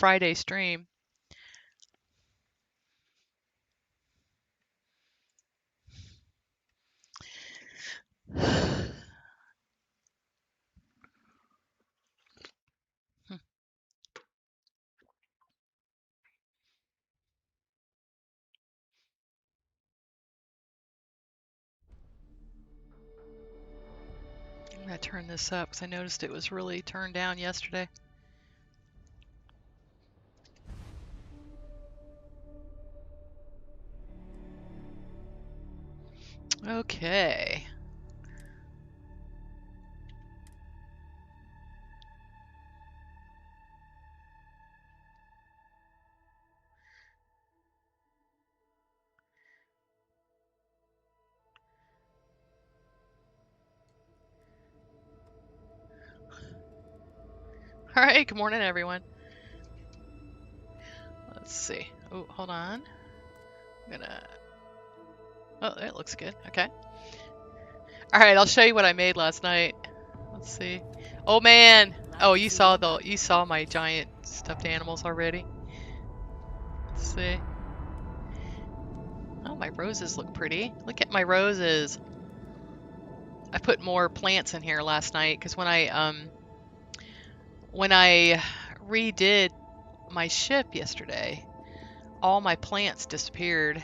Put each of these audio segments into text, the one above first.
Friday stream. I'm going to turn this up because I noticed it was really turned down yesterday. Okay. All right, good morning, everyone. Let's see. Oh, hold on. I'm gonna... Oh, that looks good. Okay. All right, I'll show you what I made last night. Let's see. Oh man. Oh, you saw my giant stuffed animals already. Let's see. Oh, my roses look pretty. Look at my roses. I put more plants in here last night because when I redid my ship yesterday, all my plants disappeared.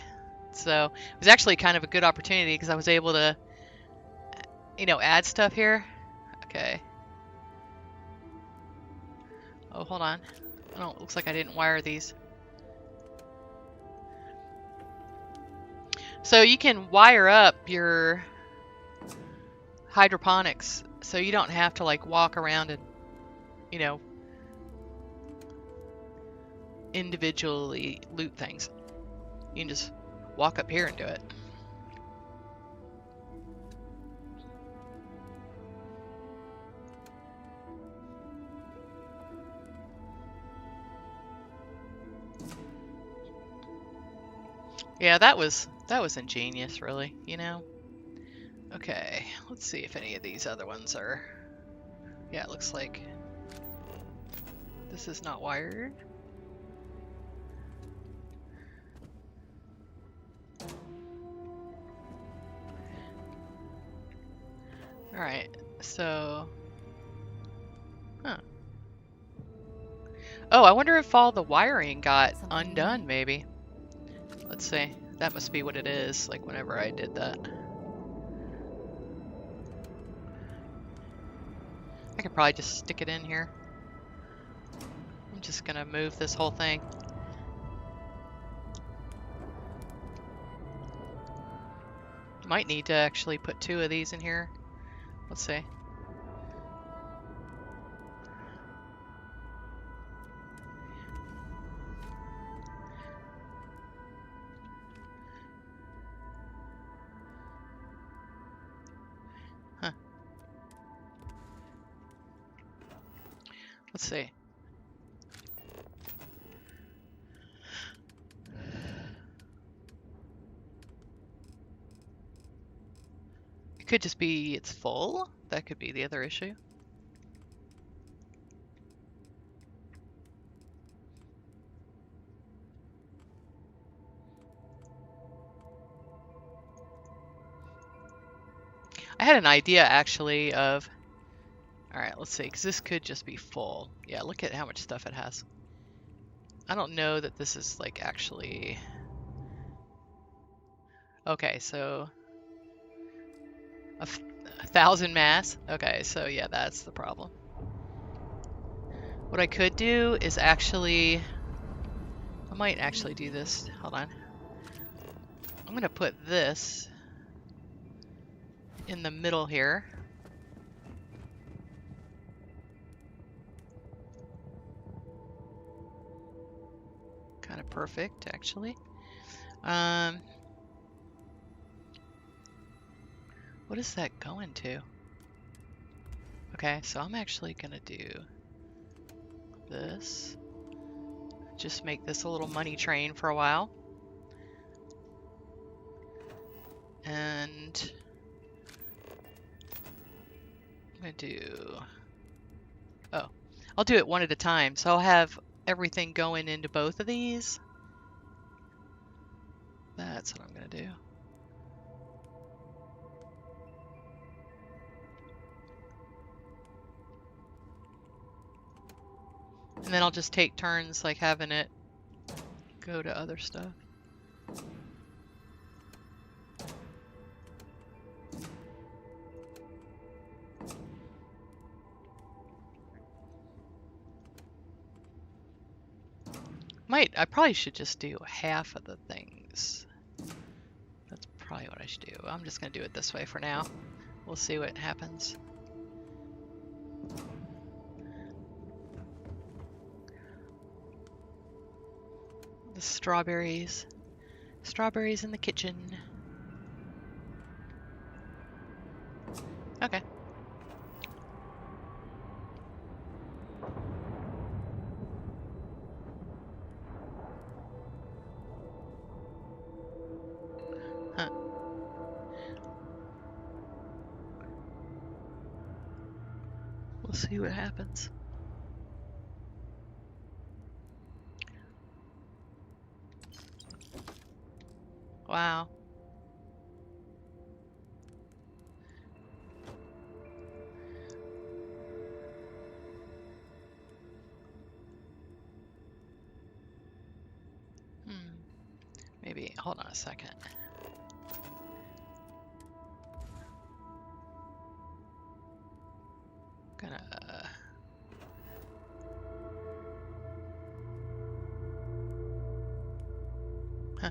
So it was actually kind of a good opportunity because I was able to, add stuff here. Okay. Oh, hold on. Oh, it looks like I didn't wire these. So you can wire up your hydroponics so you don't have to like walk around and, individually loot things. You can just walk up here and do it. Yeah, that was ingenious, really, Okay, let's see if any of these other ones are... Yeah, it looks like this is not wired. Alright, so... Huh. Oh, I wonder if all the wiring got undone, maybe. Let's see. That must be what it is, like whenever I did that. I could probably just stick it in here. I'm just gonna move this whole thing. Might need to actually put 2 of these in here. Let's see. Huh. Let's see. It could just be it's full. That could be the other issue. I had an idea actually of... Alright, let's see, because this could just be full. Yeah, look at how much stuff it has. I don't know that this is like actually... Okay, so... a 1,000 mass? Okay, so yeah, that's the problem. What I could do is actually... I might actually do this. Hold on. I'm going to put this in the middle here. Kind of perfect, actually. What is that going to? Okay, so I'm actually gonna do this. Just make this a little money train for a while. And I'm gonna do... Oh, I'll do it one at a time. So I'll have everything going into both of these. That's what I'm gonna do. And then I'll just take turns like having it go to other stuff. I probably should just do half of the things. That's probably what I should do. I'm just gonna do it this way for now. We'll see what happens. The strawberries. Strawberries in the kitchen. Okay. Huh. We'll see what happens. Wow. Maybe, hold on a second. Gonna... Huh.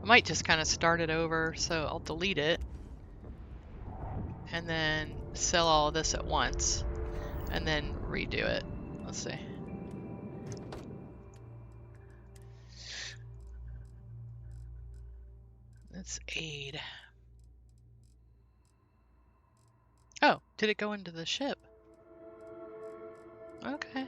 I might just kind of start it over, so I'll delete it. And then sell all of this at once. And then redo it. Let's see. Let's aid. Oh, did it go into the ship? Okay.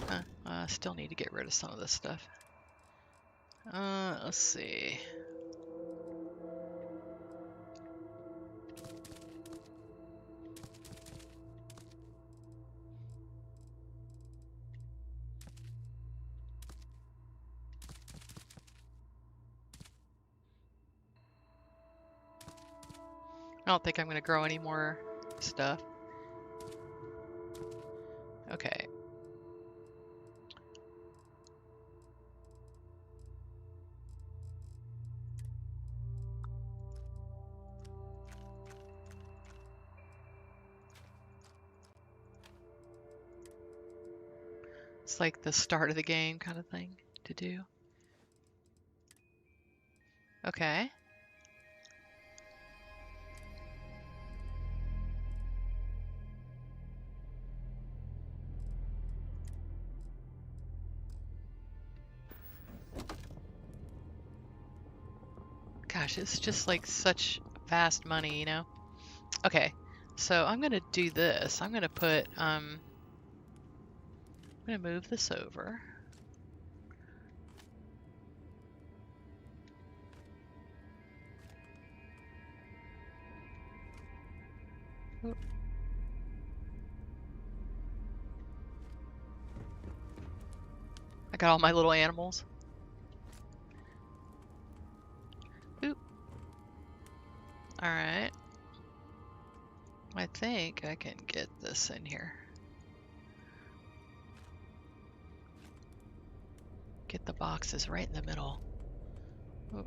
Huh. I still need to get rid of some of this stuff. Let's see. I don't think I'm going to grow any more stuff. Okay. It's like the start of the game kind of thing to do. Okay. Gosh, it's just like such fast money, you know? Okay, so I'm gonna do this. I'm gonna put, I'm gonna move this over. Oop. I got all my little animals. Oop. Alright. I think I can get this in here. Get the boxes right in the middle. Oop.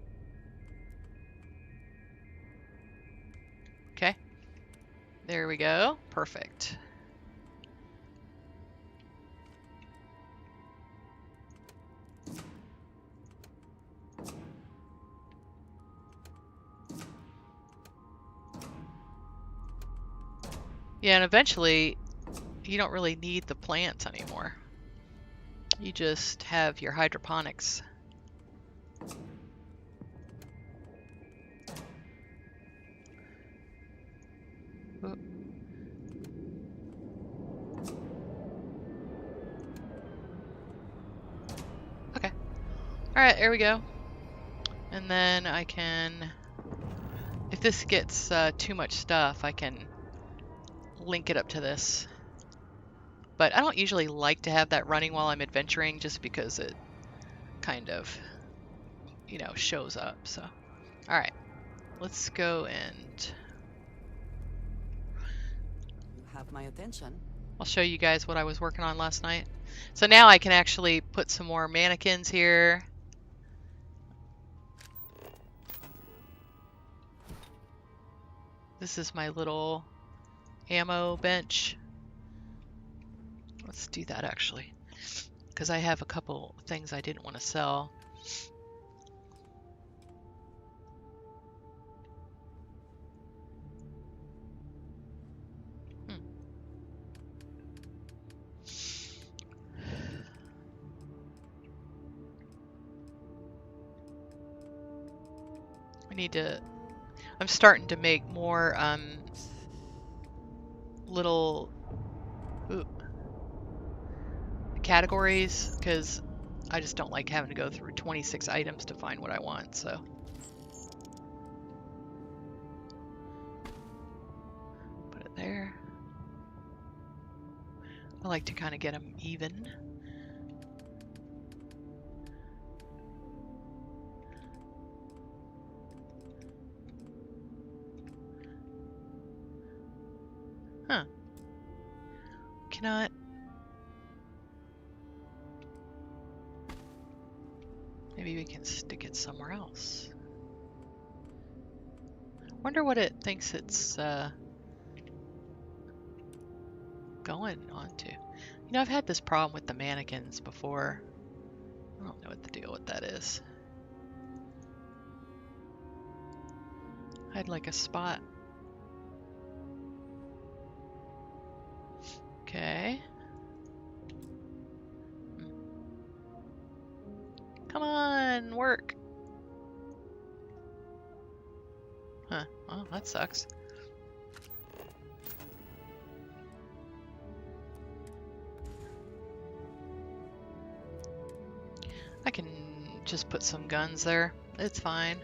Okay. There we go. Perfect. Yeah, and eventually you don't really need the plants anymore. You just have your hydroponics. Oop. Alright, there we go. And then I can, if this gets too much stuff, I can link it up to this. But I don't usually like to have that running while I'm adventuring just because it kind of, you know, shows up. So, alright, let's go and You have my attention. I'll show you guys what I was working on last night. So now I can actually put some more mannequins here. This is my little ammo bench. Let's do that actually, because I have a couple things I didn't want to sell. I need to, I'm starting to make more little categories because I just don't like having to go through 26 items to find what I want, so. Put it there. I like to kind of get them even. Huh. Cannot. Maybe we can stick it somewhere else. Wonder what it thinks it's going on to. You know, I've had this problem with the mannequins before. I don't know what the deal with that is. I'd like a spot. Okay. Come on, work. Huh. Well, that sucks. I can just put some guns there. It's fine.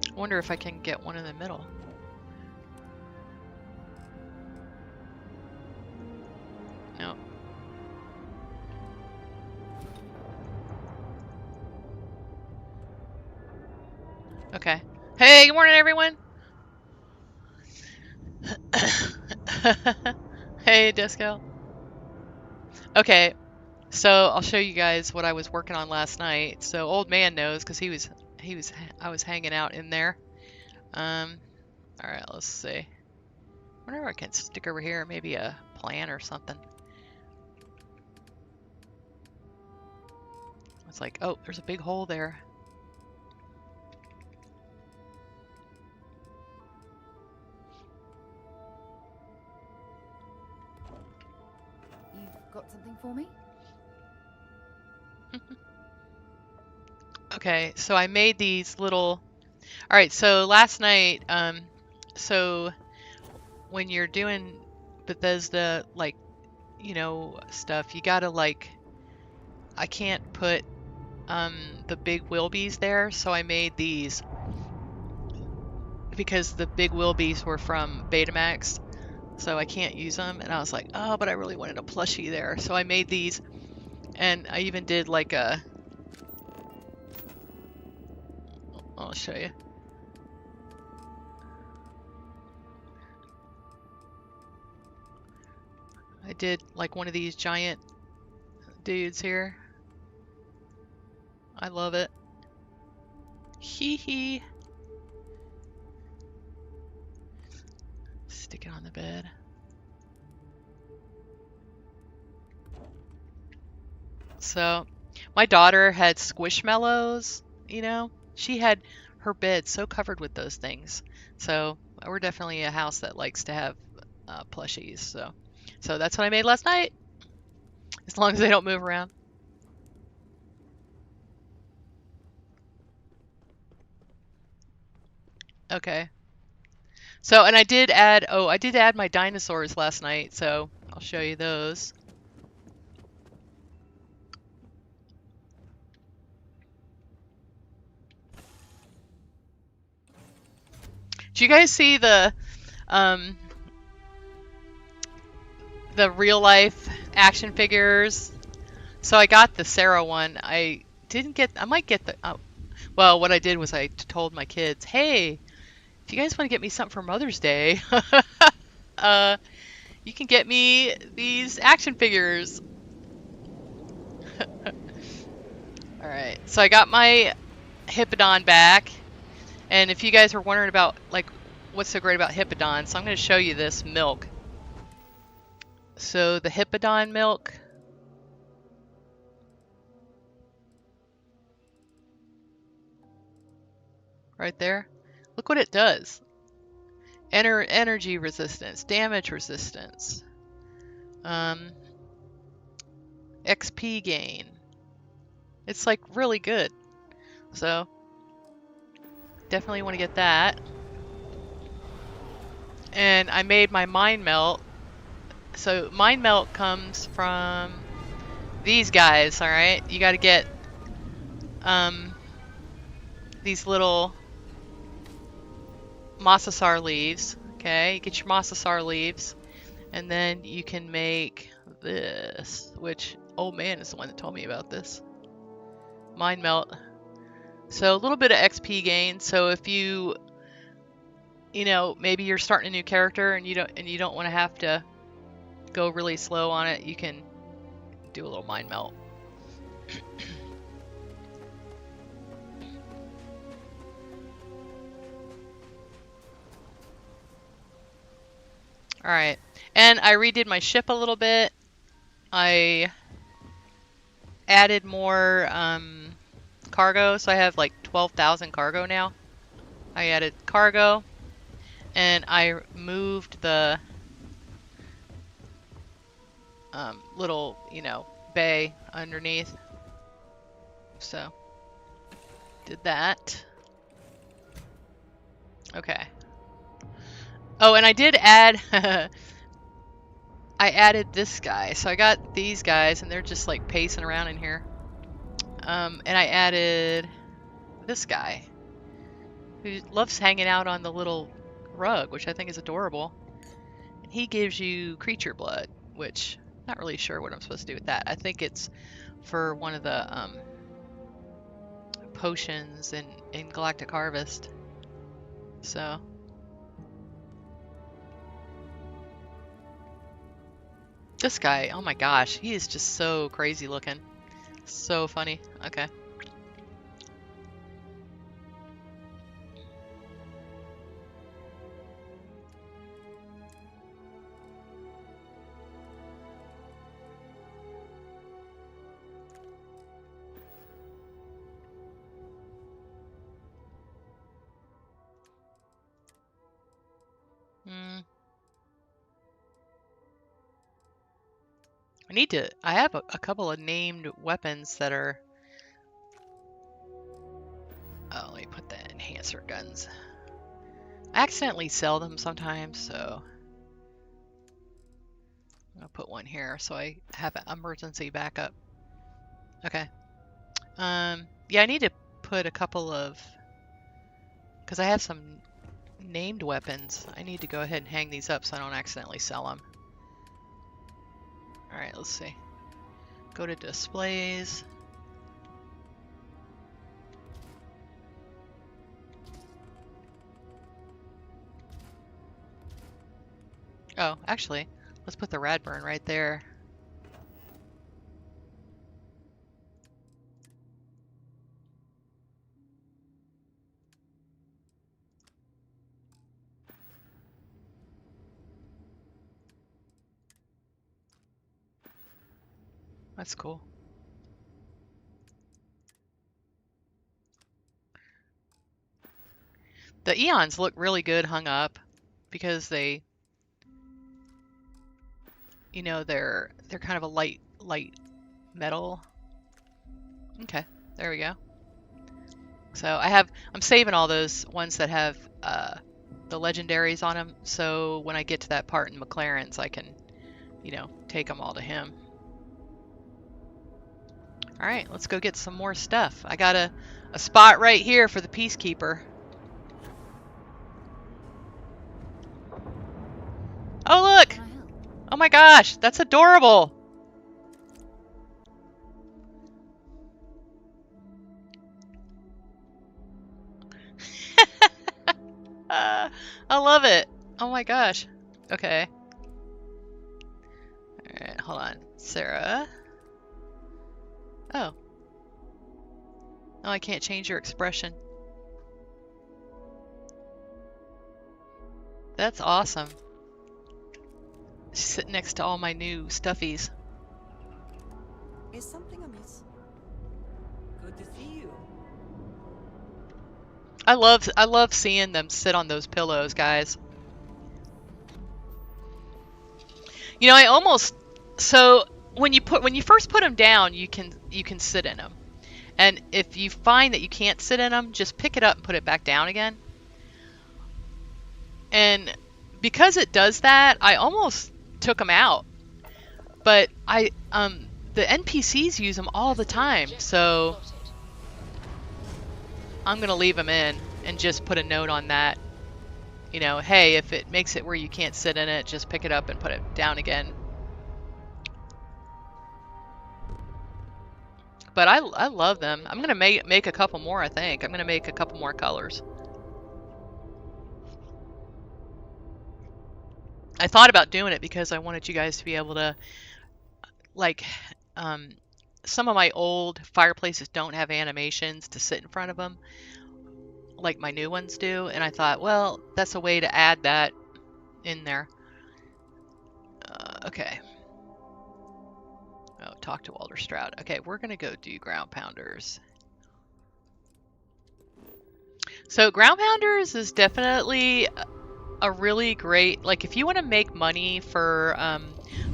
I wonder if I can get one in the middle. No. Okay. Hey, good morning, everyone. Hey, Disco. Okay, so I'll show you guys what I was working on last night. So old man knows because I was hanging out in there. All right, let's see. I wonder if I can stick over here, maybe a plant or something. It's like, oh, there's a big hole there. You've got something for me? Okay, so I made these little. All right, so last night, so when you're doing Bethesda, like, you know, stuff, you gotta like, I can't put the big Wilbies there, so I made these because the big Wilbies were from Betamax, so I can't use them. And I was like, oh, but I really wanted a plushie there, so I made these, and I even did like a. I'll show you. I did like one of these giant dudes here. I love it. Hee hee. Stick it on the bed. So, my daughter had Squishmallows, you know? She had her bed so covered with those things. So, we're definitely a house that likes to have plushies. So that's what I made last night. As long as they don't move around. Okay. So, and I did add, oh, I did add my dinosaurs last night, so I'll show you those. Do you guys see um, the real life action figures? So I got the Sarah one. I didn't get, I might get the, well, what I did was I told my kids, hey, if you guys want to get me something for Mother's Day, you can get me these action figures. All right, so I got my Hippodon back, and if you guys were wondering about like what's so great about Hippodon, so I'm going to show you this milk. So the Hippodon milk, right there, look what it does. Energy resistance, damage resistance, XP gain. It's like really good. So definitely want to get that. And I made my mind melt. So mind melt comes from these guys, all right? You got to get these little Masasar leaves, okay? You get your Masasar leaves, and then you can make this, which old man is the one that told me about this. Mind melt. So a little bit of XP gain. So if you know, maybe you're starting a new character and you don't want to have to go really slow on it, you can do a little mind melt. All right, and I redid my ship a little bit. I added more cargo, so I have like 12,000 cargo now. I added cargo, and I moved the little, you know, bay underneath. So, did that. Okay. Oh, and I did add, I added this guy. So I got these guys, and they're just like pacing around in here. And I added this guy, who loves hanging out on the little rug, which I think is adorable. And he gives you creature blood, which I'm not really sure what I'm supposed to do with that. I think it's for one of the potions in Galactic Harvest. So this guy, oh my gosh, he is just so crazy looking. So funny. Okay. I have a couple of named weapons that are, oh, let me put the enhancer guns. I accidentally sell them sometimes, so I'm gonna put one here so I have an emergency backup. Okay. Yeah, I need to put a couple of, because I have some named weapons. I need to go ahead and hang these up so I don't accidentally sell them. All right, let's see. Go to displays. Oh, actually, let's put the Radburn right there. That's cool. The Eons look really good hung up because they, you know, they're kind of a light metal. Okay, there we go. So I'm saving all those ones that have the legendaries on them. So when I get to that part in McLaren's, I can, you know, take them all to him. All right, let's go get some more stuff. I got a spot right here for the Peacekeeper. Oh, look! Oh my gosh, that's adorable! I love it. Oh my gosh. Okay. Alright, hold on. Sarah. Oh. Oh, I can't change your expression. That's awesome. She's sitting next to all my new stuffies. Is something amiss? Good to see you. I love seeing them sit on those pillows, guys. You know, I almost when you first put them down, you can sit in them. And if you find that you can't sit in them, just pick it up and put it back down again. And because it does that, I almost took them out. But the NPCs use them all the time, so I'm gonna leave them in and just put a note on that. You know, hey, if it makes it where you can't sit in it, just pick it up and put it down again. But I love them. I'm gonna make a couple more. I think I'm gonna make a couple more colors. I thought about doing it because I wanted you guys to be able to, like, some of my old fireplaces don't have animations to sit in front of them, like my new ones do, and I thought, well, that's a way to add that in there. Okay. Oh, talk to Walter Stroud. Okay, we're gonna go do Groundpounders. So Groundpounders is definitely a really great, like, if you want to make money for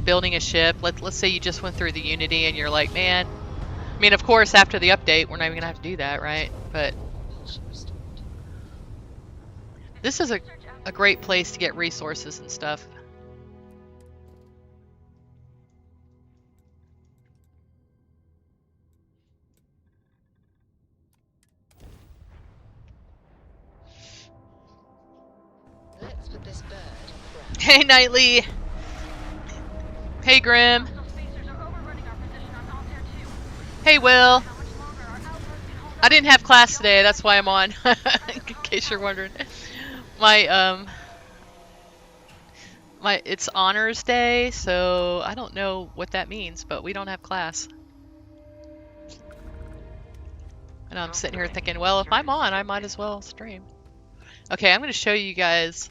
building a ship. Let's say you just went through the Unity and you're like, man, I mean, of course, after the update, we're not even gonna have to do that, right? But this is a great place to get resources and stuff. Let's put this bird on the ground. Hey, Knightley. Hey, Grim. Hey, Will. I didn't have class today, that's why I'm on, in case you're wondering. It's honors day, so I don't know what that means, but we don't have class. And I'm sitting here thinking, well, if I'm on, I might as well stream. Okay, I'm going to show you guys.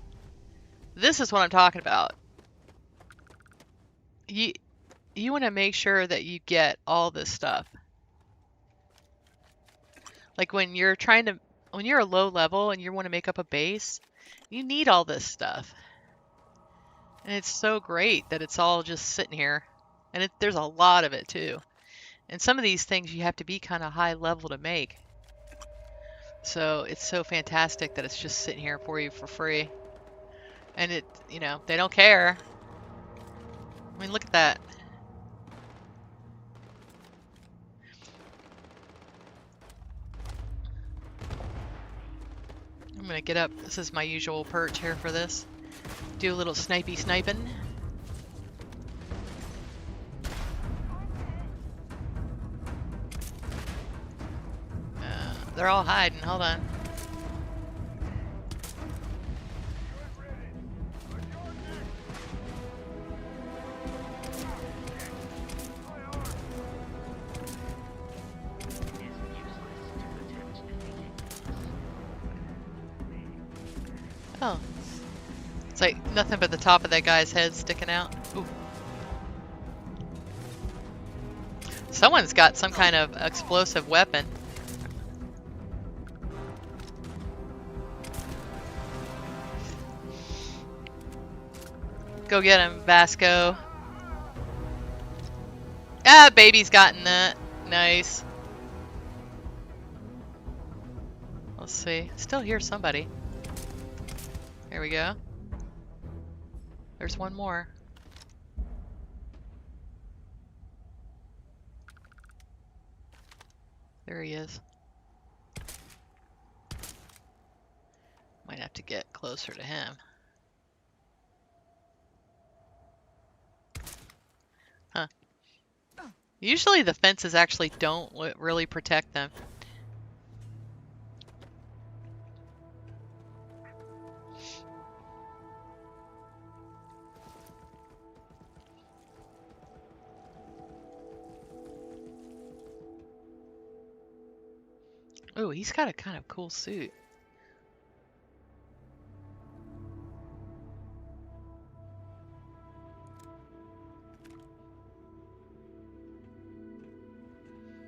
This is what I'm talking about. You want to make sure that you get all this stuff. Like when you're a low level and you want to make up a base, you need all this stuff. And it's so great that it's all just sitting here. And there's a lot of it too. And some of these things you have to be kind of high level to make. So it's so fantastic that it's just sitting here for you for free. And you know, they don't care. I mean, look at that. I'm gonna get up. This is my usual perch here for this. Do a little sniping. They're all hiding. Hold on. Oh. It's like nothing but the top of that guy's head sticking out. Ooh. Someone's got some kind of explosive weapon. Go get him, Vasco. Ah, baby's gotten that. Nice. let's see. Still hear somebody. There we go. There's one more. There he is. Might have to get closer to him. Huh. Usually the fences actually don't really protect them. Oh, he's got a kind of cool suit.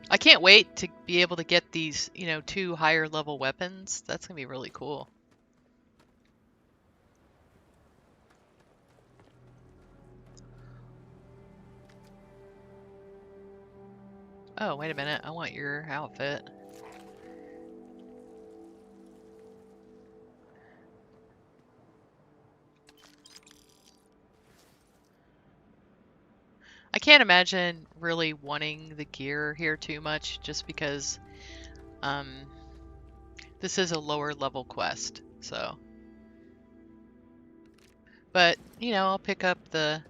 I can't wait to be able to get these, you know, 2 higher level weapons. That's gonna be really cool. Oh, wait a minute. I want your outfit. I can't imagine really wanting the gear here too much just because this is a lower level quest, so. But, you know, I'll pick up any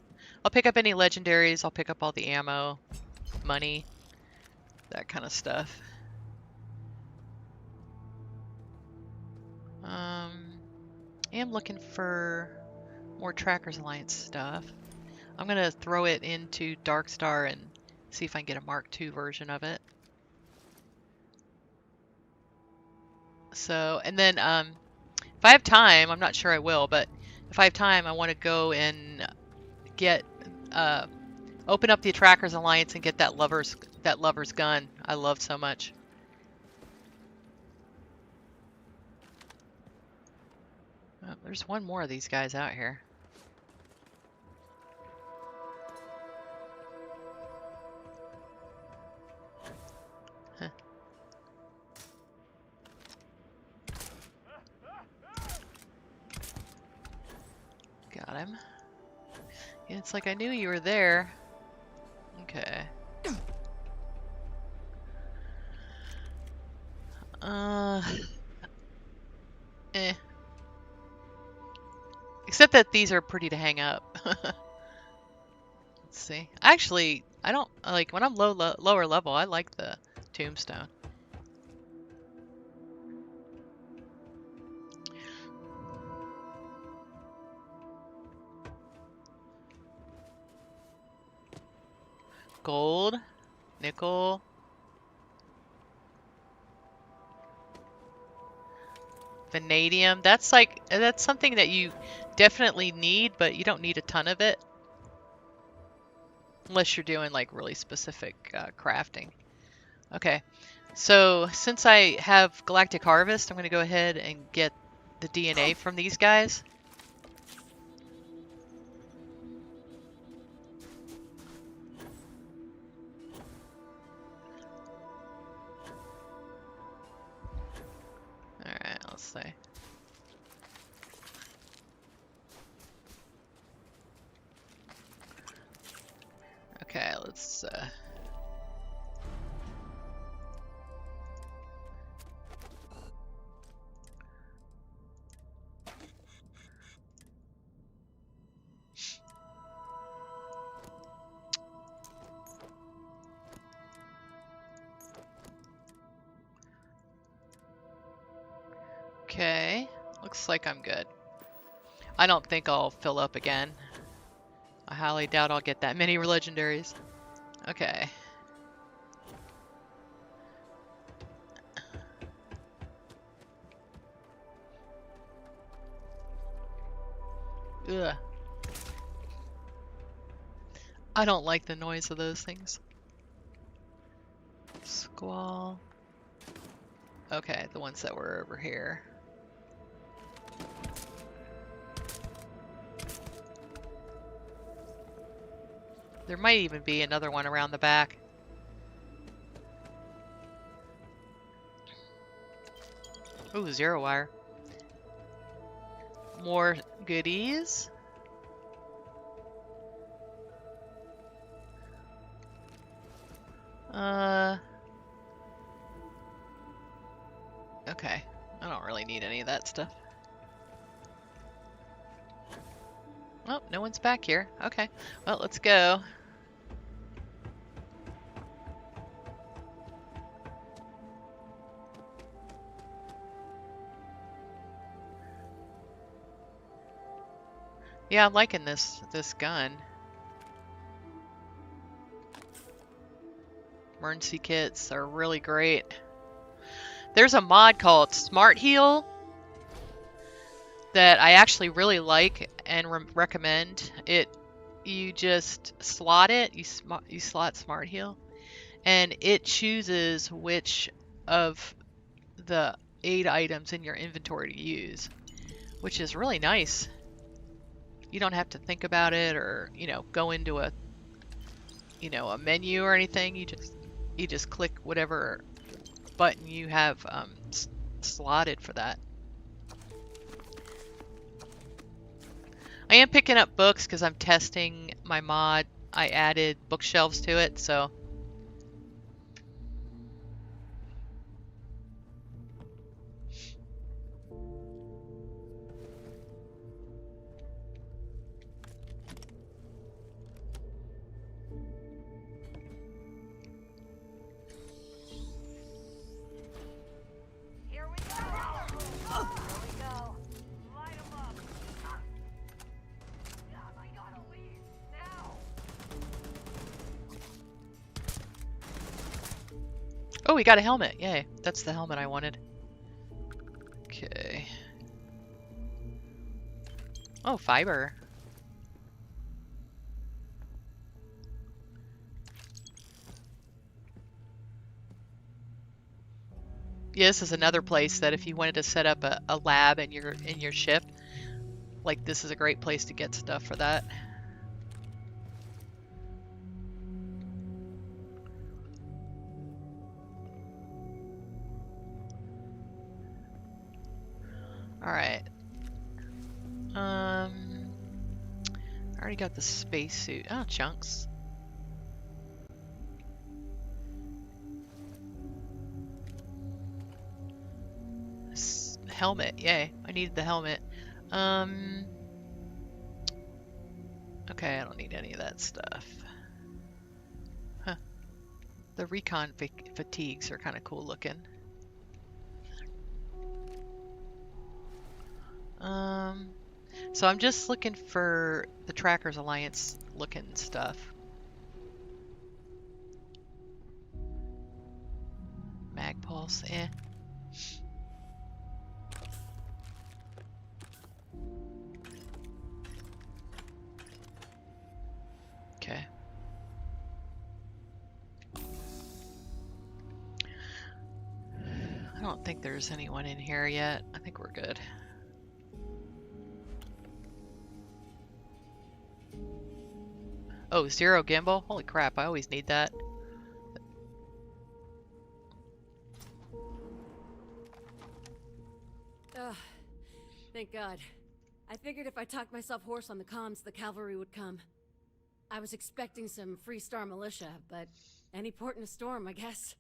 legendaries, I'll pick up all the ammo, money, that kind of stuff. I am looking for more Trackers Alliance stuff. I'm gonna throw it into Darkstar and see if I can get a Mark II version of it. So, and then if I have time, I'm not sure I will, but if I have time, I want to go and get open up the Trackers Alliance and get that lover's gun I love so much. Oh, there's one more of these guys out here. Huh. Got him. Yeah, it's like I knew you were there. Okay. Eh. Except that these are pretty to hang up. Let's see. Actually, I don't like when I'm lower level. I like the tombstone. Gold, nickel. Vanadium. That's something that you definitely need, but you don't need a ton of it. Unless you're doing like really specific crafting. Okay, so since I have Galactic Harvest, I'm going to go ahead and get the DNA from these guys. Alright, let's see. Okay, let's okay, looks like I'm good. I don't think I'll fill up again. I highly doubt I'll get that many legendaries. Okay. Ugh. I don't like the noise of those things. Squall. Okay, the ones that were over here. There might even be another one around the back. Ooh, 0 wire. More goodies. Okay. I don't really need any of that stuff. Oh, no one's back here. Okay. Well, let's go. Yeah, I'm liking this gun. Emergency kits are really great. There's a mod called Smart Heal that I actually really like and recommend. You just slot it. You slot Smart Heal, and it chooses which of the 8 items in your inventory to use, which is really nice. You don't have to think about it or, go into a menu or anything. You just click whatever button you have slotted for that. I am picking up books because I'm testing my mod. I added bookshelves to it, so. Here we go. Here we go. Light 'em up. God, I gotta leave now. Oh, we got a helmet. Yay. That's the helmet I wanted. Okay. Oh, fiber. Yeah, this is another place that if you wanted to set up a lab in your ship, like this is a great place to get stuff for that. All right. I already got the spacesuit. Oh, chunks. Helmet. Yay. I needed the helmet. Okay, I don't need any of that stuff. Huh. The recon fatigues are kind of cool looking. So I'm just looking for the Trackers Alliance looking stuff. Mag pulse, eh. Okay. I don't think there's anyone in here yet. I think we're good. Oh, 0 gimbal? Holy crap, I always need that. Ugh, thank God. I figured if I talked myself hoarse on the comms, the cavalry would come. I was expecting some Freestar militia, but any port in a storm, I guess.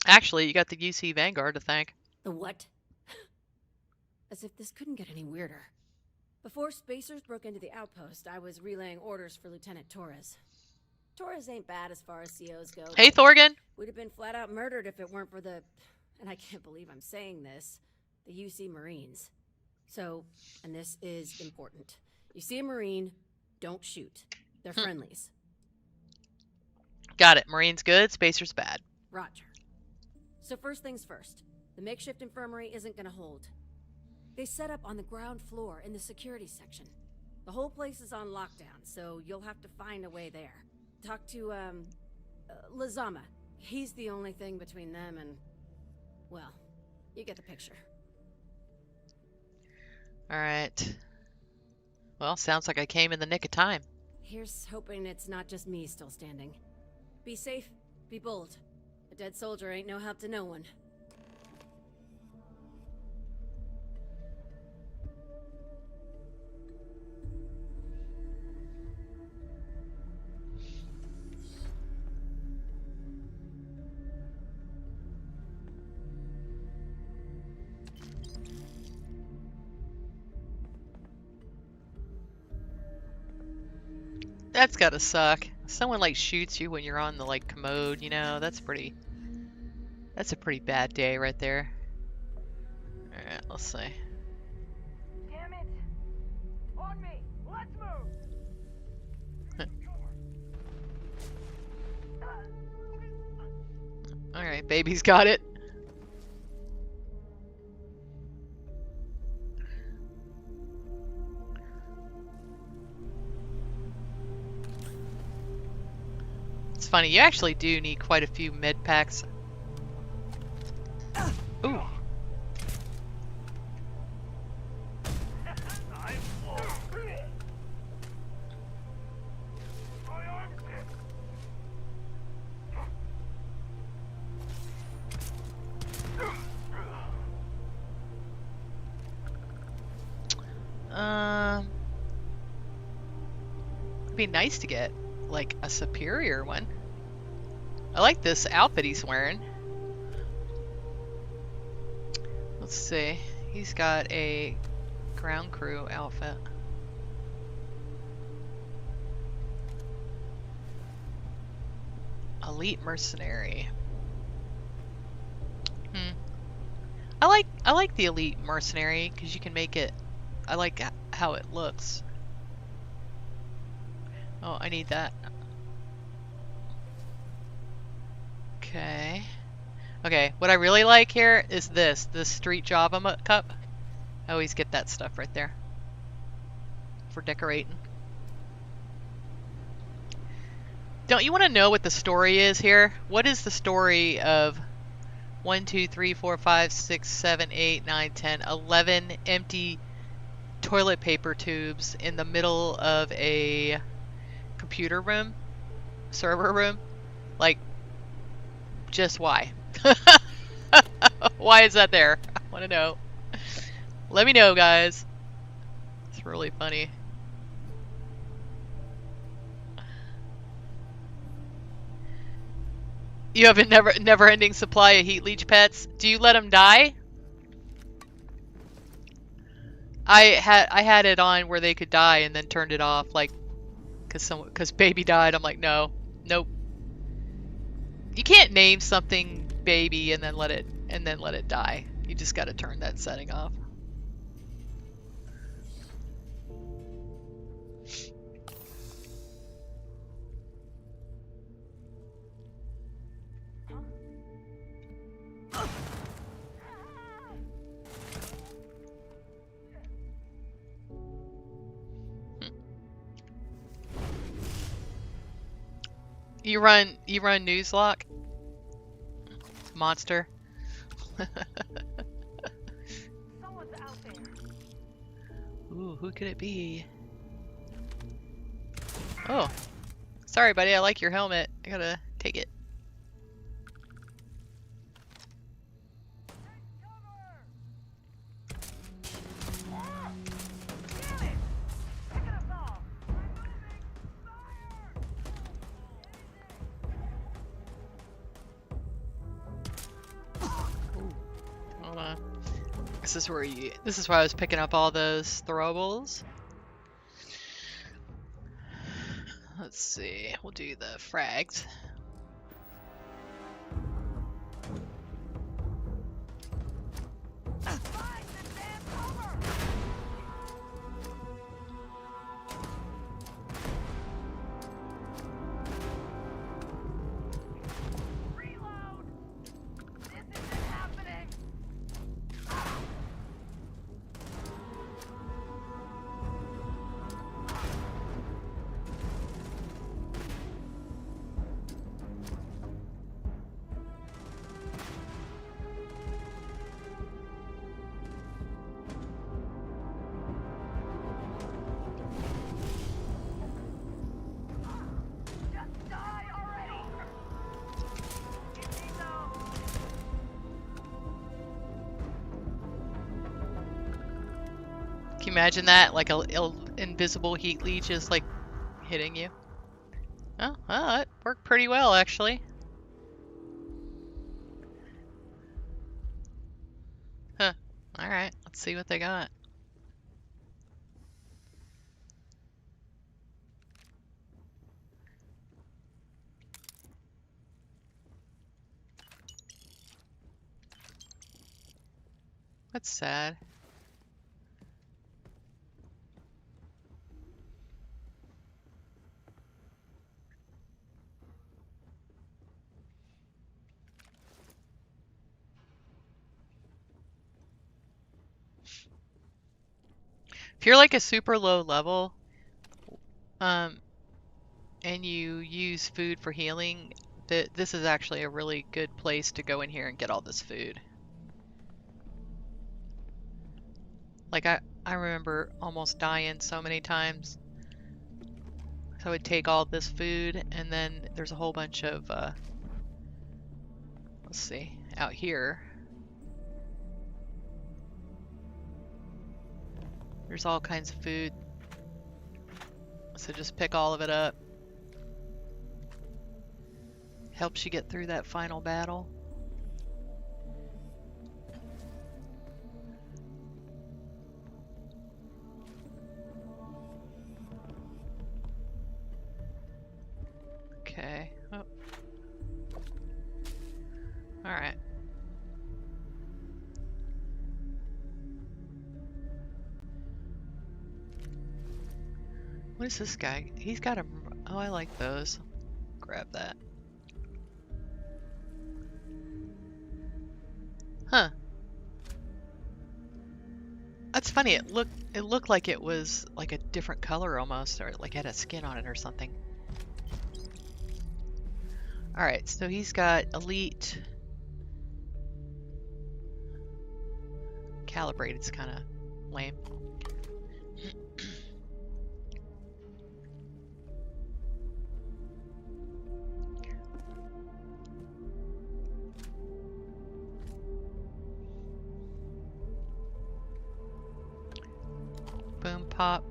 Actually, you got the UC Vanguard to thank. The what? As if this couldn't get any weirder. Before Spacers broke into the outpost, I was relaying orders for Lieutenant Torres. Torres ain't bad as far as COs go. Hey, Thorgan! We'd have been flat out murdered if it weren't for the, and I can't believe I'm saying this, the UC Marines. So, and this is important. You see a Marine, don't shoot. They're friendlies. Got it. Marine's good, Spacer's bad. Roger. So first things first, the makeshift infirmary isn't gonna hold. They set up on the ground floor in the security section. The whole place is on lockdown, so you'll have to find a way there. Talk to, Lazama. He's the only thing between them and, well, you get the picture. Alright. Well, sounds like I came in the nick of time. Here's hoping it's not just me still standing. Be safe, be bold, A dead soldier ain't no help to no one. That's gotta suck. Someone like shoots you when you're on the like commode, you know, that's a pretty bad day right there. Alright, let's see. Damn it! On me! Let's move! Alright, baby's got it. It's funny, you actually do need quite a few med packs. Ooh. It'd be nice to get like a superior one. I like this outfit he's wearing. Let's see. He's got a ground crew outfit. Elite mercenary. I like the elite mercenary because you can make it. I like how it looks. Oh, I need that. Okay. Okay, what I really like here is this Street Java cup. I always get that stuff right there for decorating. Don't you want to know what the story is here? What is the story of 1, 2, 3, 4, 5, 6, 7, 8, 9, 10, 11 empty toilet paper tubes in the middle of a computer room, server room? Like, just why? Why is that there? I want to know. Let me know, guys. It's really funny. You have a never-ending supply of heat leech pets. Do you let them die? I had it on where they could die and then turned it off, like, cause baby died. I'm like, no, nope. You can't name something baby and then let it die. You just got to turn that setting off. You run Newslock? Monster. Someone's out there. Ooh, who could it be? Oh. Sorry, buddy, I like your helmet. I gotta take it. Hold on. This is where I was picking up all those throwables. Let's see. We'll do the frags. imagine that? Like a invisible heat leech is like hitting you. Oh, well, it worked pretty well actually. Huh. Alright, let's see what they got. That's sad. If you're like a super low level, um, and you use food for healing, this is actually a really good place to go in here and get all this food. Like I remember almost dying so many times. So I would take all this food, and then there's a whole bunch of, let's see, out here. There's all kinds of food. So just pick all of it up. Helps you get through that final battle. Okay. Oh. All right. What is this guy? He's got a... Oh, I like those. Grab that. Huh. That's funny. It looked like it was like a different color almost, or like had a skin on it or something. All right, so he's got elite. Calibrated's kind of lame. Boom pop.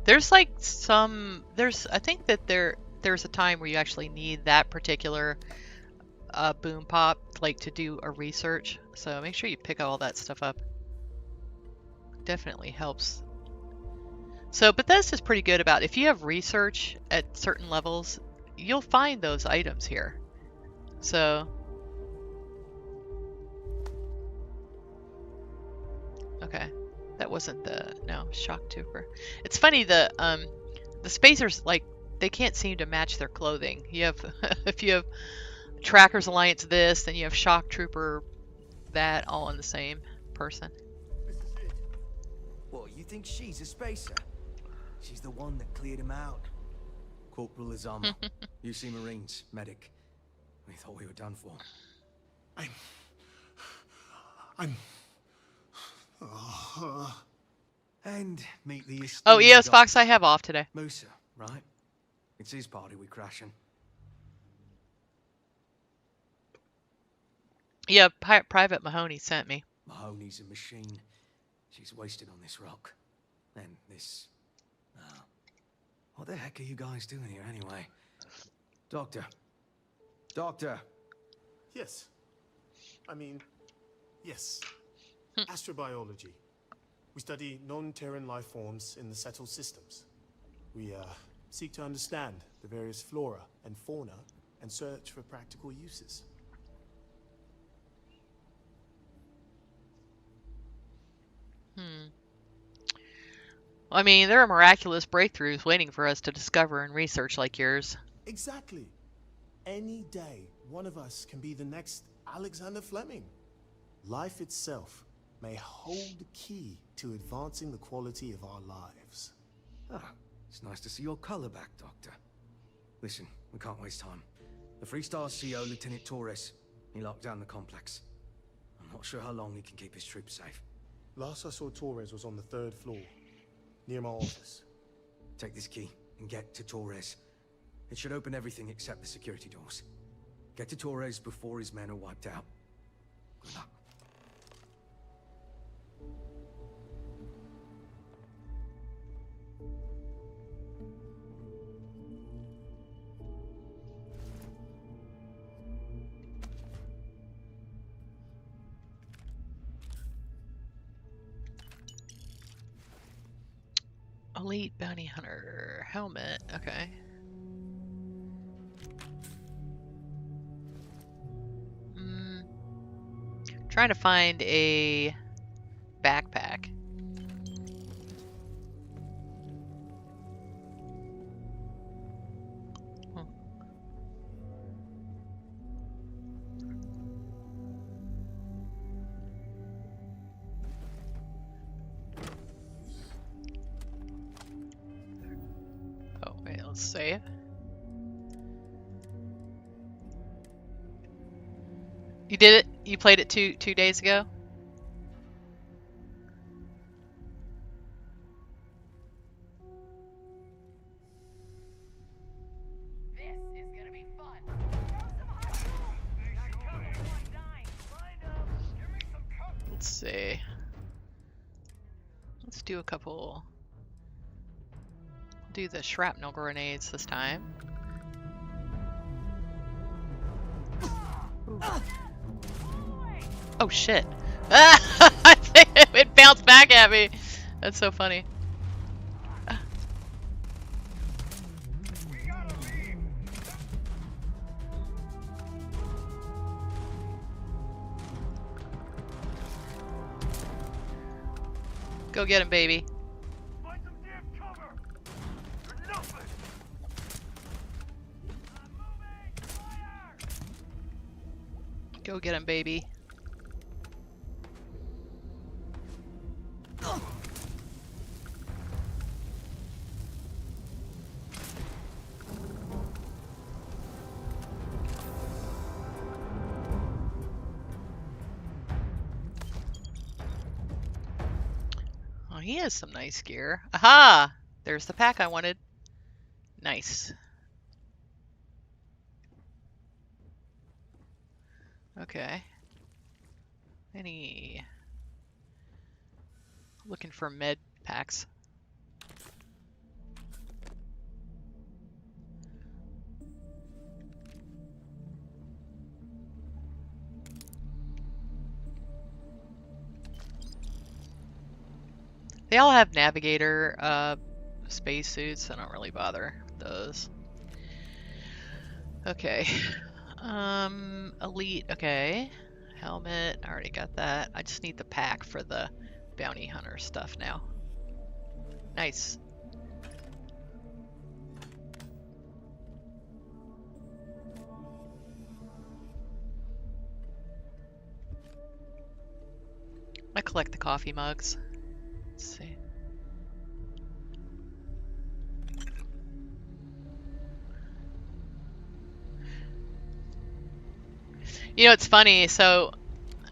There's like some, I think that there's a time where you actually need that particular boom pop, like to do a research. So make sure you pick all that stuff up. Definitely helps. So Bethesda's pretty good about if you have research at certain levels, you'll find those items here. So okay. That wasn't no, shock trooper. It's funny, the spacers, like, they can't seem to match their clothing. You have if you have Trackers Alliance this, then you have shock trooper that, all in the same person. This is it. What, you think she's a spacer? She's the one that cleared him out. Corporal Azama, UC Marines, medic. We thought we were done for. I'm and meet the Oh, EOS Fox, I have off today. Musa, right? It's his party we're crashing. Yeah, Private Mahoney sent me. Mahoney's a machine. She's wasted on this rock. And this... what the heck are you guys doing here anyway? Doctor. Doctor. Yes. I mean, yes. Astrobiology. We study non-Terran life forms in the settled systems. We seek to understand the various flora and fauna and search for practical uses. I mean, there are miraculous breakthroughs waiting for us to discover and research like yours. Exactly. Any day, one of us can be the next Alexander Fleming. Life itself may hold the key to advancing the quality of our lives. Ah, it's nice to see your color back, Doctor. Listen, we can't waste time. The Freestar CO, Lieutenant Torres, he locked down the complex. I'm not sure how long he can keep his troops safe. Last I saw Torres was on the 3rd floor, near my office. Take this key and get to Torres. It should open everything except the security doors. Get to Torres before his men are wiped out. Good luck. Elite bounty hunter helmet. Okay. Trying to find a backpack. Oh, wait, let's save. You did it? You played it two days ago? This is gonna be fun. Let's see. Let's do a couple. Do the shrapnel grenades this time. Ooh. Oh shit! I think it bounced back at me. That's so funny. Go get him, baby. Find some damn cover! For nothing! Go get him, baby. Oh, he has some nice gear. Aha! There's the pack I wanted. Nice. Okay. Any... Looking for med packs. They all have navigator spacesuits. I don't really bother with those. Okay. Elite. Okay. Helmet. I already got that. I just need the pack for the bounty hunter stuff now. Nice. I collect the coffee mugs. Let's see. You know, it's funny. So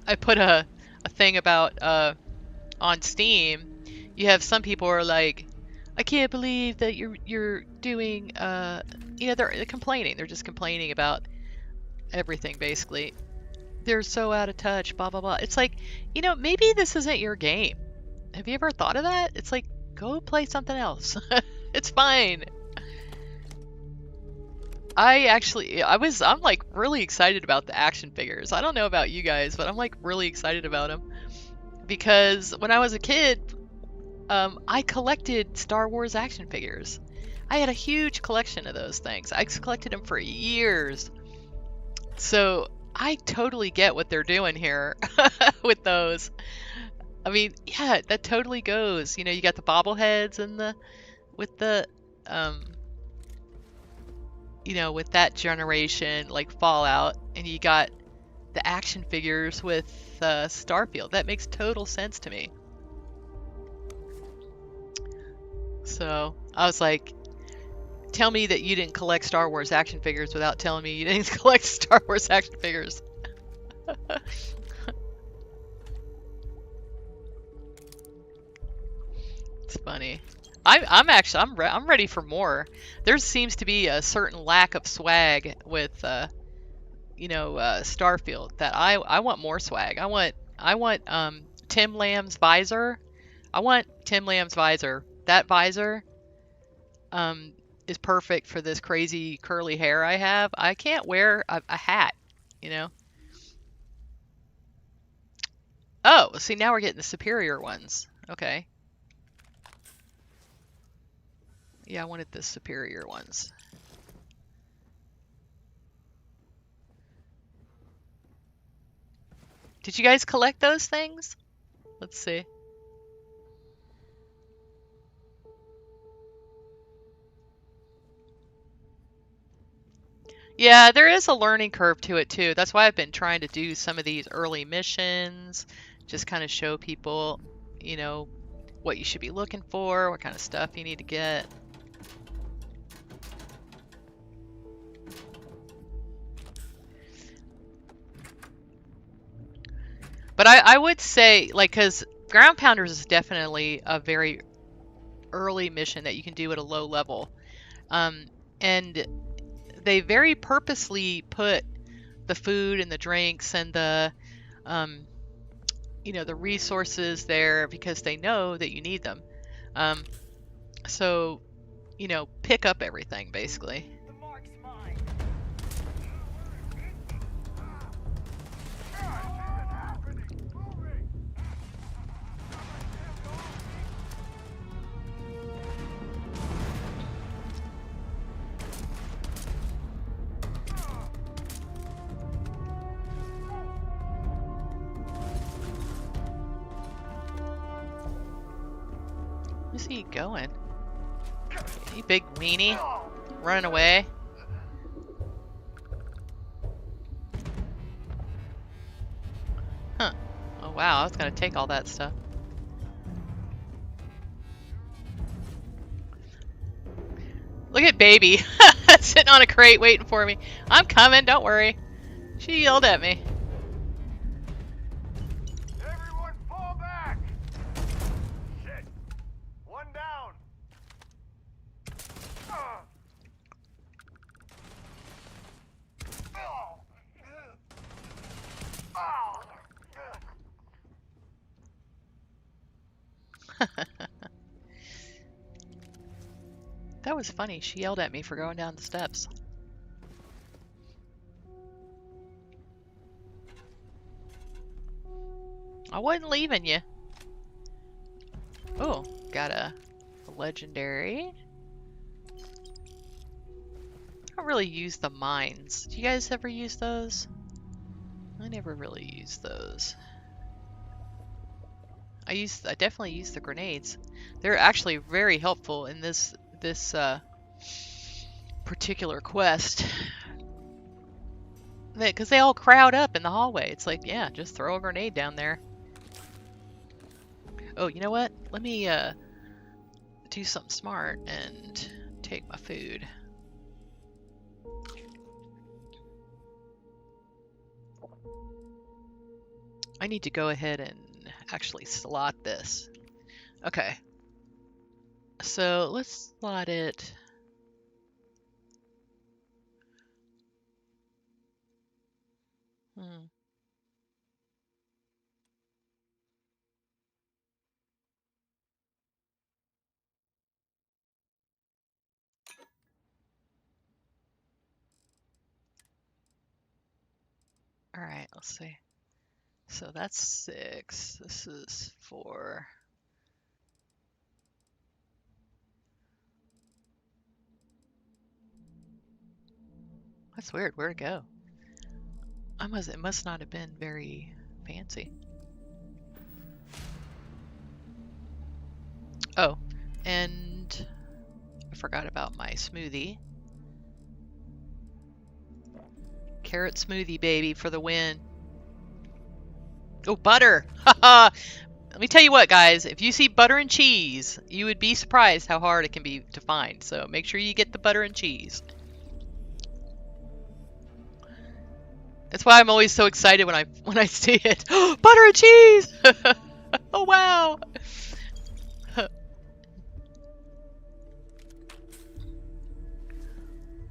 I put a thing about on Steam. You have some people who are like, I can't believe that you're doing you know, they're complaining. They're just complaining about everything basically. They're so out of touch, blah blah blah. It's like, you know, maybe this isn't your game. Have you ever thought of that? It's like, go play something else. It's fine. I'm like really excited about the action figures. I don't know about you guys, but I'm like really excited about them. Because when I was a kid, I collected Star Wars action figures. I had a huge collection of those things. I collected them for years. So I totally get what they're doing here with those. I mean, yeah, that totally goes. You know, you got the bobbleheads and with the you know, with that generation, like Fallout, and you got the action figures with Starfield. That makes total sense to me. So I was like, tell me that you didn't collect Star Wars action figures without telling me you didn't collect Star Wars action figures. It's funny. I'm ready for more. There seems to be a certain lack of swag with you know, Starfield that I want more swag. I want Tim Lamb's visor. I want Tim Lamb's visor. That visor is perfect for this crazy curly hair I have. I can't wear a hat, you know. Oh, see, now we're getting the superior ones. Okay. Yeah, I wanted the superior ones. Did you guys collect those things? Let's see. Yeah, there is a learning curve to it too. That's why I've been trying to do some of these early missions, just kind of show people, you know, what you should be looking for, what kind of stuff you need to get. But I would say, like, because Groundpounders is definitely a very early mission that you can do at a low level. And they very purposely put the food and the drinks and the, you know, the resources there because they know that you need them. So, you know, pick up everything, basically. The mark's mine. Where's he going? You big weenie. Running away. Huh. Oh wow, I was gonna take all that stuff. Look at baby. Sitting on a crate waiting for me. I'm coming, don't worry. She yelled at me. Everyone fall back! Shit! One down! That was funny. She yelled at me for going down the steps. I wasn't leaving you. Oh, got a legendary. I don't really use the mines. Do you guys ever use those? I never really used those. I definitely use the grenades. They're actually very helpful in this particular quest. Because they all crowd up in the hallway. It's like, yeah, just throw a grenade down there. Oh, you know what? Let me do something smart and take my food. I need to go ahead and actually slot this. Okay. So let's slot it. All right, let's see. So that's 6. This is 4. That's weird. Where'd it go? It must not have been very fancy. Oh, and I forgot about my smoothie. Carrot smoothie, baby, for the win. Oh, butter! Haha! Let me tell you what, guys. If you see butter and cheese, you would be surprised how hard it can be to find. So make sure you get the butter and cheese. That's why I'm always so excited when I see it. Butter and cheese! Oh wow!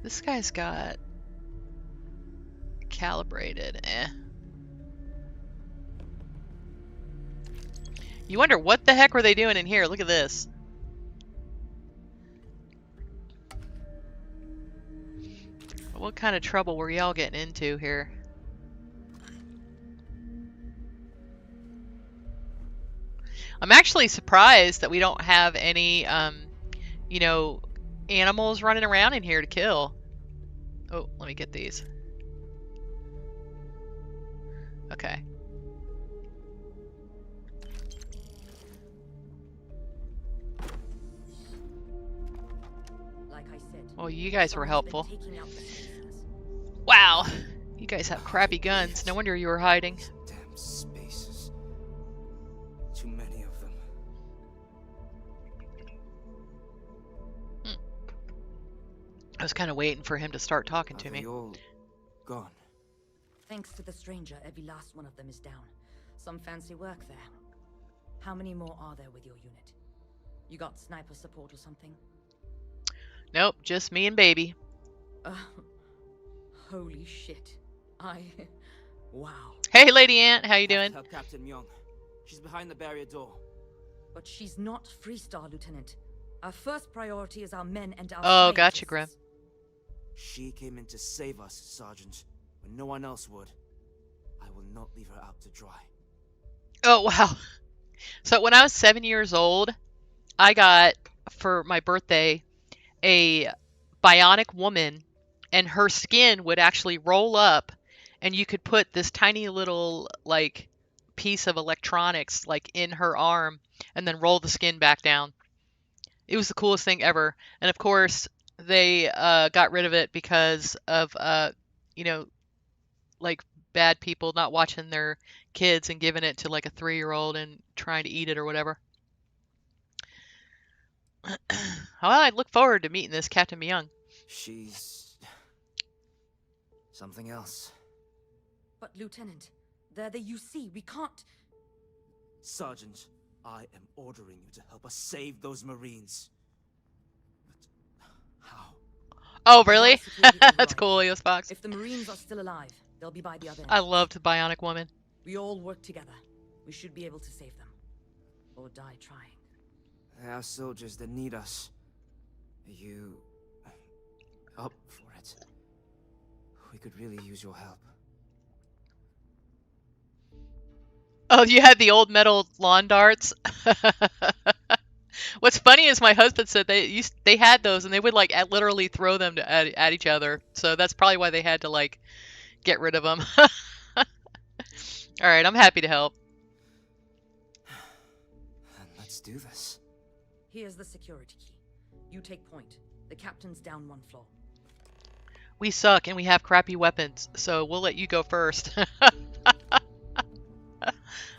This guy's got calibrated. You wonder what the heck were they doing in here? Look at this. What kind of trouble were y'all getting into here? I'm actually surprised that we don't have any, you know, animals running around in here to kill. Oh, let me get these. Okay. Like I said, Well, you guys were Sarah's been helpful. taking out the spacers. Wow. You guys have crappy guns. No wonder you were hiding. Damn spaces. Too many of them. I was kind of waiting for him to start talking Are to they me. all gone? Thanks to the stranger, every last one of them is down. Some fancy work there. How many more are there with your unit? You got sniper support or something? Nope, just me and baby. Holy shit. Wow. Hey, Lady Ant, how you Have to doing? help Captain Myung. She's behind the barrier door. But she's not Freestar, Lieutenant. Our first priority is our men and our Oh, gotcha, scientists. Grim. She came in to save us, Sergeant, when no one else would. I will not leave her out to dry. Oh, wow. So when I was 7 years old, I got, for my birthday, a bionic woman, and her skin would actually roll up, and you could put this tiny little, like, piece of electronics, like, in her arm, and then roll the skin back down. It was the coolest thing ever. And of course, they got rid of it because of, you know, like, bad people not watching their kids and giving it to, like, a 3-year-old and trying to eat it or whatever. Well, I look forward to meeting this Captain Myung. She's... something else. But Lieutenant, they're the UC. We can't... Sergeant, I am ordering you to help us save those Marines. But how? Oh, really? Security That's override. cool, Leos Fox. If the Marines are still alive, they'll be by the other end. I loved the Bionic Woman. We all work together. We should be able to save them. Or die trying. There are soldiers that need us. Are you... up for it? We could really use your help. Oh, you had the old metal lawn darts? What's funny is my husband said they had those and they would like literally throw them at each other. So that's probably why they had to like get rid of them. All right, I'm happy to help. Then let's do this. Here's the security key. You take point. The captain's down one floor. We suck and we have crappy weapons, so we'll let you go first.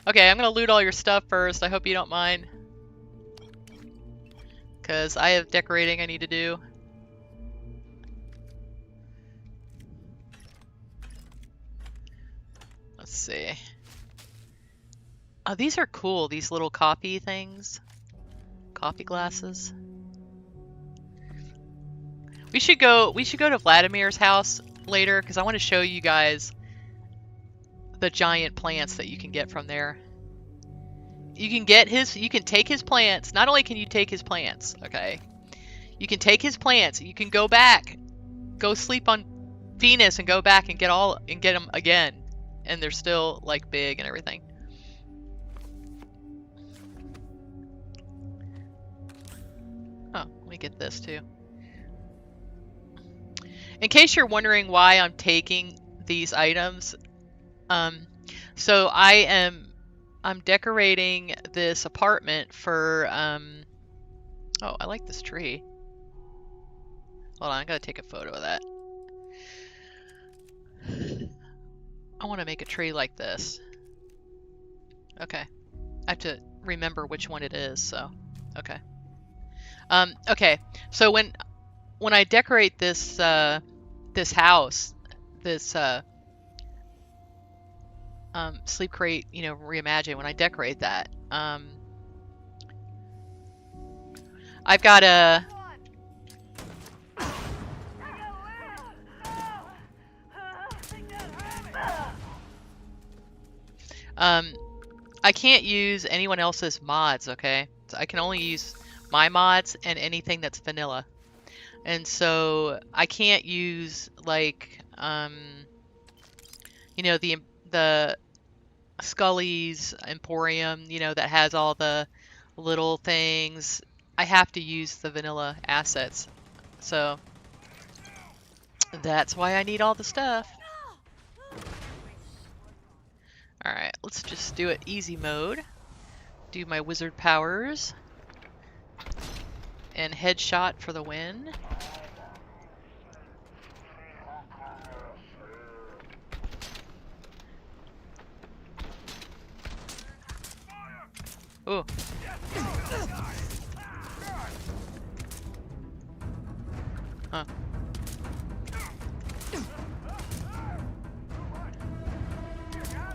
Okay, I'm gonna loot all your stuff first. I hope you don't mind. Because I have decorating I need to do. Let's see. Oh, these are cool, these little coffee things. Coffee glasses. We should go to Vladimir's house later because I want to show you guys the giant plants that you can get from there. You can take his plants. Not only can you take his plants, okay? You can take his plants. You can go back. Go sleep on Venus and go back and get them again. And they're still like big and everything. Oh, let me get this too. In case you're wondering why I'm taking these items, so I'm decorating this apartment for, oh, I like this tree. Hold on, I gotta take a photo of that. I want to make a tree like this. Okay. I have to remember which one it is, so, okay. Okay, so when I decorate this, this house, this, sleep crate, you know, reimagine, when I decorate that, I've got a, I can't use anyone else's mods, okay? So I can only use my mods and anything that's vanilla. And so I can't use like you know, the Scully's Emporium, you know, that has all the little things. I have to use the vanilla assets. So that's why I need all the stuff. Alright, let's just do it easy mode. Do my wizard powers. And headshot for the win. Ooh. Huh.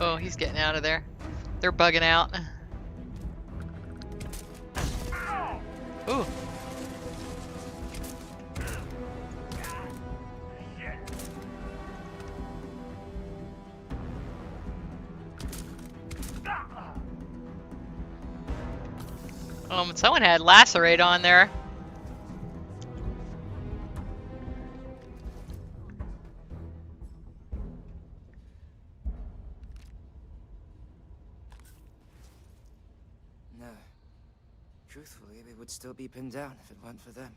Oh, he's getting out of there. They're bugging out. Ooh. Someone had lacerate on there. No. Truthfully, we would still be pinned down if it weren't for them.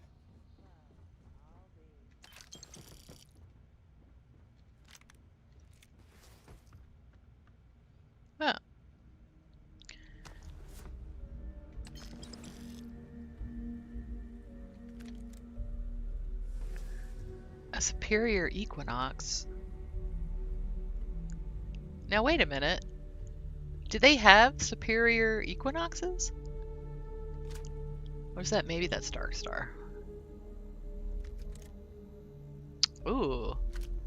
Oh. A superior equinox. Now wait a minute. Do they have superior equinoxes? Or is that maybe that's Dark Star? Ooh,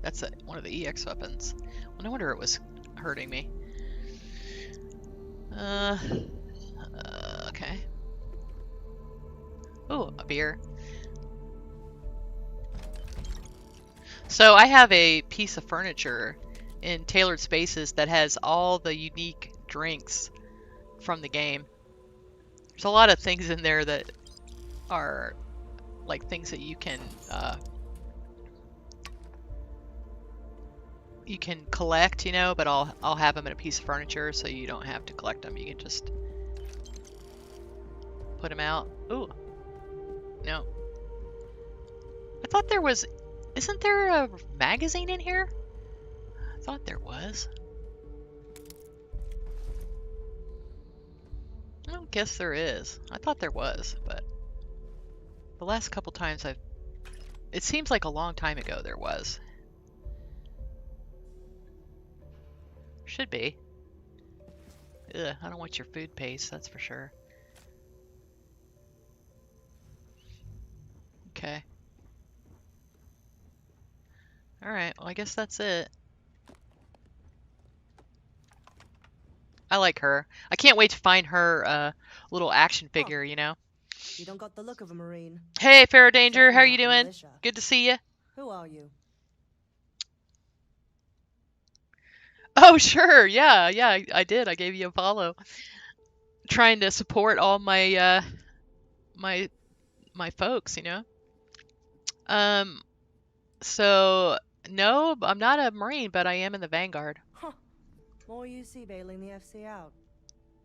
that's one of the EX weapons. Well, no wonder it was hurting me. Okay. Ooh, a beer. So I have a piece of furniture in Tailored Spaces that has all the unique drinks from the game. There's a lot of things in there that are like things that you can collect, you know, but I'll have them in a piece of furniture so you don't have to collect them. You can just put them out. Ooh. No. I thought there was... Isn't there a magazine in here? I thought there was. I don't guess there is. I thought there was, but the last couple times it seems like a long time ago there was. Should be. Ugh, I don't want your food paste, that's for sure. Okay. Alright, well I guess that's it. I like her. I can't wait to find her little action figure, you know? You don't got the look of a Marine. Hey, Pharaoh Danger, how are Certainly you not the doing? militia. Good to see you. Who are you? Oh, sure, yeah, I did. I gave you a follow. Trying to support all my my folks, you know? So, no, I'm not a Marine, but I am in the Vanguard. Huh. More UC bailing the FC out.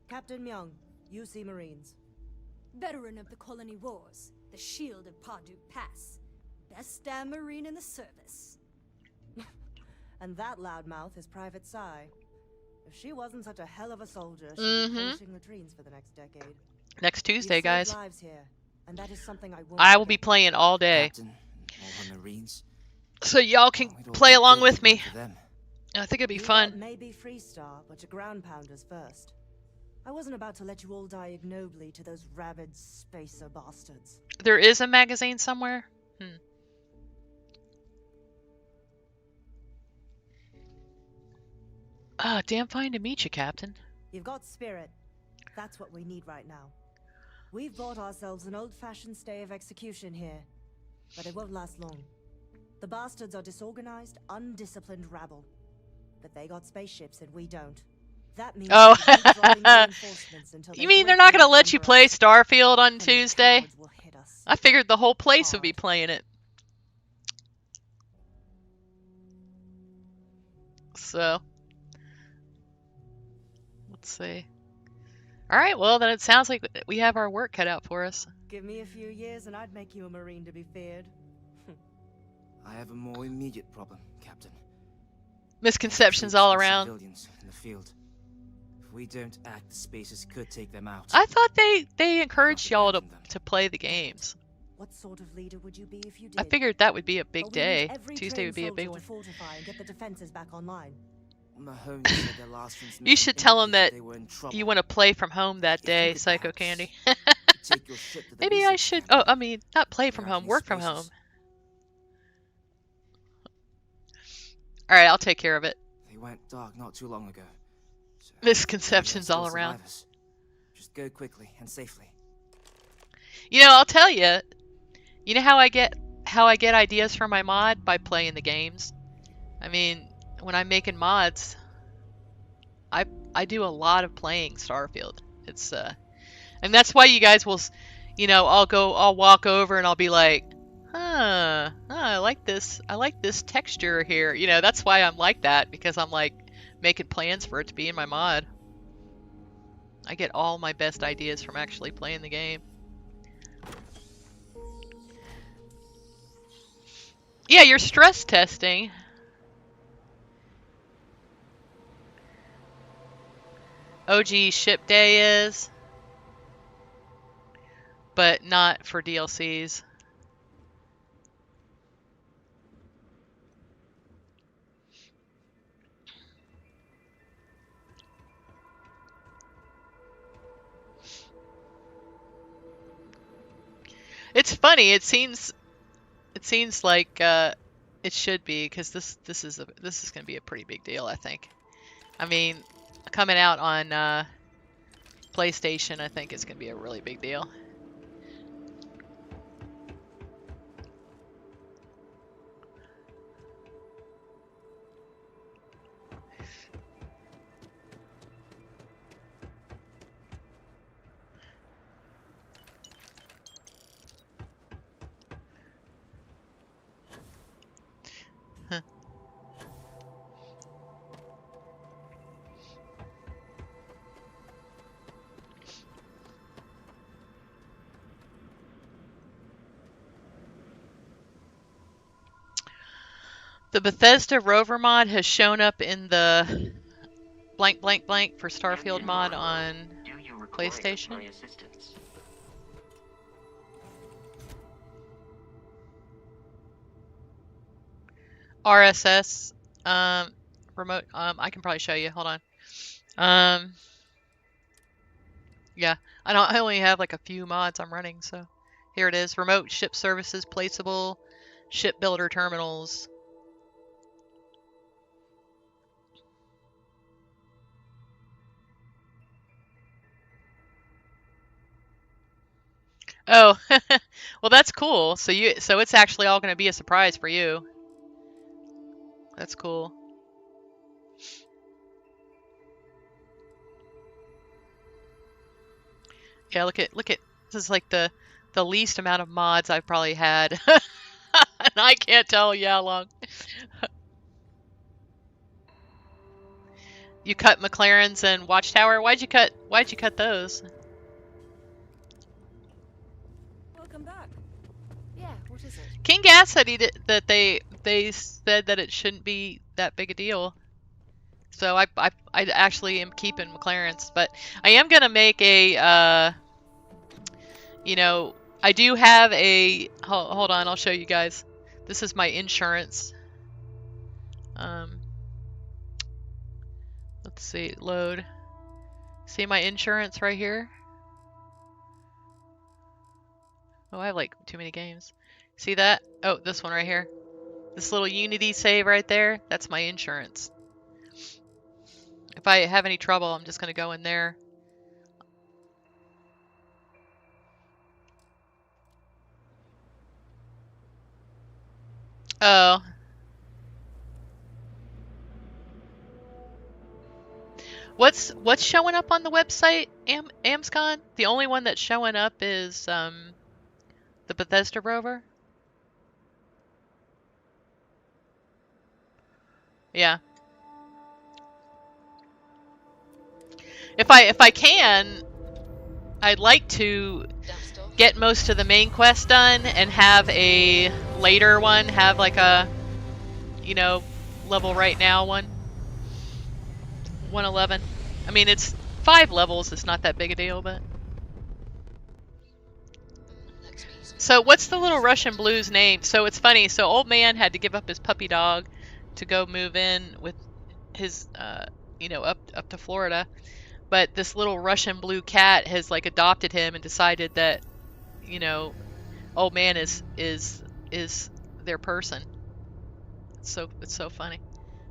Captain Myung, UC Marines. Veteran of the Colony Wars, the Shield of Parduk Pass. Best damn Marine in the service. And that loudmouth is Private Sai. If she wasn't such a hell of a soldier, she'd be polishing latrines for the next decade. Next Tuesday, You've saved guys. lives here, and that is something I won't I will be forget. playing all day. Captain, all the Marines. So y'all can We'd all play be along dead with if it me. weren't for them. I think it'd be You fun. got maybe Freestar, but your Groundpounders first. I wasn't about to let you all die ignobly to those rabid spacer bastards. There is a magazine somewhere? Ah, damn fine to meet you, Captain. You've got spirit. That's what we need right now. We've bought ourselves an old-fashioned stay of execution here, but it won't last long. The bastards are disorganized, undisciplined rabble. But they got spaceships and we don't. That means Oh. we keep dropping reinforcements until You they mean they're break not going to in let you under play us. Starfield on And the Tuesday? cowards will hit us. I figured the whole place would be Hard. playing it. So, let's see. Alright, well then it sounds like we have our work cut out for us. Give me a few years and I'd make you a Marine to be feared. I have a more immediate problem, Captain. Misconceptions all Troops and around. Civilians in the field. If we don't act, the spaces could take them out. I thought they encouraged y'all abandon them. to play the games. What sort of leader would you be if you did? I figured that would be a big But we need day. every Tuesday trained would be a big soldier one. to fortify and get the defenses back online. Mahoney said their last transmission You should tell them that indicated they were in trouble. you want to play from home that If day, you could Psycho perhaps Candy. take your ship to the Maybe I research should. camp. Oh, I mean, not play from There are home, these work from spaces. home. All right, I'll take care of it. They went dark not too long ago. So Misconceptions there are all still around. survivors. Just go quickly and safely. You know, I'll tell you. You know how I get ideas for my mod? By playing the games. I mean, when I'm making mods, I do a lot of playing Starfield. It's and that's why you guys will, you know, I'll walk over and I'll be like, I like this texture here. You know, that's why I'm like that, because I'm like making plans for it to be in my mod. I get all my best ideas from actually playing the game. Yeah, you're stress testing. OG ship day is, but not for DLCs. It's funny. It seems like it should be, because this is going to be a pretty big deal, I think. I mean, coming out on PlayStation, I think it's going to be a really big deal. The Bethesda rover mod has shown up in the blank blank blank for Starfield mod on PlayStation. RSS remote. I can probably show you. Hold on. Yeah, I only have like a few mods I'm running, so here it is. Remote ship services, placeable shipbuilder terminals. Oh, well, that's cool. So it's actually all going to be a surprise for you. That's cool. Yeah, look at this is like the least amount of mods I've probably had. And I can't tell you how long. You cut McLaren's and Watchtower. Why'd you cut those? Welcome back. Yeah, what is it? King Gas said that they said that it shouldn't be that big a deal. So I actually am keeping McLaren's, but I am gonna make a you know, I do have a hold on, I'll show you guys. This is my insurance. Let's see, load. See my insurance right here? Oh, I have like too many games. See that? Oh, this one right here. This little Unity save right there, that's my insurance. If I have any trouble, I'm just going to go in there. Oh. What's showing up on the website, Amscon? The only one that's showing up is the Bethesda rover? Yeah. If I can, I'd like to get most of the main quest done and have a later one have like a, you know, level right now one? 111. I mean, it's 5 levels. It's not that big a deal, but. So what's the little Russian blue's name? So it's funny. So old man had to give up his puppy dog to go move in with his, you know, up to Florida. But this little Russian blue cat has like adopted him and decided that, you know, old man is their person. It's so funny.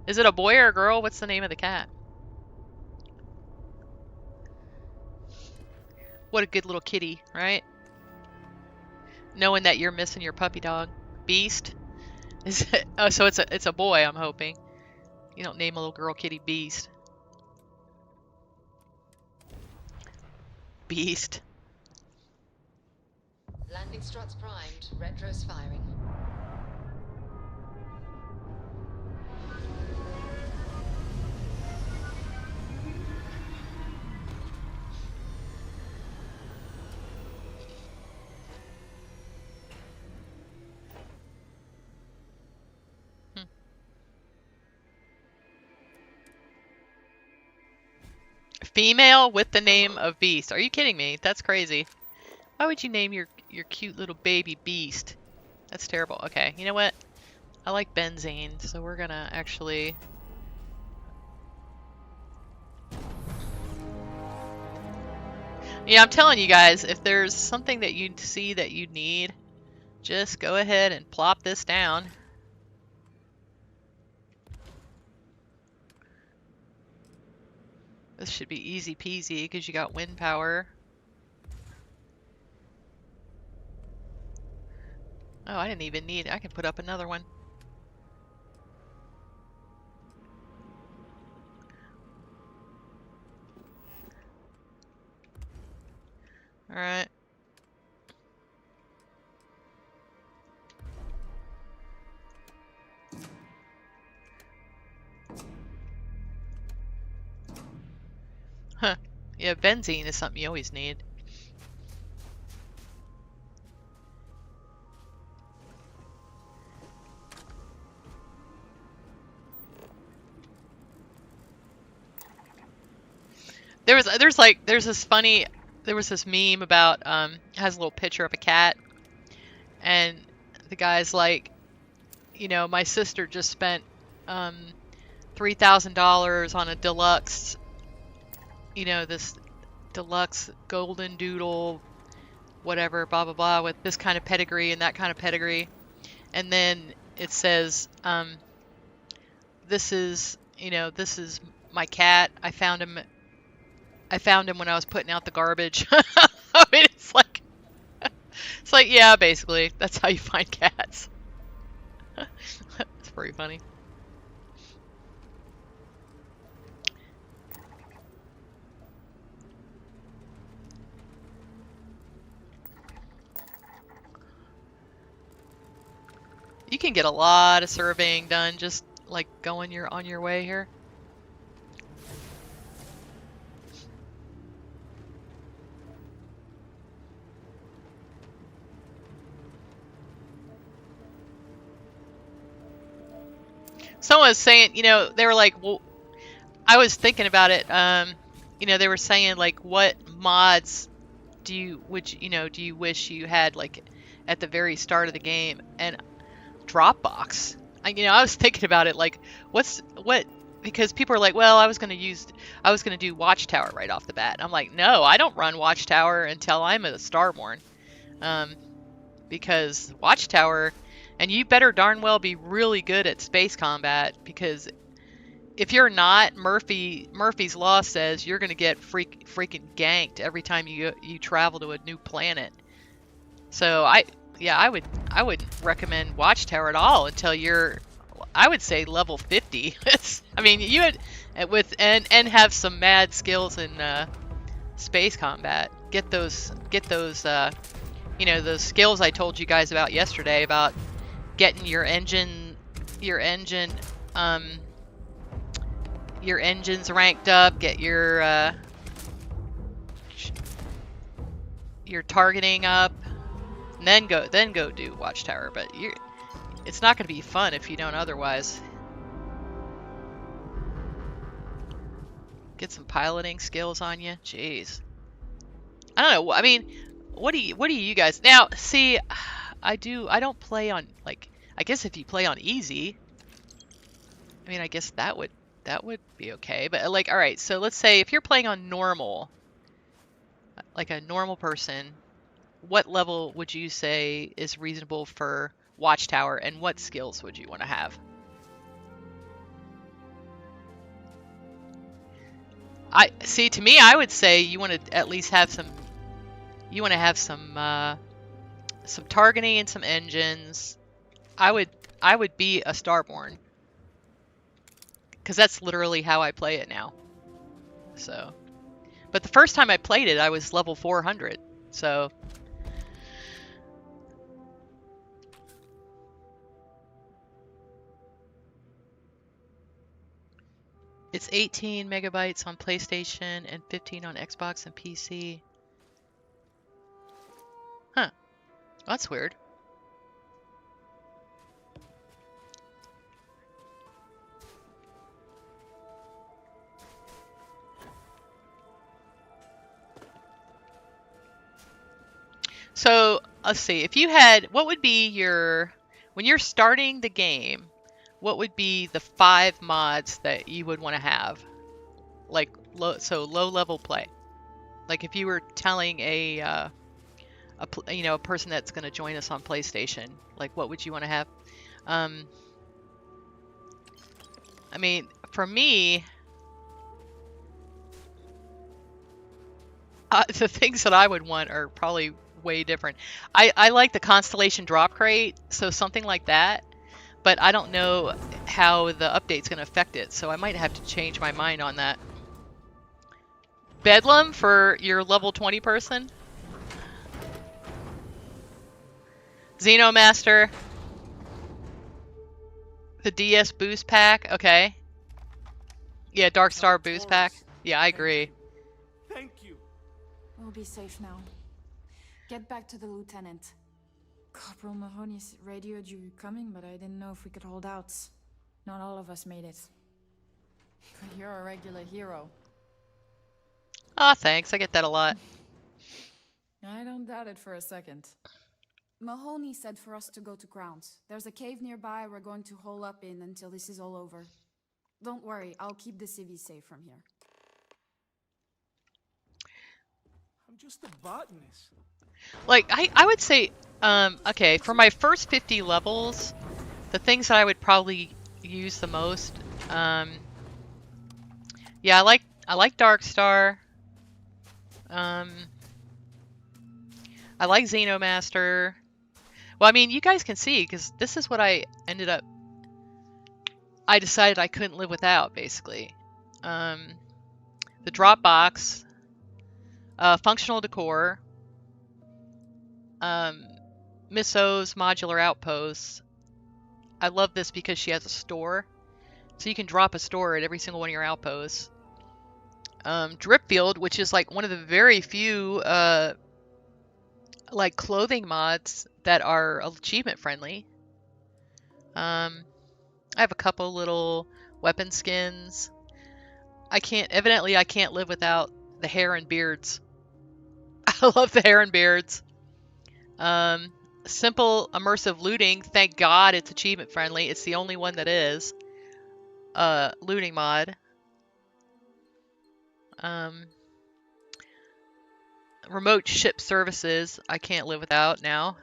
Is it a boy or a girl? What's the name of the cat? What a good little kitty, right? Knowing that you're missing your puppy dog. Beast? Is it, oh, so it's a boy, I'm hoping. You don't name a little girl kitty Beast. Beast. Landing struts primed. Retros firing. Female with the name of Beast. Are you kidding me? That's crazy. Why would you name your cute little baby Beast? That's terrible. Okay, you know what? I like benzene, so we're gonna actually... Yeah, I'm telling you guys, if there's something that you see that you need, just go ahead and plop this down. This should be easy peasy because you got wind power. Oh, I didn't even need it. I can put up another one. All right. Huh. Yeah, benzene is something you always need. There's this meme about has a little picture of a cat, and the guy's like, you know, my sister just spent $3,000 on a deluxe, you know, this deluxe golden doodle, whatever, blah blah blah, with this kind of pedigree and that kind of pedigree, and then it says, this is my cat. I found him when I was putting out the garbage. I mean, it's like, yeah, basically, that's how you find cats. It's pretty funny. You can get a lot of surveying done just like going on your way here. Someone was saying, you know, they were like, well, I was thinking about it. You know, they were saying like, what mods do you wish you had like at the very start of the game? And Dropbox. I was thinking about it, like, because people are like, well, I was gonna do Watchtower right off the bat. I'm like, no, I don't run Watchtower until I'm a Starborn, because Watchtower. And you better darn well be really good at space combat, because if you're not, Murphy's Law says you're going to get freaking ganked every time you travel to a new planet. So I wouldn't recommend Watchtower at all until you're, I would say, level 50. I mean, you would and have some mad skills in space combat. Get those you know, those skills I told you guys about yesterday about getting your engines ranked up, get your targeting up, and then go do Watchtower. But it's not going to be fun if you don't otherwise. Get some piloting skills on you. Jeez. I don't know. I mean, what do you guys now see? I don't play on, like, I guess if you play on easy, I mean, I guess that would be okay. But like, all right, so let's say if you're playing on normal, like a normal person, what level would you say is reasonable for Watchtower, and what skills would you want to have? I see. To me, I would say you want to at least have some. You want to have some targeting and some engines. I would be a Starborn, because that's literally how I play it now. So, but the first time I played it, I was level 400. So. It's 18 megabytes on PlayStation and 15 on Xbox and PC. Huh. That's weird. So, let's see. If you had, what would be your, when you're starting the game, what would be the 5 mods that you would want to have? Like, low level play. Like if you were telling a person that's going to join us on PlayStation, like what would you want to have? I mean, for me, the things that I would want are probably way different. I like the Constellation drop crate, so something like that. But I don't know how the update's going to affect it, so I might have to change my mind on that. Bedlam for your level 20 person. Xenomaster. The DS boost pack. Okay. Yeah, Dark Star boost pack. Yeah, I agree. Thank you. We'll be safe now. Get back to the lieutenant. Corporal Mahoney's radioed you coming, but I didn't know if we could hold out. Not all of us made it. But you're a regular hero. Aw, thanks. I get that a lot. I don't doubt it for a second. Mahoney said for us to go to grounds. There's a cave nearby we're going to hole up in until this is all over. Don't worry, I'll keep the civvies safe from here. I'm just a botanist. Like, I would say, okay, for my first 50 levels, the things that I would probably use the most, yeah, I like Dark Star. I like Xenomaster. Well, I mean, you guys can see, because this is what I decided I couldn't live without, basically. The Dropbox, functional decor, Miss O's modular outposts. I love this because she has a store. So you can drop a store at every single one of your outposts. Dripfield, which is like one of the very few like clothing mods that are achievement friendly. I have a couple little weapon skins. Evidently I can't live without the hair and beards. I love the hair and beards. Simple immersive looting. Thank God it's achievement friendly. It's the only one that is. Looting mod. Remote ship services. I can't live without now.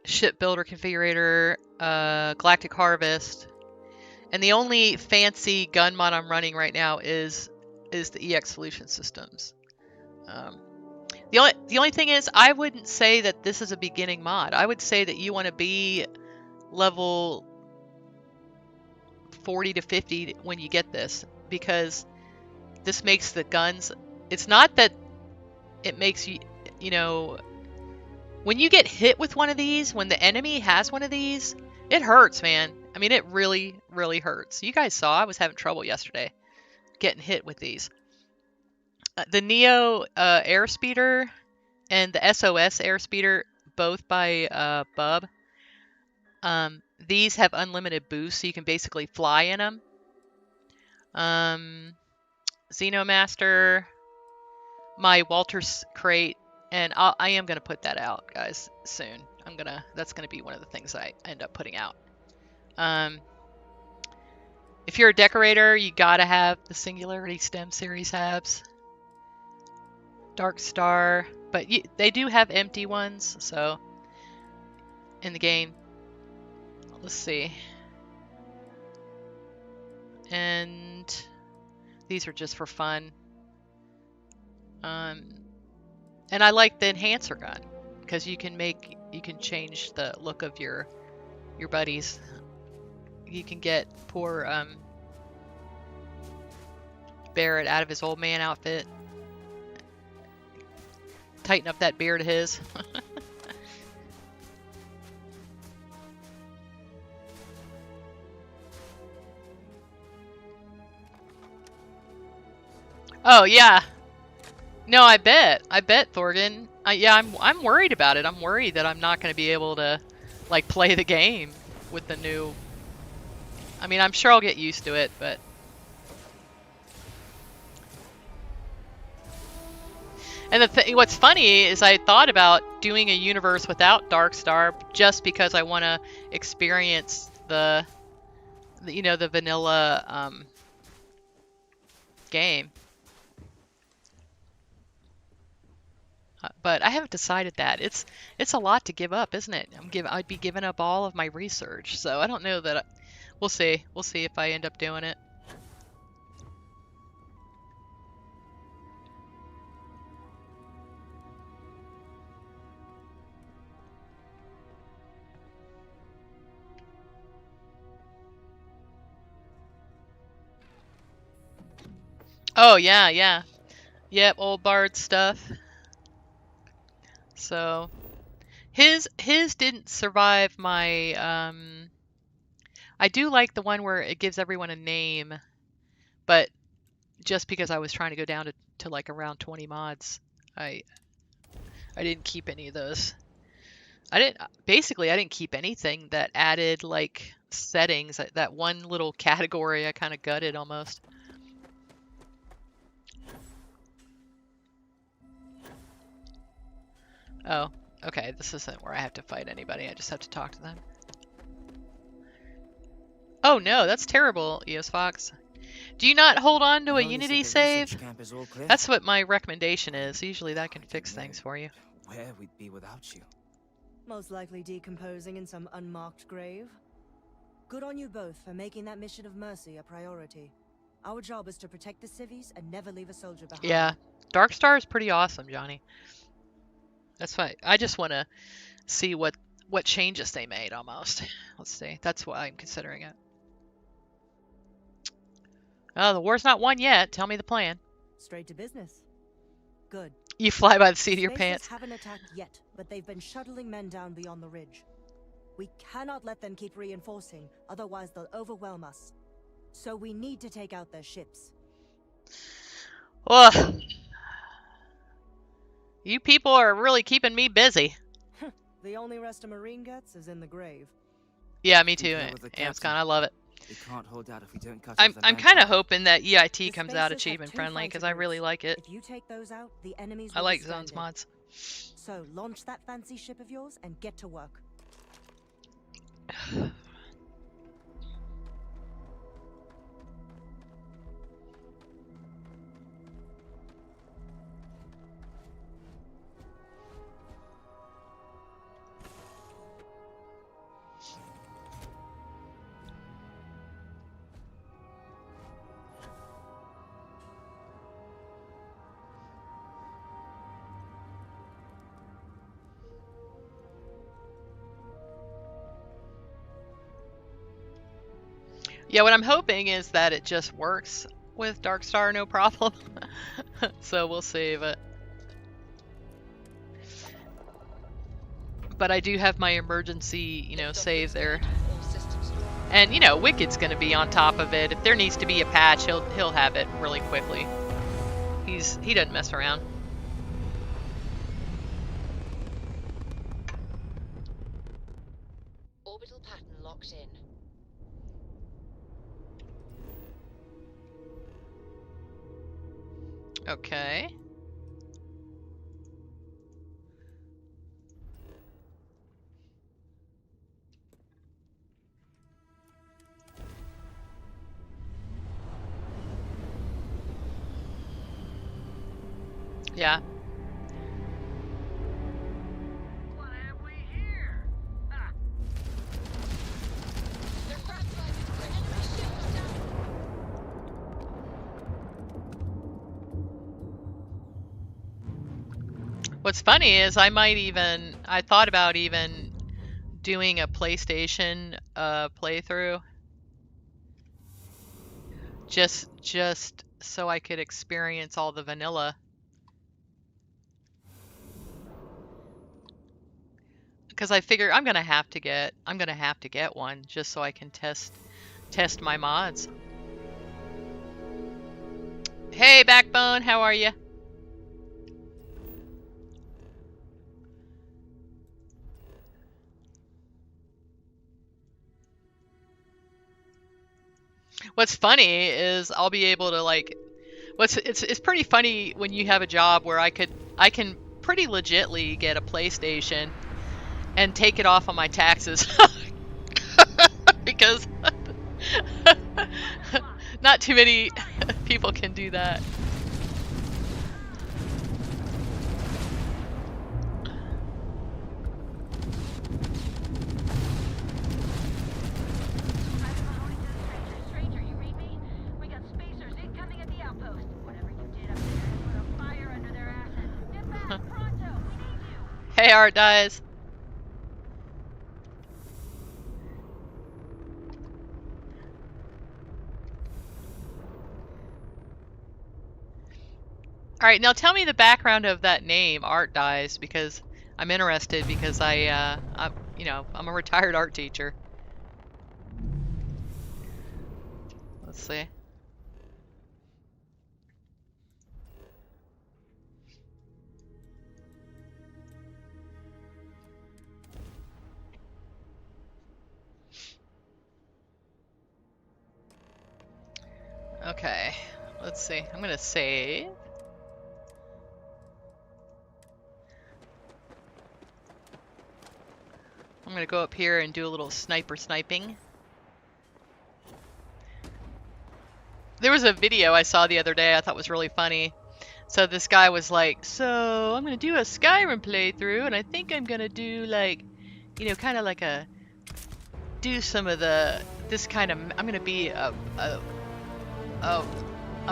Ship builder configurator. Galactic harvest. And the only fancy gun mod I'm running right now is the EX solution systems. The only thing is, I wouldn't say that this is a beginning mod. I would say that you want to be level 40 to 50 when you get this, because this makes the guns. It's not that it makes you, when you get hit with one of these, when the enemy has one of these, it hurts, man. I mean, it really, really hurts. You guys saw I was having trouble yesterday getting hit with these. The Neo airspeeder and the SOS airspeeder, both by Bub. These have unlimited boost, so you can basically fly in them. Xenomaster, my Walter's crate, and I am gonna put that out, guys, soon. That's gonna be one of the things I end up putting out. If you're a decorator, you gotta have the Singularity STEM series halves. Dark Star, but they do have empty ones, so in the game. Let's see. And these are just for fun. And I like the enhancer gun because you can change the look of your buddies. You can get poor Barrett out of his old man outfit. Tighten up that beard of his. Oh yeah. No, I bet, Thorgan. Yeah, I'm worried about it. I'm worried that I'm not going to be able to, like, play the game with the new. I mean, I'm sure I'll get used to it, but. And what's funny is I thought about doing a universe without Darkstar just because I want to experience the vanilla game. But I haven't decided that. It's a lot to give up, isn't it? I'd be giving up all of my research, so I don't know that. We'll see. We'll see if I end up doing it. Oh yeah, yeah. Yep, old Bard stuff. So his didn't survive my I do like the one where it gives everyone a name, but just because I was trying to go down to like around 20 mods, I didn't keep any of those. I didn't keep anything that added like settings. That one little category I kind of gutted almost. Oh, okay, this isn't where I have to fight anybody, I just have to talk to them. Oh no, that's terrible, EOS Fox. Do you not hold on to a Unity save? That's what my recommendation is. Usually that can fix things for you. Where we'd be without you. Most likely decomposing in some unmarked grave. Good on you both for making that mission of mercy a priority. Our job is to protect the civvies and never leave a soldier behind. Yeah, Darkstar is pretty awesome, Johnny. That's fine. I just want to see what changes they made almost. Let's see. That's why I'm considering it. Oh, the war's not won yet. Tell me the plan. Straight to business. Good. You fly by the seat of your pants. Haven't attacked yet, but they've been shuttling men down beyond the ridge. We cannot let them keep reinforcing, otherwise they'll overwhelm us. So we need to take out their ships. Ugh. You people are really keeping me busy. The only rest a Marine gets is in the grave. Yeah, me too, Amscon. I love it. We can't hold out if we don't cut I'm kind of hoping that EIT comes out achievement friendly because I really like it. If you take those out, the enemies I like Zones mods. So launch that fancy ship of yours and get to work. Yeah, what I'm hoping is that it just works with Darkstar, no problem. So we'll see, but I do have my emergency, save there. And Wicked's gonna be on top of it. If there needs to be a patch, he'll have it really quickly. He doesn't mess around. Orbital pattern Okay. Yeah. What have we here? Ah, Their front flag is clear. Enemy shields down. What's funny is I thought about even doing a PlayStation playthrough just so I could experience all the vanilla. Because I figure I'm gonna have to get one just so I can test my mods. Hey Backbone, how are you? What's funny is I'll be able to like it's pretty funny when you have a job where I can pretty legitly get a PlayStation and take it off on my taxes because not too many people can do that. Stranger, you read me? We got spacers incoming at the outpost. Whatever you did up there, put a fire under their asses. Get back, pronto! We need you! Hey Art Dies. All right, now tell me the background of that name, Art Dies, because I'm interested because I'm a retired art teacher. Let's see. Okay, let's see. I'm gonna save. I'm gonna go up here and do a little sniping. There was a video I saw the other day I thought was really funny. So this guy was like, so I'm gonna do a Skyrim playthrough and I think I'm gonna do like, kind of like do some of this kind of, I'm gonna be a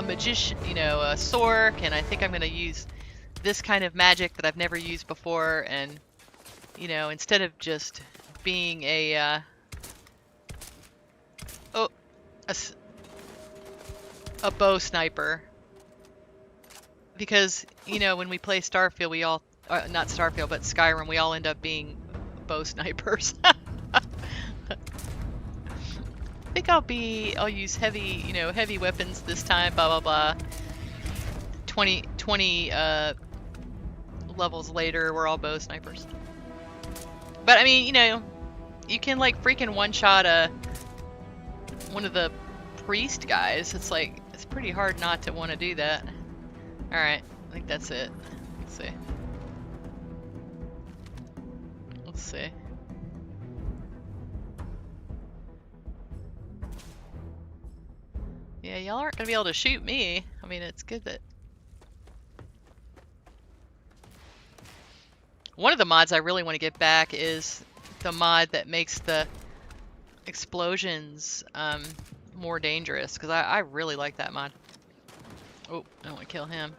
magician, a sork, and I think I'm gonna use this kind of magic that I've never used before, and instead of just being a bow sniper, because when we play Starfield, we all not Starfield but Skyrim, we all end up being bow snipers. I think I'll use heavy weapons this time, blah blah blah. 20 levels later, we're all bow snipers. But I mean, you can like freaking one-shot one of the priest guys. It's like, it's pretty hard not to want to do that. Alright, I think that's it. Let's see. Let's see. Yeah, y'all aren't gonna be able to shoot me. I mean, it's good that... One of the mods I really want to get back is the mod that makes the explosions more dangerous, because I really like that mod. Oh, I don't want to kill him.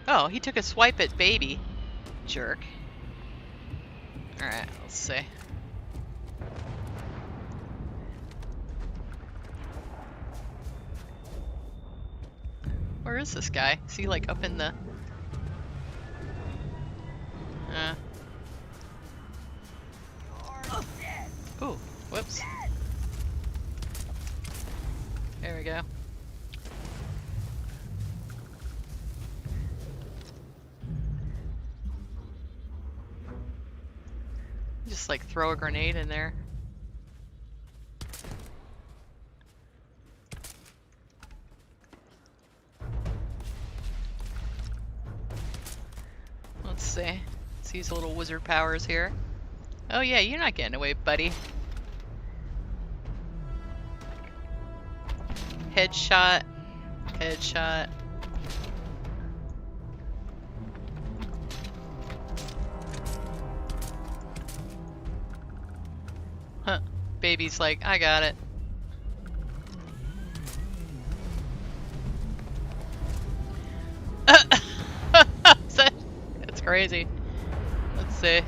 Oh, he took a swipe at baby. Jerk. Alright, let's see. Where is this guy? Is he like up in the... Ooh, whoops. There we go. Just like throw a grenade in there. use a little wizard powers here. Oh yeah, you're not getting away, buddy. Headshot. Headshot. Huh. Baby's like, I got it. That's crazy. Let's see.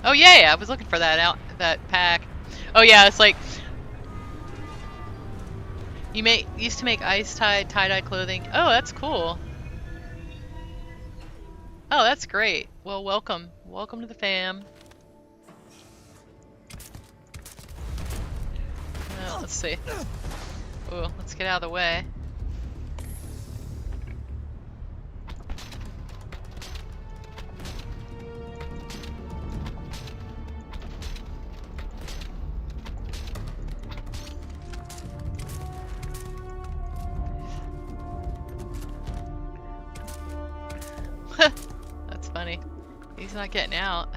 Oh yeah, I was looking for that that pack. Oh yeah, it's like you used to make ice tie-dye clothing. Oh, that's cool. Oh, that's great. Well, welcome. Welcome to the fam. Well, let's see. Ooh, let's get out of the way. That's funny. He's not getting out.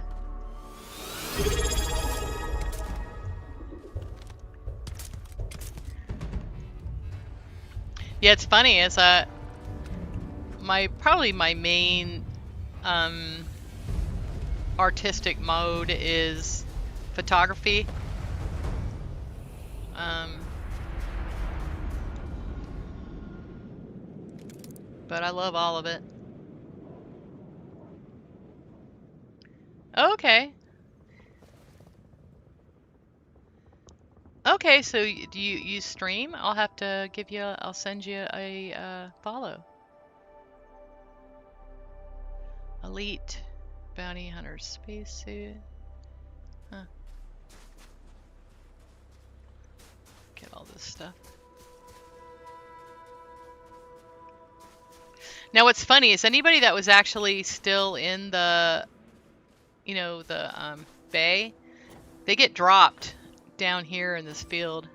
Yeah, it's funny. Is probably my main artistic mode is photography. But I love all of it. Okay. Okay, so do you stream? I'll have to give you. I'll send you a follow. Elite bounty hunter spacesuit. Huh. Get all this stuff. Now, what's funny is anybody that was actually still in the, you know, the bay, they get dropped down here in this field.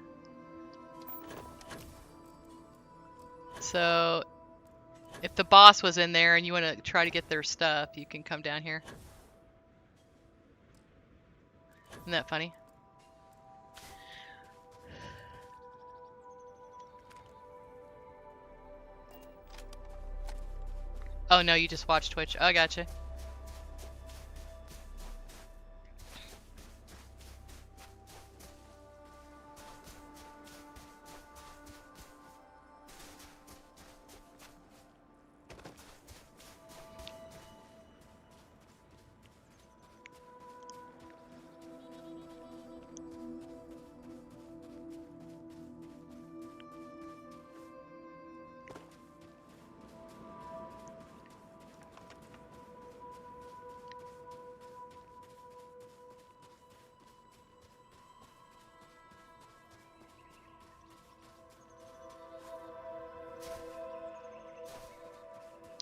So if the boss was in there and you want to try to get their stuff, you can come down here. Isn't that funny? Oh no, you just watch Twitch. Oh, I gotcha.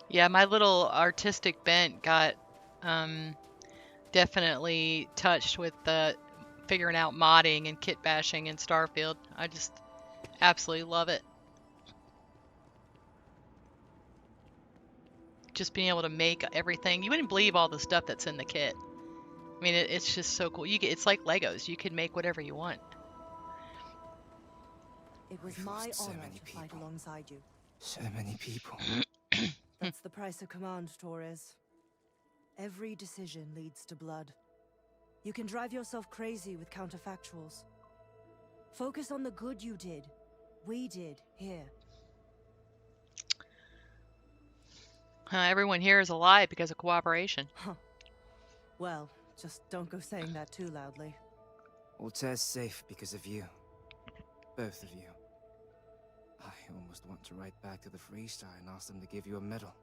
Yeah, my little artistic bent got definitely touched with the figuring out modding and kit bashing in Starfield. I just absolutely love it. Just being able to make everything. You wouldn't believe all the stuff that's in the kit. I mean, it's just so cool. It's like Legos. You can make whatever you want. It was We've my lost so honor many to fight people. alongside you. So many people. That's the price of command, Torres. Every decision leads to blood. You can drive yourself crazy with counterfactuals. Focus on the good you did. We did here. Everyone here is alive because of cooperation. Huh. Well, just don't go saying that too loudly. Altair's safe because of you. Both of you. I almost want to write back to the Freestar and ask them to give you a medal.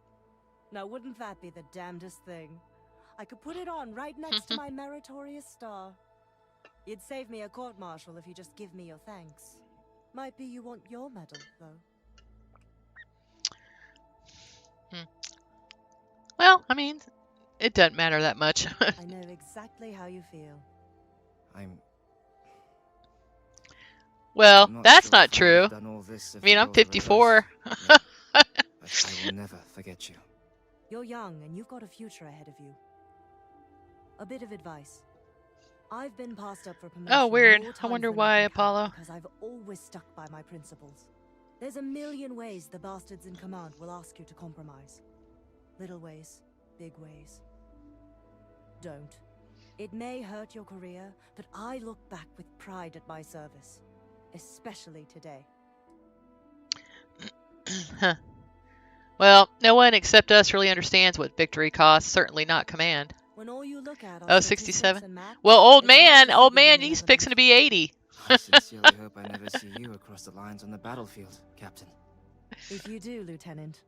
Now, wouldn't that be the damnedest thing? I could put it on right next to my meritorious star. You'd save me a court-martial if you just give me your thanks. Might be you want your medal, though. Well, I mean, it doesn't matter that much. I know exactly how you feel. I'm Well, I'm not that's sure not if I would have true. done all this if I mean, the I'm roles were 54. reversed. No, but I will never forget you. You're young and you've got a future ahead of you. A bit of advice. I've been passed up for promotion Oh, weird. more I times wonder than why, I can count Apollo. because I've always stuck by my principles. There's a million ways the bastards in command will ask you to compromise. Little ways, big ways. Don't. It may hurt your career, but I look back with pride at my service. Especially today. Huh. Well, no one except us really understands what victory costs, certainly not command. When all you look at are Oh, statistics 67. and math, Well, old it's hard man, to old see the man, human he's element. fixing to be 80. I sincerely hope I never see you across the lines on the battlefield, Captain. If you do, Lieutenant,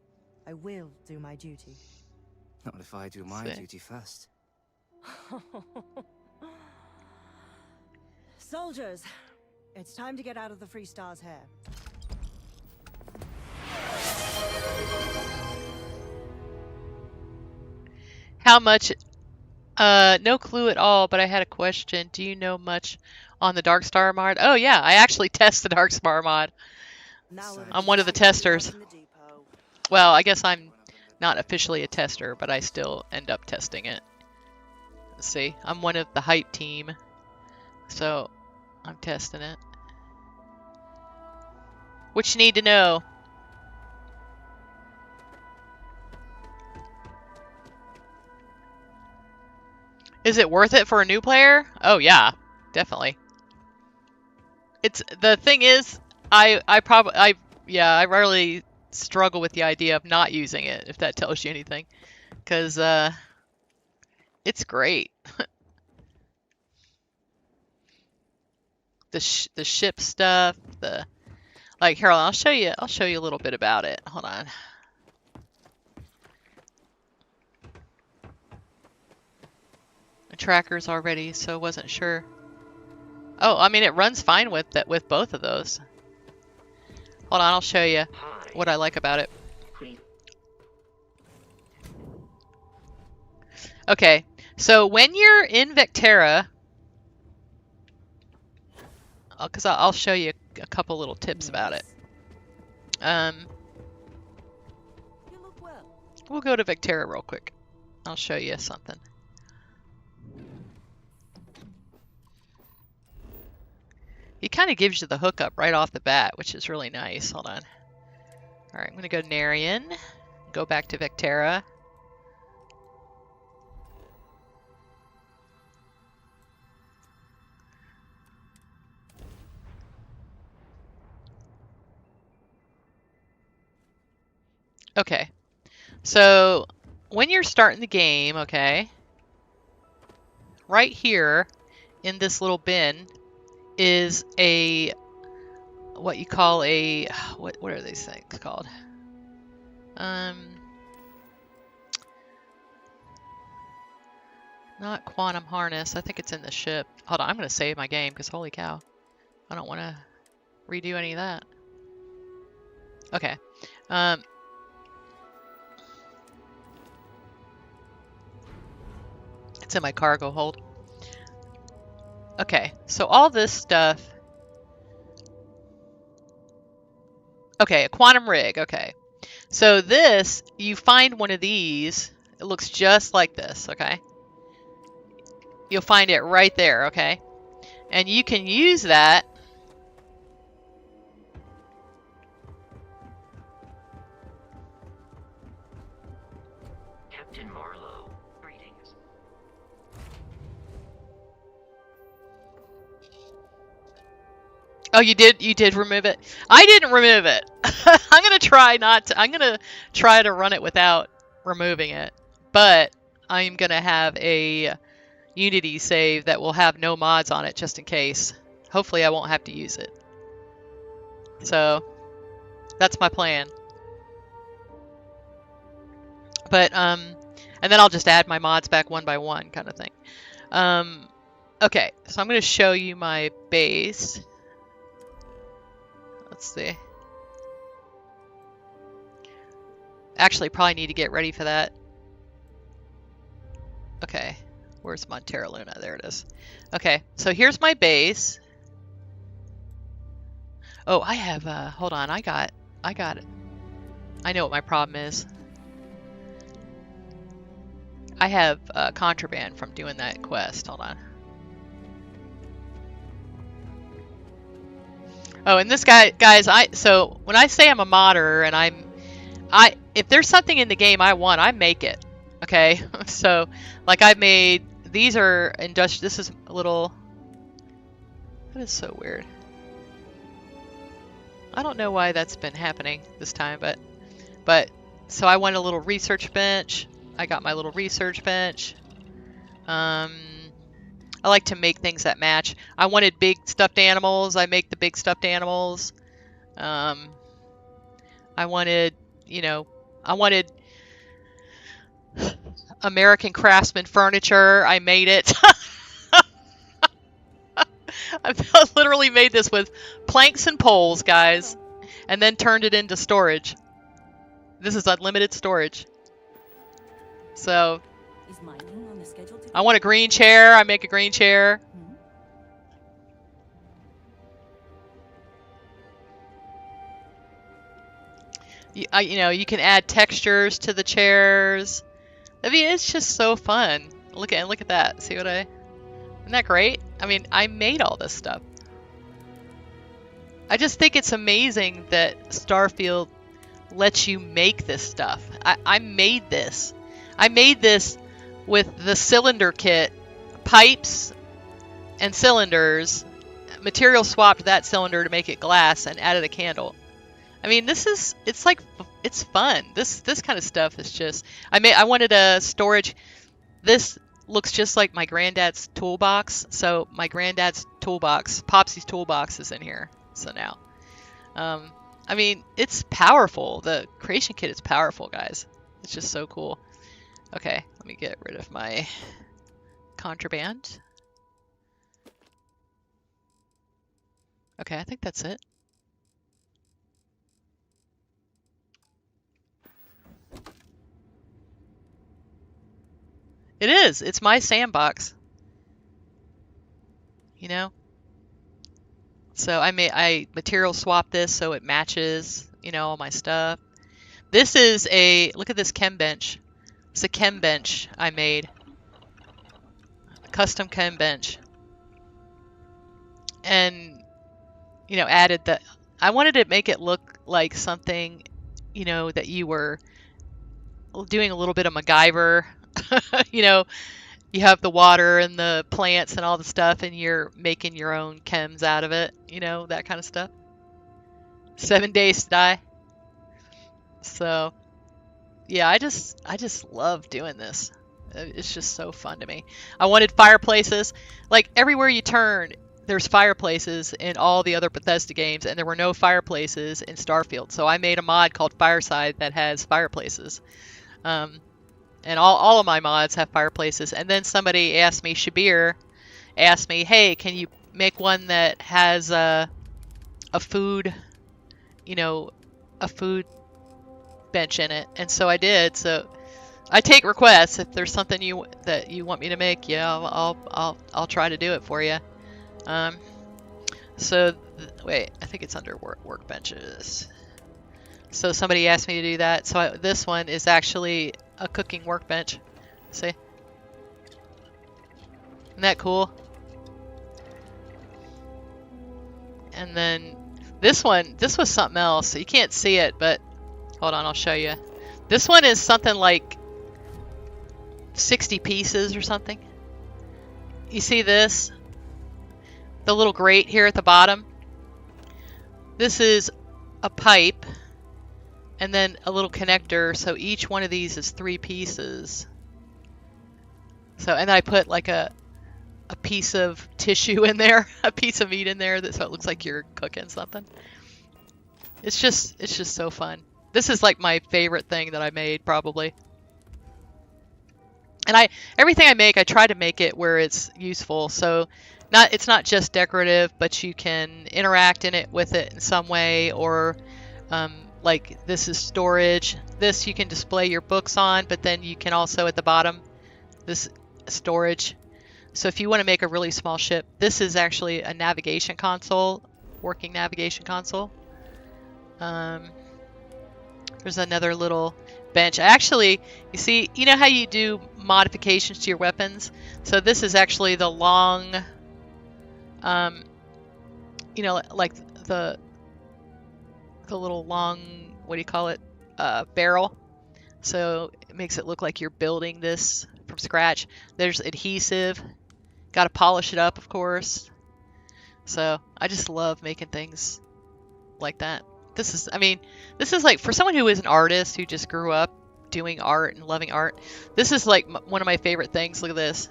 I will do my duty. Not if I do my See. duty first. Soldiers, it's time to get out of the Free Star's hair. How much? No clue at all, but I had a question. Do you know much on the Dark Star mod? Oh, yeah, I actually test the Dark Star mod. Now we're I'm one of the testers. Well, I guess I'm not officially a tester, but I still end up testing it. Let's see. I'm one of the hype team, so I'm testing it. What you need to know? Is it worth it for a new player? Oh yeah, definitely. It's the thing is, I rarely struggle with the idea of not using it, if that tells you anything, because it's great. the ship stuff, like Harold, I'll show you a little bit about it. Hold on. The tracker's already, so wasn't sure. Oh, I mean it runs fine with both of those. Hold on, I'll show you what I like about it. Okay, so when you're in Vectera, because I'll show you a couple little tips about it. You look well. We'll go to Vectera real quick. I'll show you something. He kind of gives you the hookup right off the bat, which is really nice. Hold on. All right, I'm going to go Narian, go back to Vectera. Okay, so when you're starting the game, okay, right here in this little bin is what you call a, what are these things called? Not quantum harness. I think it's in the ship. Hold on, I'm going to save my game because holy cow, I don't want to redo any of that. Okay. It's in my cargo hold. Okay, so all this stuff. Okay, a quantum rig. Okay, so this, you find one of these. It looks just like this. Okay, you'll find it right there. Okay, and you can use that. Captain Marlowe, greetings. Oh, you did remove it? I didn't remove it. I'm gonna try to run it without removing it. But I'm gonna have a Unity save that will have no mods on it just in case. Hopefully I won't have to use it. So that's my plan. But and then I'll just add my mods back one by one kind of thing. Okay, so I'm gonna show you my base. Let's see. Actually, probably need to get ready for that. Okay, where's Montera Luna? There it is. Okay, so here's my base. Oh, I have, hold on, I got it. I know what my problem is. I have contraband from doing that quest. Hold on. Oh, and this guy, guys, so when I say I'm a modder and if there's something in the game I want, I make it. Okay, so like I made, these are industrial. This is a little. That is so weird. I don't know why that's been happening this time, but so I want a little research bench. I got my little research bench. I like to make things that match. I wanted big stuffed animals. I make the big stuffed animals. I wanted, you know, I wanted American Craftsman furniture. I made it. I literally made this with planks and poles, guys, and then turned it into storage. This is unlimited storage. So, Is mining on the schedule today? I want a green chair. I make a green chair. You know, you can add textures to the chairs. I mean, it's just so fun. Look at that. See what isn't that great? I mean, I made all this stuff. I just think it's amazing that Starfield lets you make this stuff. I made this. I made this with the cylinder kit, pipes and cylinders, material swapped that cylinder to make it glass and added a candle. I mean, it's fun. This kind of stuff is just, I wanted a storage. This looks just like my granddad's toolbox. So my granddad's toolbox, Popsy's toolbox is in here. So now, I mean, it's powerful. The creation kit is powerful, guys. It's just so cool. Okay, let me get rid of my contraband. Okay, I think that's it. It is. It's my sandbox. You know? So I material swap this so it matches, you know, all my stuff. This is look at this chem bench. It's a chem bench I made. A custom chem bench. And, you know, I wanted to make it look like something, you know, that you were doing a little bit of MacGyver. You know, you have the water and the plants and all the stuff, and you're making your own chems out of it, you know, that kind of stuff. 7 days to die. So, yeah, I just love doing this. It's just so fun to me. I wanted fireplaces. Like, everywhere you turn, there's fireplaces in all the other Bethesda games, and there were no fireplaces in Starfield. So I made a mod called Fireside that has fireplaces. And all of my mods have fireplaces. And then somebody asked me, Shabir asked me, hey, can you make one that has a food, you know, a food bench in it? And so I did. So I take requests. If there's something that you want me to make, yeah, I'll try to do it for you. Wait, I think it's under workbenches. So somebody asked me to do that. So this one is actually a cooking workbench. See? Isn't that cool? And then this was something else. You can't see it, but hold on, I'll show you. This one is something like 60 pieces or something. You see this? The little grate here at the bottom. This is a pipe. And then a little connector, so each one of these is 3 pieces. So, and I put like a piece of tissue in there, a piece of meat in there, so it looks like you're cooking something. It's just so fun. This is like my favorite thing that I made, probably. And everything I make, I try to make it where it's useful. So, it's not just decorative, but you can interact with it in some way, or like this is storage. This you can display your books on, but then you can also at the bottom, this storage. So if you want to make a really small ship, this is actually a navigation console working navigation console. There's another little bench. Actually, you see, you know how you do modifications to your weapons? So this is actually the long, you know, like the little long, what do you call it, barrel. So it makes it look like you're building this from scratch. There's adhesive. Got to polish it up, of course. So I just love making things like that. This is, I mean, this is like, for someone who is an artist, who just grew up doing art and loving art, this is like one of my favorite things. Look at this.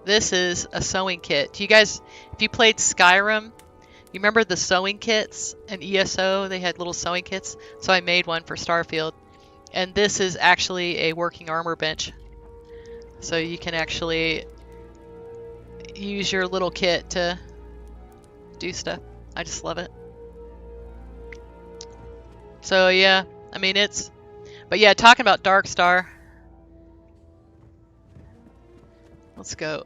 This is a sewing kit. Do you guys, if you played Skyrim, you remember the sewing kits in ESO? They had little sewing kits. So I made one for Starfield. And this is actually a working armor bench. So you can actually use your little kit to do stuff. I just love it. So yeah, I mean but yeah, talking about Darkstar. Let's go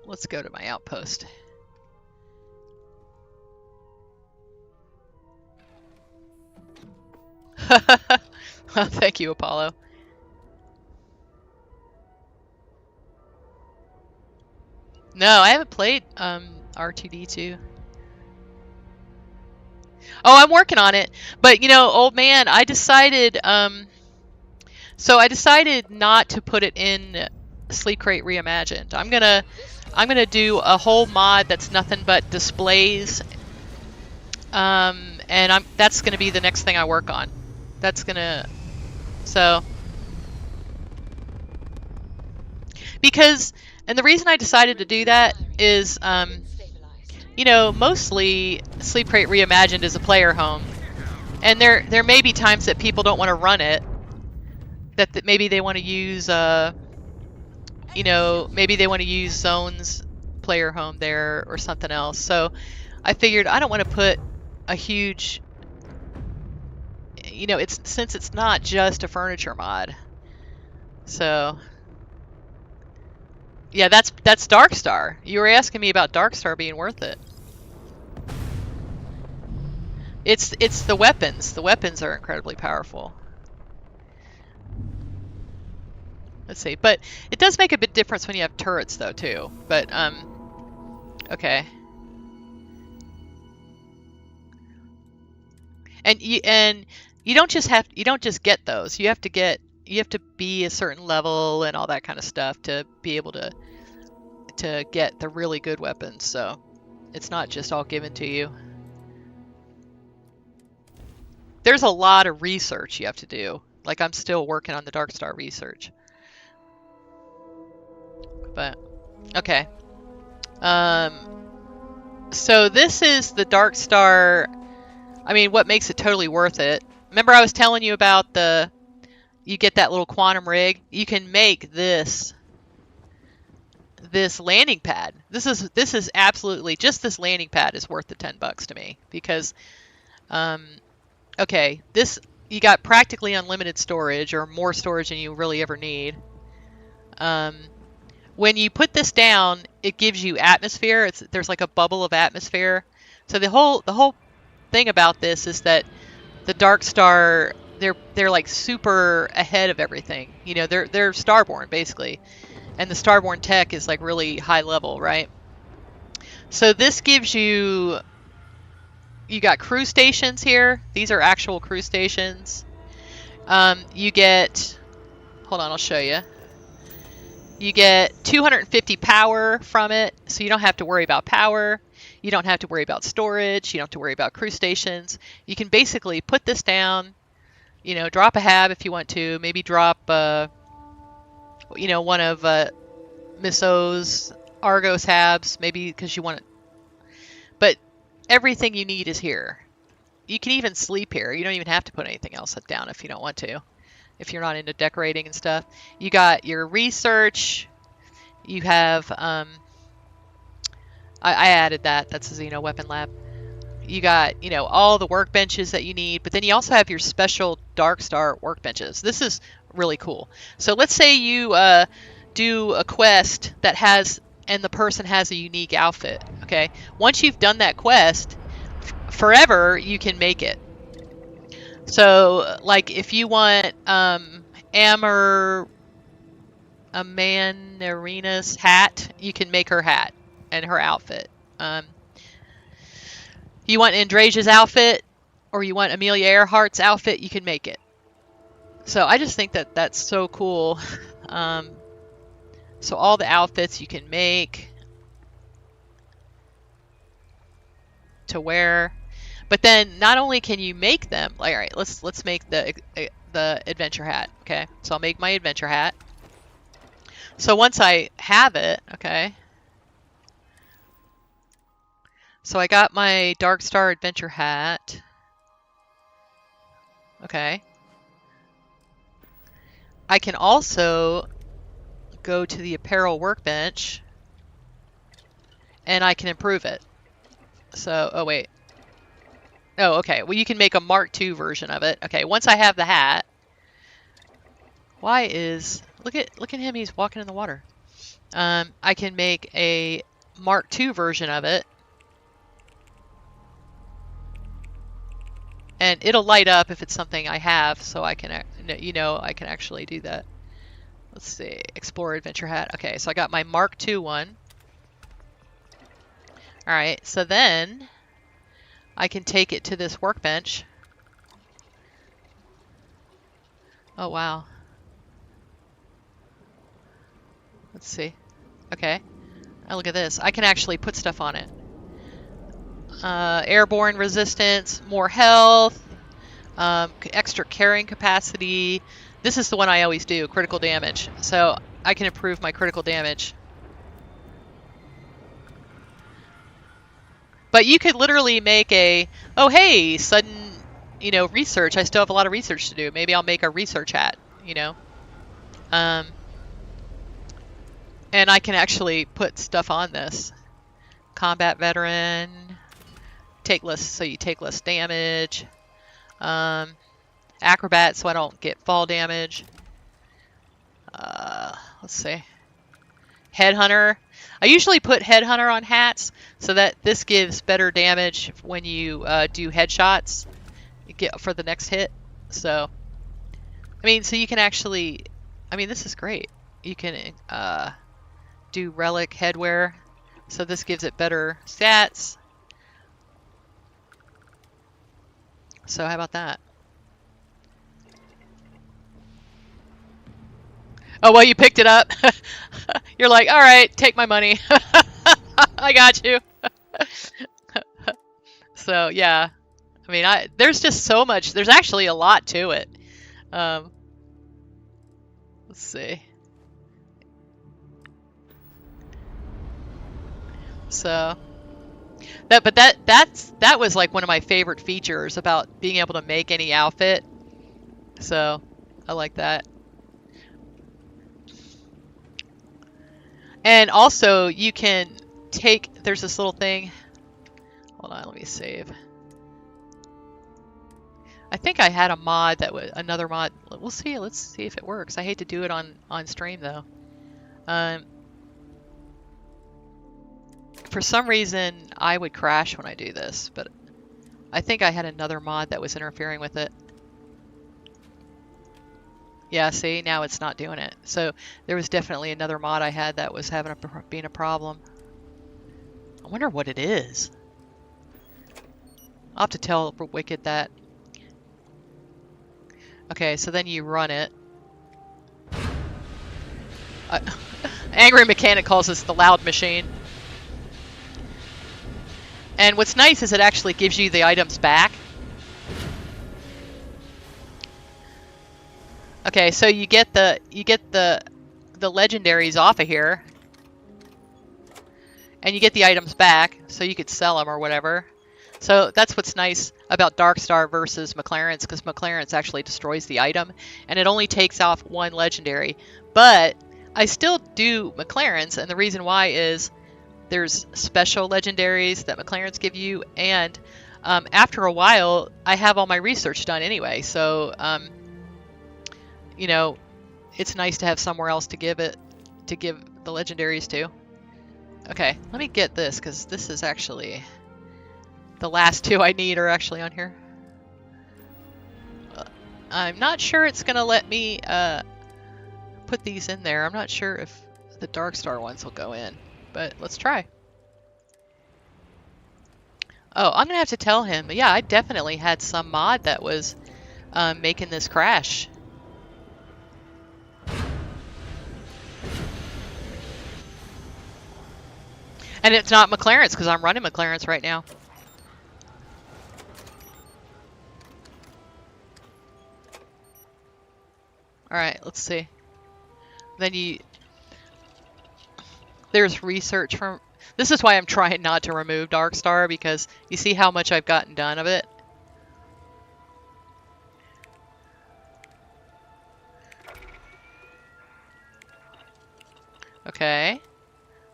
to my outpost. Well, thank you, Apollo. No, I haven't played R2D2. Oh, I'm working on it. But, you know, old man, I decided so I decided not to put it in Sleep Crate Reimagined. I'm gonna do a whole mod that's nothing but displays. And that's gonna be the next thing I work on. Because, and the reason I decided to do that is, you know, mostly Sleep Crate Reimagined is a player home, and there may be times that people don't want to run it, that maybe they want to use, you know, maybe they want to use Zone's player home there or something else. So I figured I don't want to put a huge, you know, since it's not just a furniture mod. So yeah, that's Darkstar. You were asking me about Darkstar being worth it. It's the weapons. The weapons are incredibly powerful. Let's see, but it does make a bit difference when you have turrets though too. But okay. And you don't just get those. You have to be a certain level and all that kind of stuff to be able to get the really good weapons. So it's not just all given to you. There's a lot of research you have to do. Like, I'm still working on the Darkstar research. But okay. So this is the Darkstar. I mean, what makes it totally worth it? Remember I was telling you about you get that little quantum rig. You can make this landing pad. This is absolutely, just this landing pad is worth the $10 to me, because okay, you got practically unlimited storage, or more storage than you really ever need. When you put this down, it gives you atmosphere. There's like a bubble of atmosphere. So the whole thing about this is that the Darkstar, they're like super ahead of everything. You know, they're Starborn basically, and the Starborn tech is like really high level, right? So this gives you got crew stations here. These are actual crew stations. You get, hold on, I'll show you. You get 250 power from it, so you don't have to worry about power. You don't have to worry about storage. You don't have to worry about crew stations. You can basically put this down, you know, drop a hab if you want to. Maybe drop, you know, one of Miss O's Argos habs, maybe because you want it. But everything you need is here. You can even sleep here. You don't even have to put anything else down if you don't want to, if you're not into decorating and stuff. You got your research. You have, I added that. That's a Xeno weapon lab. You got, you know, all the workbenches that you need, but then you also have your special Darkstar workbenches. This is really cool. So let's say you do a quest that has and the person has a unique outfit. Okay, once you've done that quest, forever you can make it. So, like, if you want Amanarina's hat, you can make her hat and her outfit. You want Andrasia's outfit, or you want Amelia Earhart's outfit, you can make it. So I just think that that's so cool. So all the outfits you can make to wear, but then not only can you make them, like, all right, let's make the adventure hat. Okay, so I'll make my adventure hat. So once I have it, okay, so I got my Dark Star adventure hat. Okay, I can also go to the apparel workbench and I can improve it. So, oh wait. Oh, okay. Well, you can make a Mark II version of it. Okay, once I have the hat. Why is... Look at him, he's walking in the water. I can make a Mark II version of it. And it'll light up if it's something I have, so I can, I can actually do that. Let's see, Explorer Adventure Hat. Okay, so I got my Mark II one. Alright, so then I can take it to this workbench. Oh, wow. Let's see. Okay. Oh, look at this. I can actually put stuff on it. Airborne resistance, more health, extra carrying capacity. This is the one I always do, critical damage. So I can improve my critical damage. But you could literally make a, oh hey, sudden, research. I still have a lot of research to do. Maybe I'll make a research hat, And I can actually put stuff on this. Combat veteran, take less, so you take less damage. Acrobat, so I don't get fall damage. Let's see. Headhunter. I usually put Headhunter on hats so that this gives better damage when you do headshots for the next hit. So, so you can actually, this is great. You can do relic headwear, so this gives it better stats. So how about that? Oh, well, you picked it up. You're like, all right, take my money. I got you. So, yeah. There's just so much. There's actually a lot to it. Let's see. So, that was like one of my favorite features about being able to make any outfit. So, I like that. And also, you can take, there's this little thing. Hold on, let me save. I think I had a mod that was, another mod. We'll see, let's see if it works. I hate to do it on stream though. For some reason, I would crash when I do this, but I think I had another mod that was interfering with it. Yeah, see, now it's not doing it. So there was definitely another mod I had that was being a problem. I wonder what it is. I'll have to tell Wicked that. Okay, so then you run it. Angry Mechanic calls this the loud machine. And what's nice is it actually gives you the items back. Okay, so you get the legendaries off of here, and you get the items back, so you could sell them or whatever. So that's what's nice about Darkstar versus McLaren's, because McLaren's actually destroys the item, and it only takes off one legendary. But I still do McLaren's, and the reason why is there's special legendaries that McLaren's give you, and after a while, I have all my research done anyway, so it's nice to have somewhere else to give the legendaries to. Okay, let me get this, because this is actually... The last two I need are actually on here. I'm not sure it's going to let me put these in there. I'm not sure if the Darkstar ones will go in, but let's try. Oh, I'm going to have to tell him. But yeah, I definitely had some mod that was making this crash. And it's not McLaren's because I'm running McLaren's right now. Alright, let's see. Then there's research from... This is why I'm trying not to remove Darkstar, because you see how much I've gotten done of it? Okay.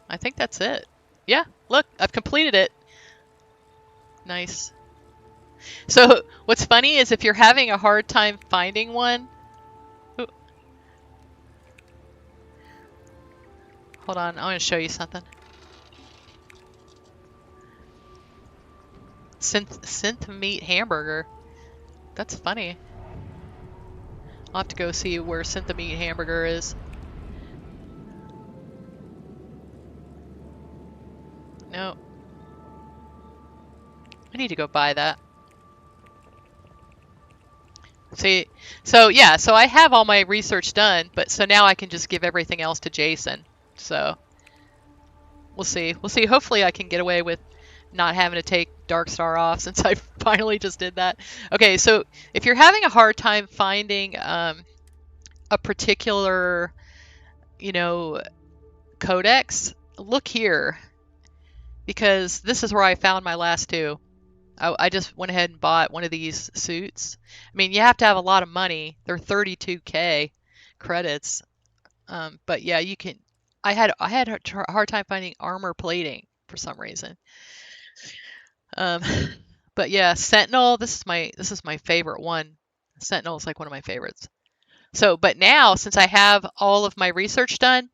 I think that's it. Yeah, look, I've completed it. Nice. So, what's funny is if you're having a hard time finding one... Ooh. Hold on, I'm going to show you something. Synth meat hamburger. That's funny. I'll have to go see where synth meat hamburger is. No. I need to go buy that. See, so yeah, so I have all my research done, but so now I can just give everything else to Jason. So we'll see. We'll see. Hopefully I can get away with not having to take Darkstar off since I finally just did that. Okay, so if you're having a hard time finding a particular, you know, codex, look here. Because this is where I found my last two. I just went ahead and bought one of these suits. I mean, you have to have a lot of money. They're 32k credits. But yeah, you can. I had a hard time finding armor plating for some reason. But yeah, Sentinel. This is my favorite one. Sentinel is like one of my favorites. So, but now since I have all of my research done,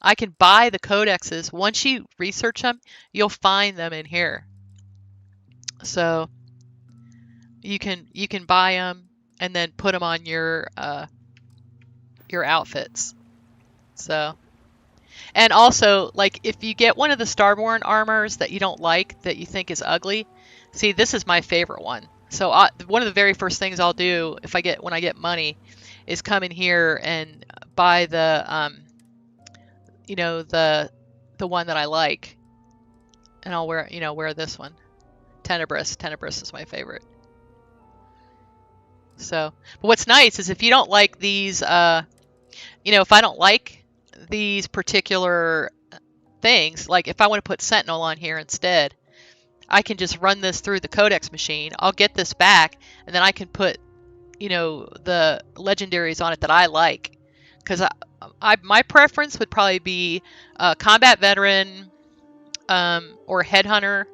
I can buy the codexes. Once you research them, you'll find them in here. So you can buy them and then put them on your outfits. So, and also, like, if you get one of the Starborn armors that you don't like, that you think is ugly, see, this is my favorite one. So one of the very first things I'll do when I get money is come in here and buy the you know, the one that I like, and I'll wear this one. Tenebris is my favorite. So, but what's nice is if you don't like these, you know, if I don't like these particular things, like if I want to put Sentinel on here instead, I can just run this through the codex machine. I'll get this back, and then I can put, you know, the legendaries on it that I like, because my preference would probably be Combat Veteran or Headhunter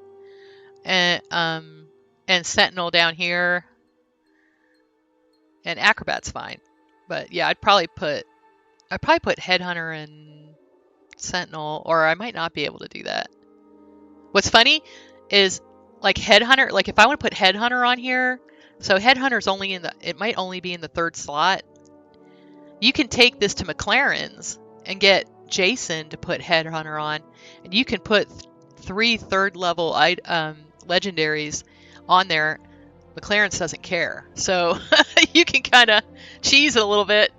and Sentinel down here, and Acrobat's fine. But yeah, I'd probably put Headhunter and Sentinel, or I might not be able to do that. What's funny is like Headhunter, like if I want to put Headhunter on here, so Headhunter's only it might only be in the 3rd slot. You can take this to McLaren's and get Jason to put Headhunter on, and you can put 3 3rd level legendaries on there. McLaren's doesn't care, so you can kind of cheese it a little bit.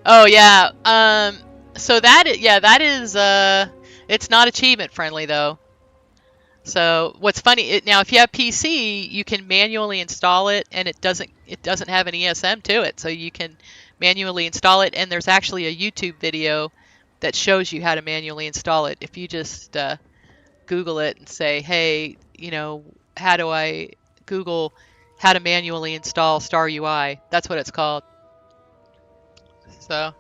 Oh yeah, so that is it's not achievement friendly though. So what's funny, now if you have PC, you can manually install it, and it doesn't have an ESM to it, so you can manually install it, and there's actually a YouTube video that shows you how to manually install it. If you just Google it and say, hey, you know, how do I Google how to manually install Star UI? That's what it's called. So,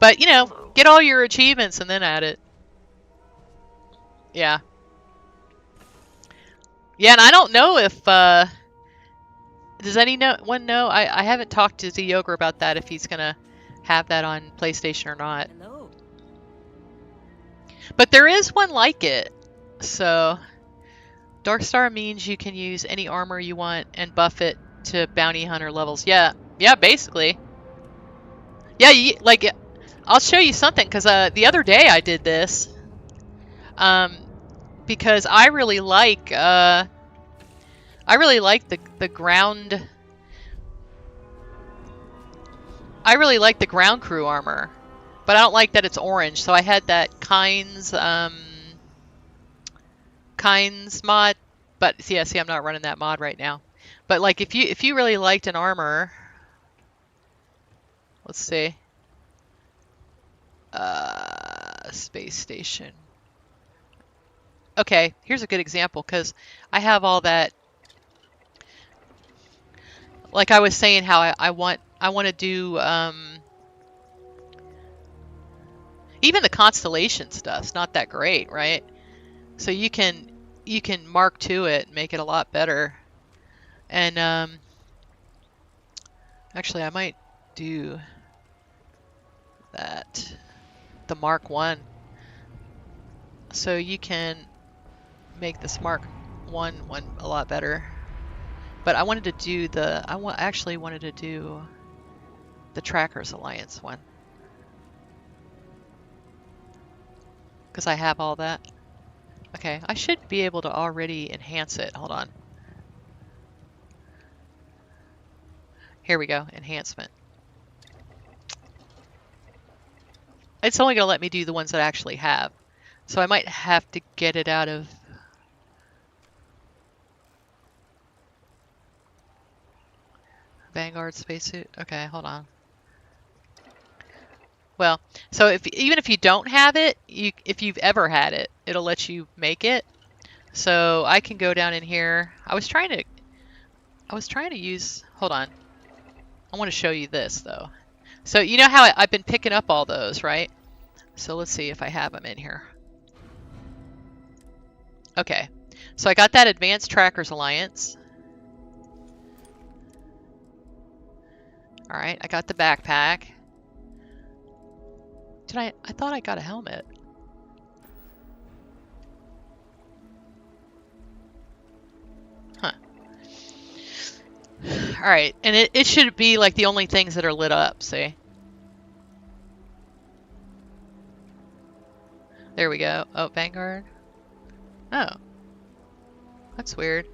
but you know, get all your achievements and then add it. Yeah. Yeah, and I don't know if, does anyone know? I haven't talked to Z Yoger about that, if he's going to have that on PlayStation or not. Hello. But there is one like it. So, Darkstar means you can use any armor you want and buff it to bounty hunter levels. Yeah, basically. Yeah, like, I'll show you something, because the other day I did this. Because I really like the ground. I really like the ground crew armor, but I don't like that it's orange. So I had that Kynes mod, but yeah, see, I'm not running that mod right now. But like, if you really liked an armor, let's see, space station. Okay, here's a good example, because I have all that. Like I was saying, how I want to do even the constellation stuff's not that great, right? So you can mark to it and make it a lot better. And actually, I might do that, the Mark 1. So you can make this Mark 1 one a lot better. But I wanted to do actually wanted to do the Trackers Alliance one, because I have all that. Okay, I should be able to already enhance it. Hold on. Here we go, enhancement. It's only going to let me do the ones that I actually have. So I might have to get it out of... Vanguard spacesuit. Okay, hold on. Well, so even if you don't have it, if you've ever had it, it'll let you make it. So I can go down in here. I was trying to use. Hold on. I want to show you this though. So you know how I've been picking up all those, right? So let's see if I have them in here. Okay. So I got that Advanced Trackers Alliance. All right, I got the backpack. I thought I got a helmet. Huh. All right, and it should be like the only things that are lit up, see? There we go. Oh, Vanguard. Oh. That's weird.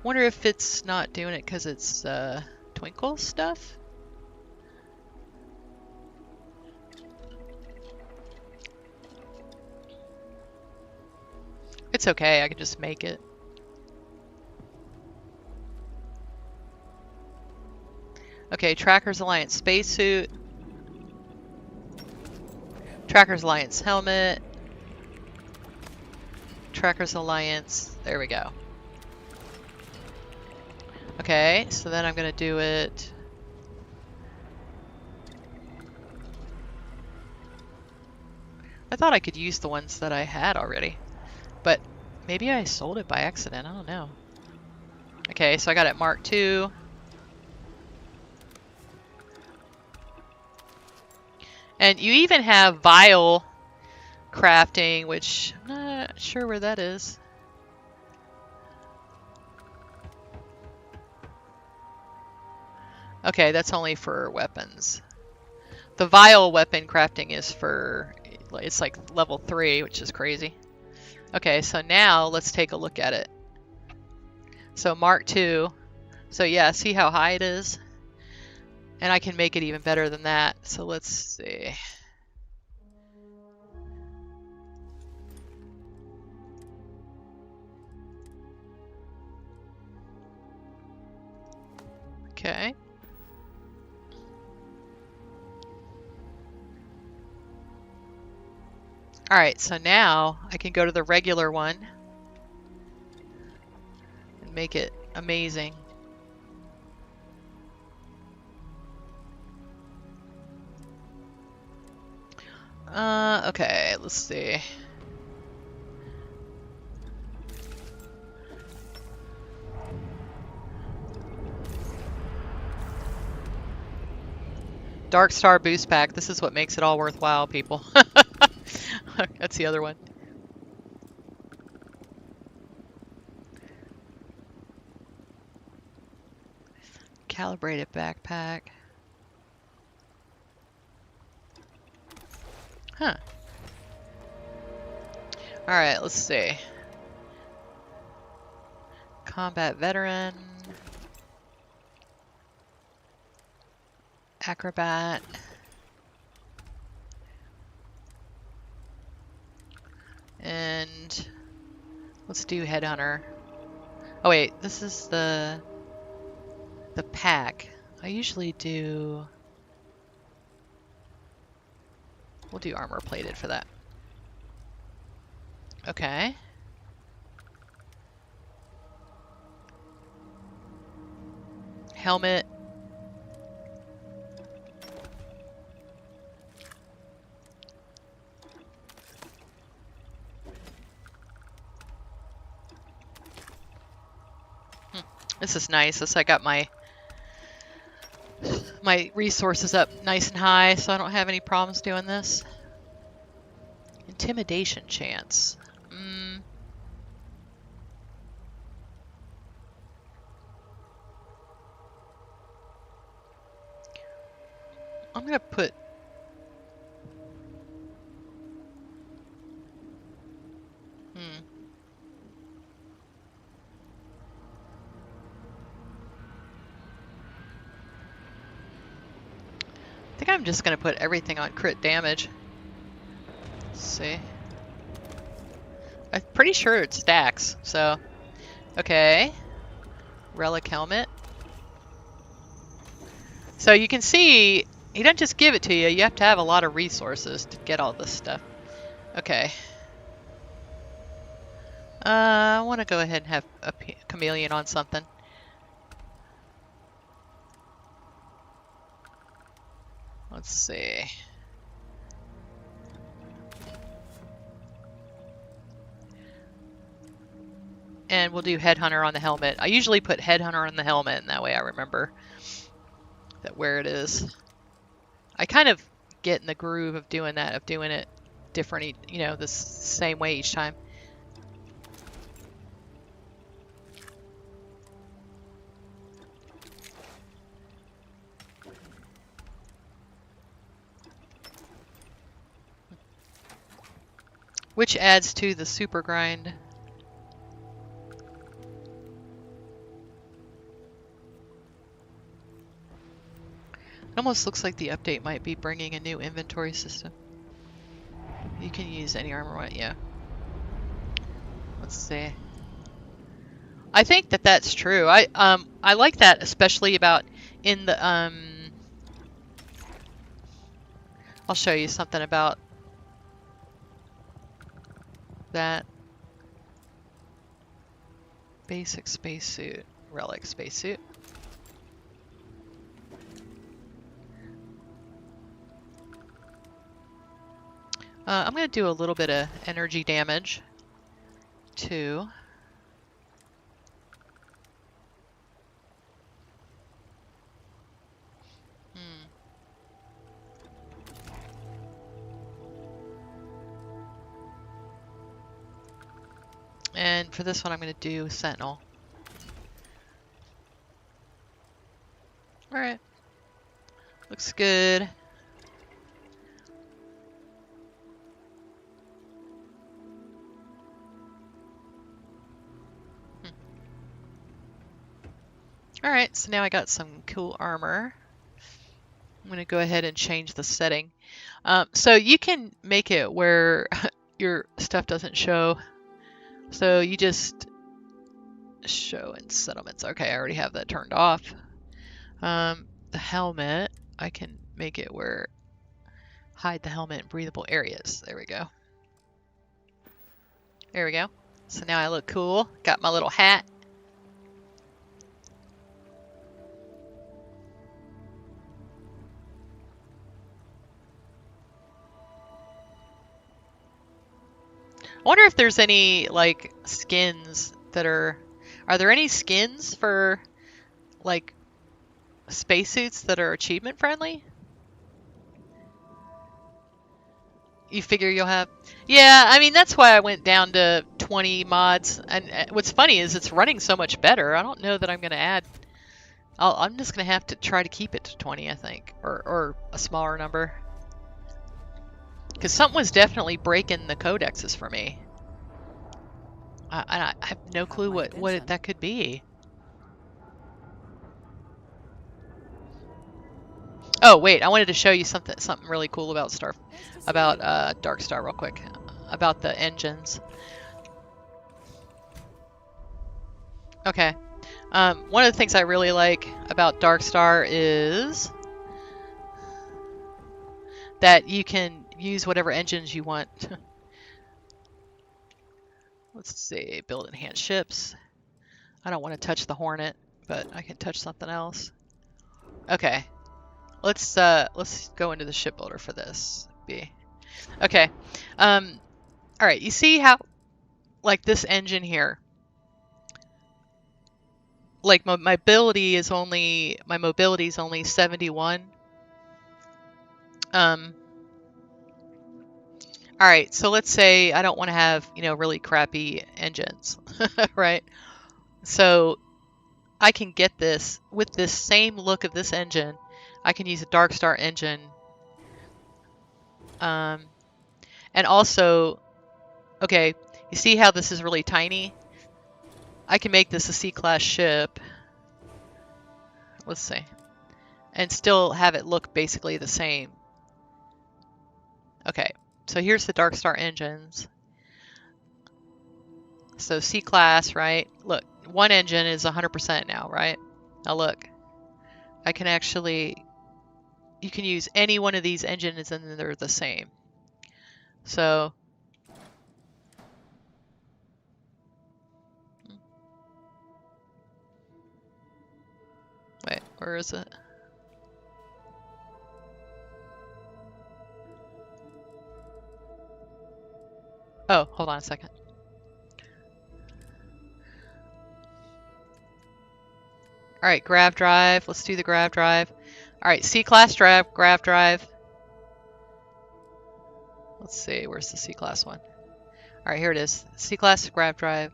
Wonder if it's not doing it because it's twinkle stuff? It's okay, I can just make it. Okay, Trackers Alliance spacesuit. Trackers Alliance helmet. Trackers Alliance, there we go. Okay, so then I'm gonna do it. I thought I could use the ones that I had already, but maybe I sold it by accident, I don't know. Okay, so I got it Mark II. And you even have vial crafting, which I'm not sure where that is. Okay, that's only for weapons. The vial weapon crafting is for, it's like level 3, which is crazy. Okay, so now let's take a look at it. So Mark II. So yeah, see how high it is? And I can make it even better than that. So let's see. Okay. Alright, so now I can go to the regular one and make it amazing. Okay, let's see. Dark Star Boost Pack. This is what makes it all worthwhile, people. That's the other one. Calibrated backpack. Huh. Alright, let's see. Combat veteran. Acrobat. And let's do headhunter. Oh wait, this is the pack. I usually do. We'll do armor plated for that. Okay. Helmet. This is nice. This I got my resources up nice and high, so I don't have any problems doing this. Intimidation chance. I'm gonna put I think I'm just gonna put everything on crit damage. Let's see. I'm pretty sure it stacks, so okay. Relic helmet. So you can see he doesn't just give it to you, you have to have a lot of resources to get all this stuff. Okay. I want to go ahead and have a chameleon on something. Let's see. And we'll do headhunter on the helmet. I usually put headhunter on the helmet, and that way I remember that where it is. I kind of get in the groove of doing that, of doing it different, you know, the same way each time. Which adds to the super grind. It almost looks like the update might be bringing a new inventory system. You can use any armor one, yeah. Let's see. I think that that's true. I like that, especially about in the I'll show you something about that. Basic spacesuit, relic spacesuit. I'm going to do a little bit of energy damage too. And for this one, I'm going to do Sentinel. Alright. Looks good. Alright, so now I got some cool armor. I'm going to go ahead and change the setting. So you can make it where your stuff doesn't show. So you just show in settlements. Okay, I already have that turned off. The helmet, I can make it where hide the helmet in breathable areas. There we go. There we go. So now I look cool. Got my little hat. I wonder if there's any, like, skins that are there any skins for, like, spacesuits that are achievement friendly? You figure you'll have? Yeah, I mean, that's why I went down to 20 mods. And what's funny is it's running so much better. I don't know that I'm going to add I'm just gonna have to try to keep it to 20, I think, or a smaller number. Because something was definitely breaking the codexes for me. I have no clue what that could be. Oh wait, I wanted to show you something really cool about Dark Star real quick, about the engines. Okay, one of the things I really like about Dark Star is that you can use whatever engines you want. Let's see, build enhanced ships. I don't want to touch the Hornet, but I can touch something else. Okay, let's go into the shipbuilder for this. Okay. All right. You see how, like this engine here, like my mobility is only 71. All right. So let's say I don't want to have really crappy engines, right? So I can get this with this same look of this engine. I can use a Dark Star engine. And also, okay, you see how this is really tiny? I can make this a C-class ship. Let's see. And still have it look basically the same. Okay, so here's the Dark Star engines. So C-class, right? Look, one engine is 100% now, right? Now look, I can actually, you can use any one of these engines and they're the same. So, wait, where is it? Oh, hold on a second. All right, grav drive. Let's do the grav drive. All right, C-class grav drive. Let's see, where's the C-class one? All right, here it is. C-class grav drive.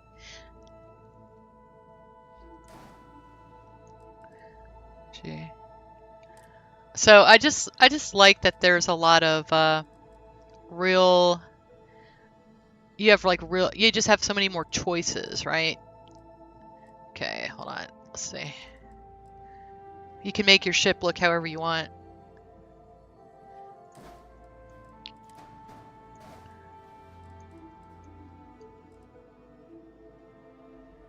Gee. So I just like that there's a lot of real. You just have so many more choices, right? Okay, hold on. Let's see. You can make your ship look however you want.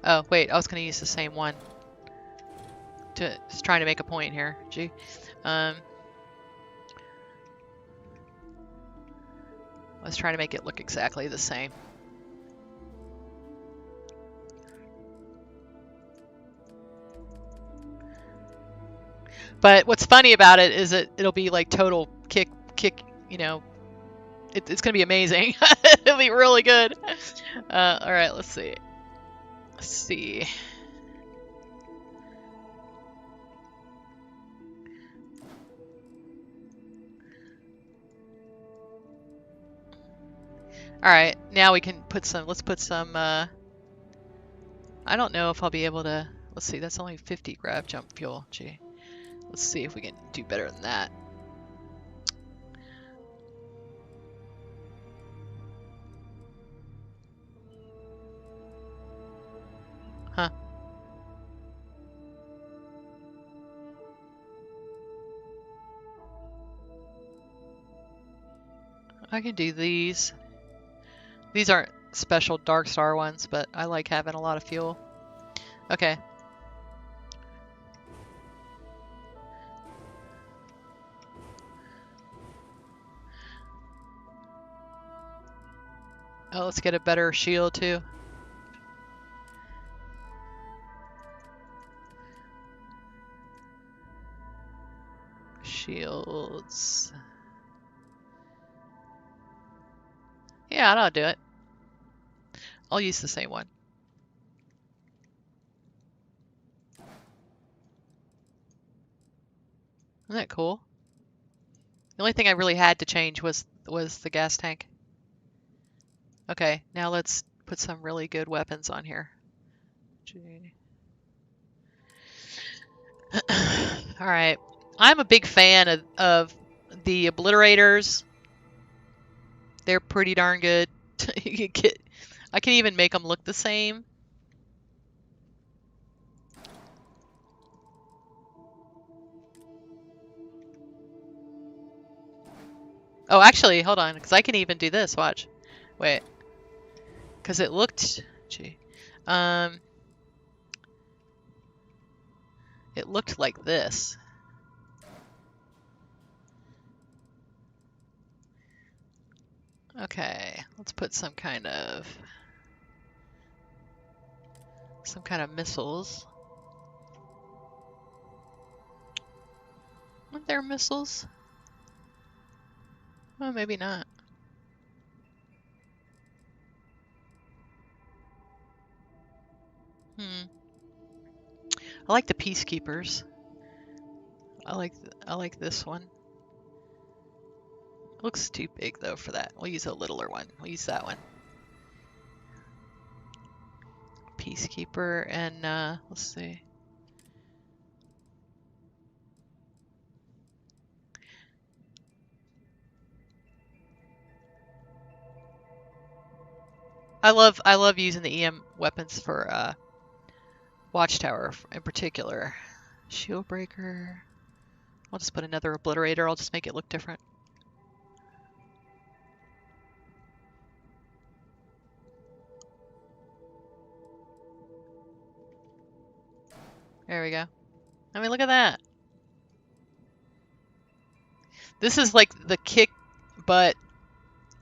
Oh, wait, I was going to use the same one. Just trying to make a point here. Gee. I was trying to make it look exactly the same. But what's funny about it is it'll be like total kick, it's going to be amazing. It'll be really good. All right, let's see. Let's see. All right, now we can put some, let's put some, I don't know if I'll be able to, let's see, that's only 50 grav jump fuel. Gee. Let's see if we can do better than that. Huh. I can do these. These aren't special Dark Star ones, but I like having a lot of fuel. Okay. Oh, let's get a better shield too. Shields. Yeah, I'll do it. I'll use the same one. Isn't that cool? The only thing I really had to change was the gas tank. Okay, now let's put some really good weapons on here. Gee. All right. I'm a big fan of the obliterators. They're pretty darn good. I can even make them look the same. Oh, actually, hold on, because I can even do this. Watch. Wait. Because it looked... Gee. It looked like this. Okay, let's put some kind of missiles. Aren't there missiles? Oh, maybe not. I like the peacekeepers. I like this one. Looks too big though for that. We'll use a littler one. We'll use that one. Peacekeeper and let's see. I love using the EM weapons for Watchtower in particular. Shield breaker. I'll just put another obliterator. I'll just make it look different. There we go. I mean, look at that. This is like the kick butt,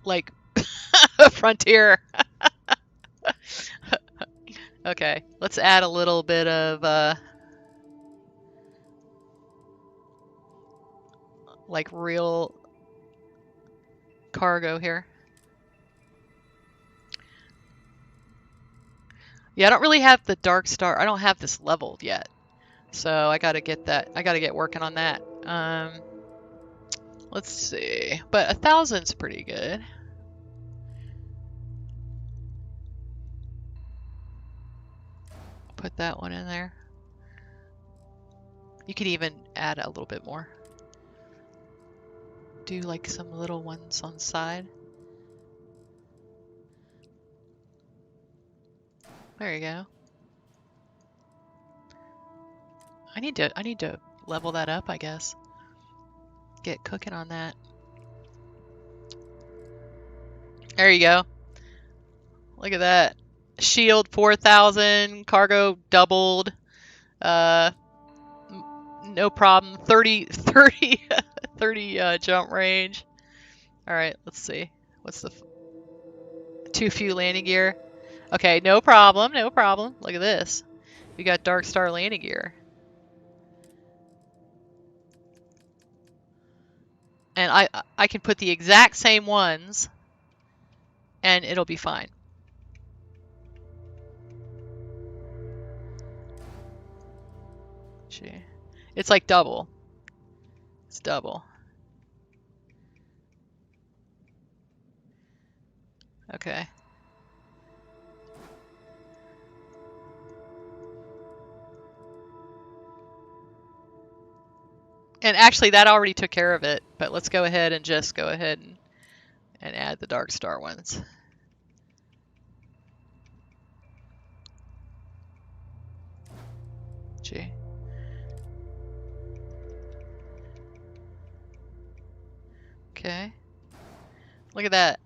like, frontier. Okay, let's add a little bit of, like, real cargo here. Yeah, I don't really have the Dark Star. I don't have this leveled yet. So I gotta get that. I gotta get working on that. Let's see. But 1,000's pretty good. Put that one in there. You could even add a little bit more. Do like some little ones on the side. There you go. I need to level that up, I guess. Get cooking on that. There you go. Look at that. Shield 4,000, cargo doubled. No problem. 30 jump range. All right, let's see. What's the too few landing gear? Okay, no problem, no problem. Look at this. We got Dark Star landing gear. And I can put the exact same ones and it'll be fine. Gee. It's like double. It's double. Okay. And actually that already took care of it, but let's go ahead and just go ahead and add the Dark Star ones. Gee. Okay. Look at that.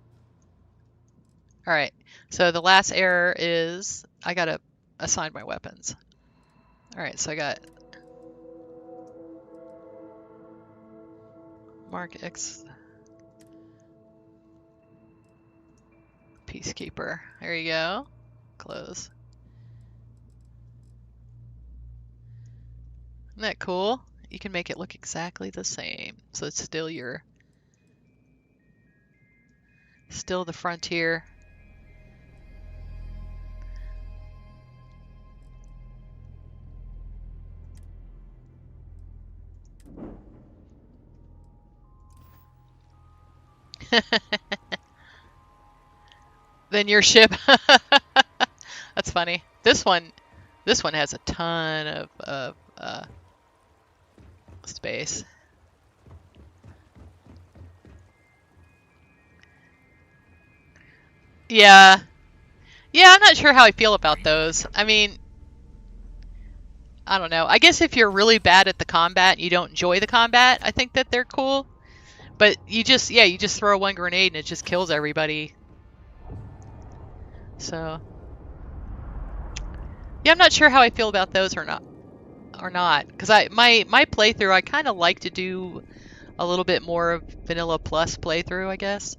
All right. So the last error is I gotta assign my weapons. All right. So I got Mark X Peacekeeper. There you go. Close. Isn't that cool? You can make it look exactly the same. So it's still still the frontier. Then your ship. That's funny. This one has a ton of space. Yeah. Yeah, I'm not sure how I feel about those. I mean, I don't know. I guess if you're really bad at the combat and you don't enjoy the combat, I think that they're cool. But you just throw one grenade and it just kills everybody. So, yeah, I'm not sure how I feel about those or not. Because my playthrough, I kind of like to do a little bit more of vanilla plus playthrough, I guess.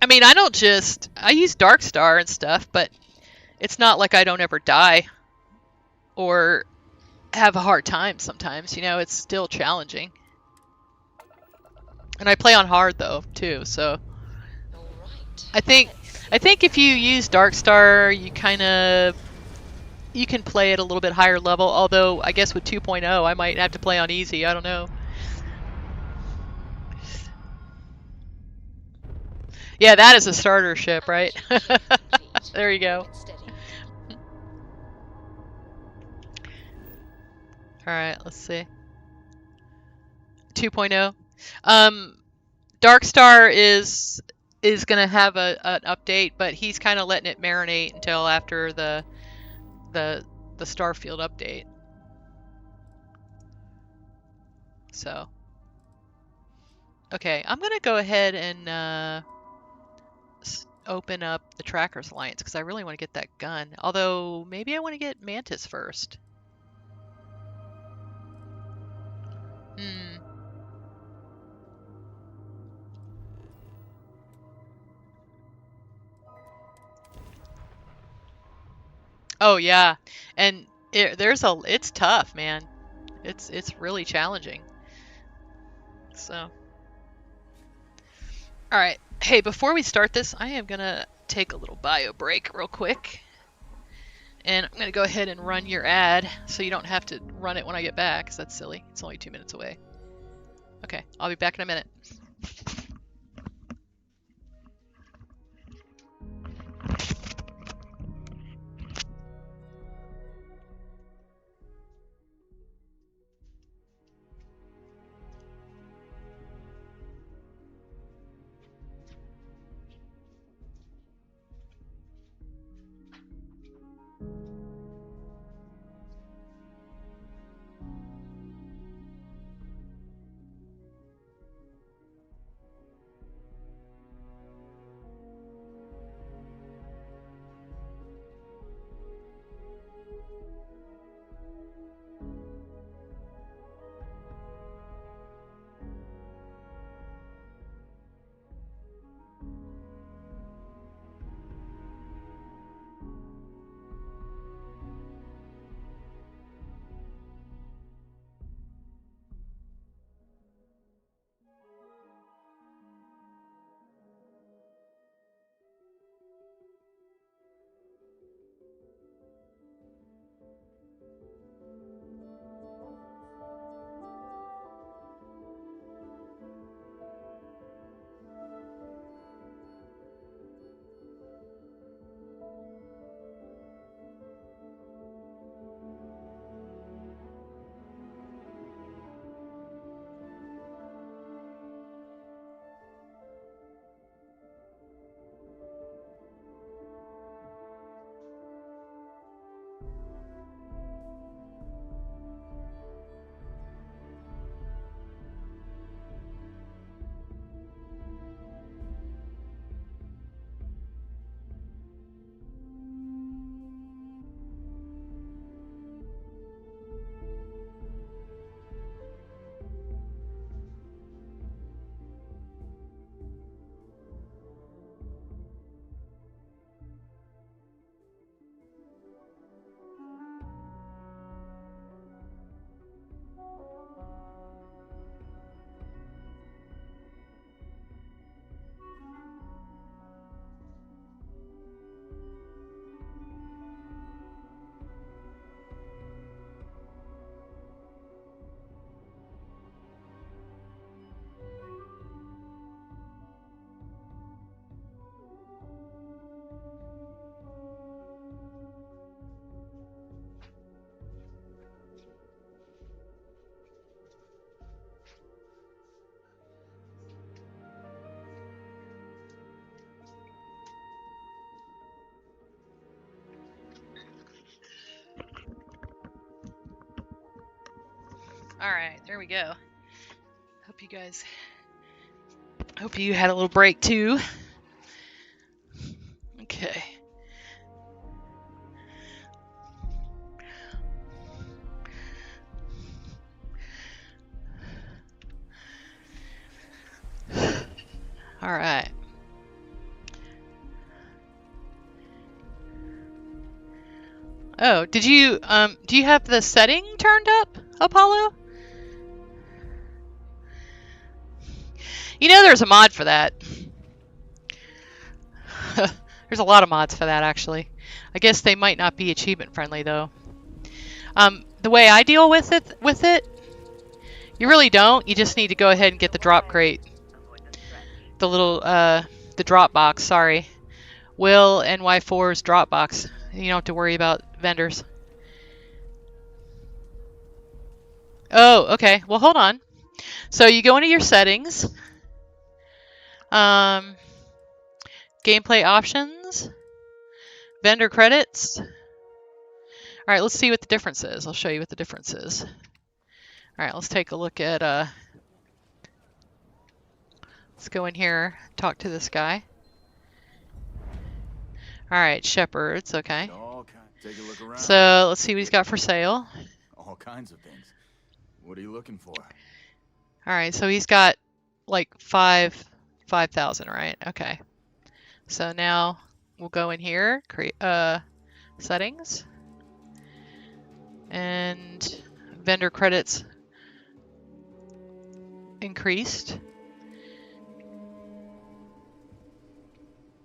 I mean, I use Darkstar and stuff, but it's not like I don't ever die or have a hard time sometimes. You know, it's still challenging. And I play on hard though too, so I think if you use Darkstar, you can play at a little bit higher level. Although I guess with 2.0, I might have to play on easy. I don't know. Yeah, that is a starter ship, right? There you go. All right, let's see. 2.0. Darkstar is gonna have an update, but he's kind of letting it marinate until after the Starfield update. So, okay, I'm gonna go ahead and open up the Trackers Alliance because I really want to get that gun. Although maybe I want to get Mantis first. Hmm. Oh yeah, and it's tough, man. It's really challenging. So, all right. Hey, before we start this, I am gonna take a little bio break real quick. And I'm gonna go ahead and run your ad so you don't have to run it when I get back, because that's silly. It's only 2 minutes away. Okay, I'll be back in a minute. Alright, there we go. Hope you had a little break too. Okay. Alright. Oh, do you have the setting turned up, Apollo? You know there's a mod for that. There's a lot of mods for that, actually. I guess they might not be achievement friendly, though. The way I deal with it, you really don't. You just need to go ahead and get the drop crate. The little, the drop box, sorry. Will NY4's drop box. You don't have to worry about vendors. Oh, okay. Well, hold on. So you go into your settings. Gameplay options. Vendor credits. All right, let's see what the difference is. I'll show you what the difference is. All right, let's take a look at, let's go in here, talk to this guy. All right, Shepherds, okay. Take a look around. So let's see what he's got for sale. All kinds of things. What are you looking for? All right, so he's got like 5,000, right? Okay. So now we'll go in here, create settings, and vendor credits increased.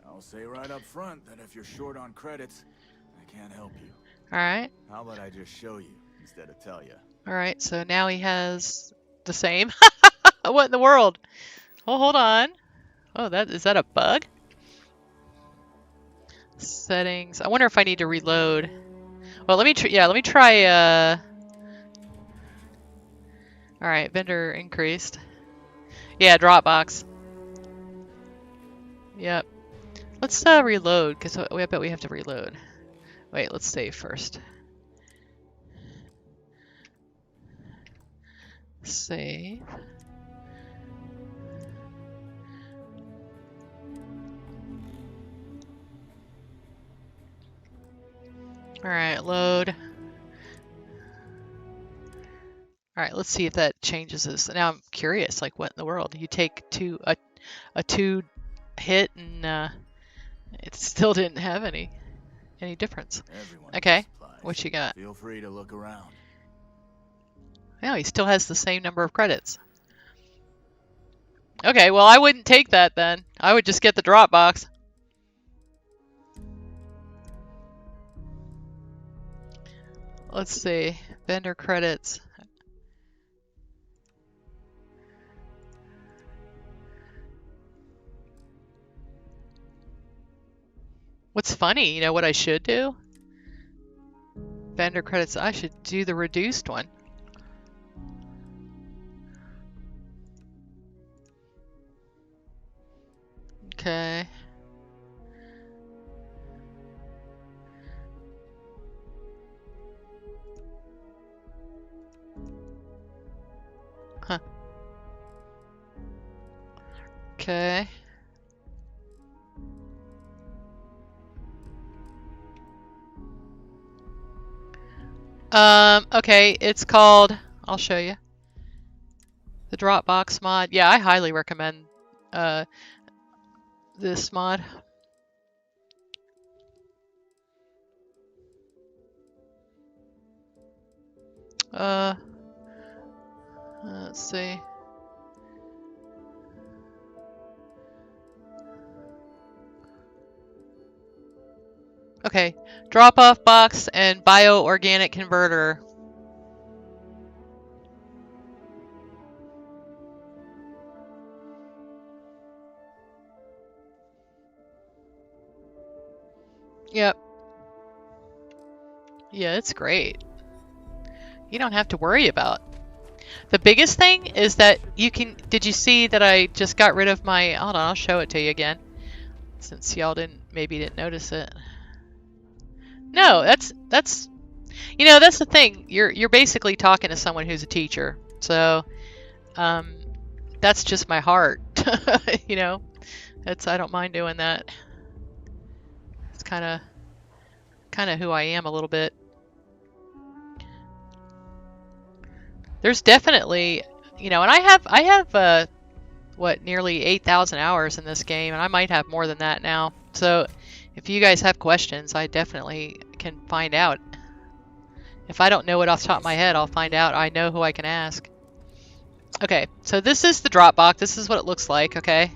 I'll say right up front that if you're short on credits, I can't help you. All right. How about I just show you instead of tell you? All right, so now he has the same. What in the world? Oh, hold on. Oh, is that a bug? Settings. I wonder if I need to reload. Well, let me try. All right, vendor increased. Yeah, Dropbox. Yep. Let's reload because I bet we have to reload. Wait, let's save first. Save. All right, load. All right, let's see if that changes this. Now I'm curious, like what in the world? You take a 2 hit and it still didn't have any difference. Okay, what you got? Feel free to look around. No, he still has the same number of credits. Okay, well I wouldn't take that then. I would just get the Dropbox. Let's see, vendor credits. What's funny, you know what I should do? Vendor credits, I should do the reduced one. Okay. Huh. Okay. Okay, it's called, I'll show you. The Dropbox mod. Yeah, I highly recommend this mod. Let's see. Okay, drop-off box and bio-organic converter. Yep. Yeah, it's great. You don't have to worry about. The biggest thing is that you can, did you see that I just got rid of my, hold on, I'll show it to you again. Since y'all maybe didn't notice it. No, that's you know, that's the thing. You're basically talking to someone who's a teacher. So that's just my heart. You know, I don't mind doing that. It's kind of who I am a little bit. There's definitely, you know, and I have what, nearly 8,000 hours in this game, and I might have more than that now. So if you guys have questions, I definitely can find out. If I don't know it off the top of my head, I'll find out. I know who I can ask. Okay, so this is the drop box. This is what it looks like, okay?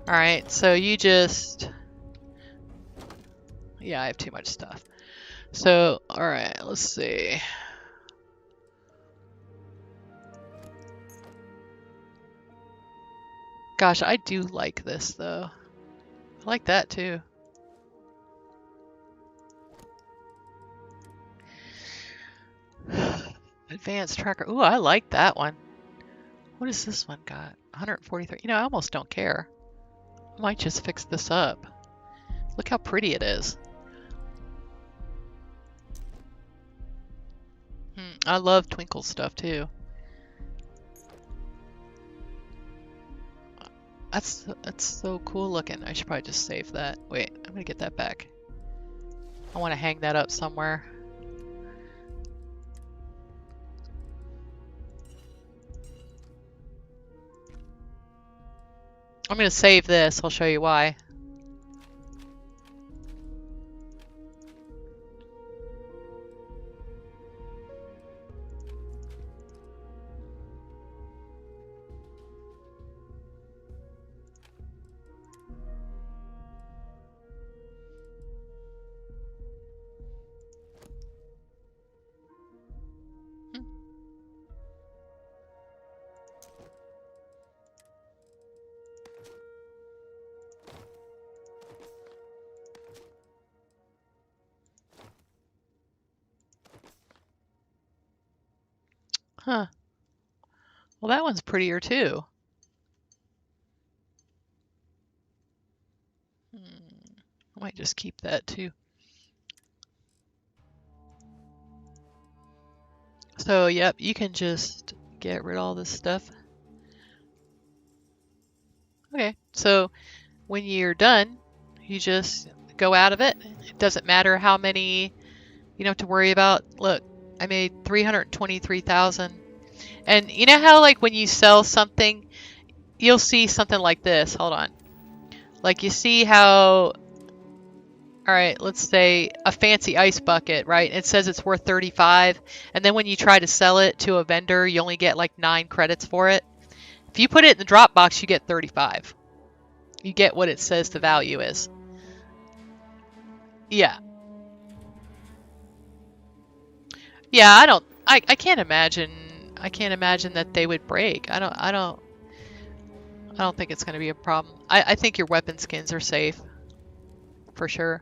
Alright, so you just... Yeah, I have too much stuff. So, alright, let's see. Gosh, I do like this, though. I like that, too. Advanced tracker. Ooh, I like that one. What does this one got? 143. You know, I almost don't care. I might just fix this up. Look how pretty it is. I love twinkle stuff, too. That's so cool looking. I should probably just save that. Wait, I'm gonna get that back. I want to hang that up somewhere. I'm gonna save this. I'll show you why. Huh. Well, that one's prettier too. I might just keep that too. So, yep, you can just get rid of all this stuff. Okay, so when you're done, you just go out of it. It doesn't matter how many you don't have to worry about. Look, I made 323,000. And you know how, like, when you sell something, you'll see something like this. Hold on. Like, you see how, all right, let's say a fancy ice bucket, right? It says it's worth 35. And then when you try to sell it to a vendor, you only get like 9 credits for it. If you put it in the drop box, you get 35. You get what it says the value is. Yeah. Yeah, I can't imagine that they would break. I don't think it's going to be a problem. I think your weapon skins are safe for sure.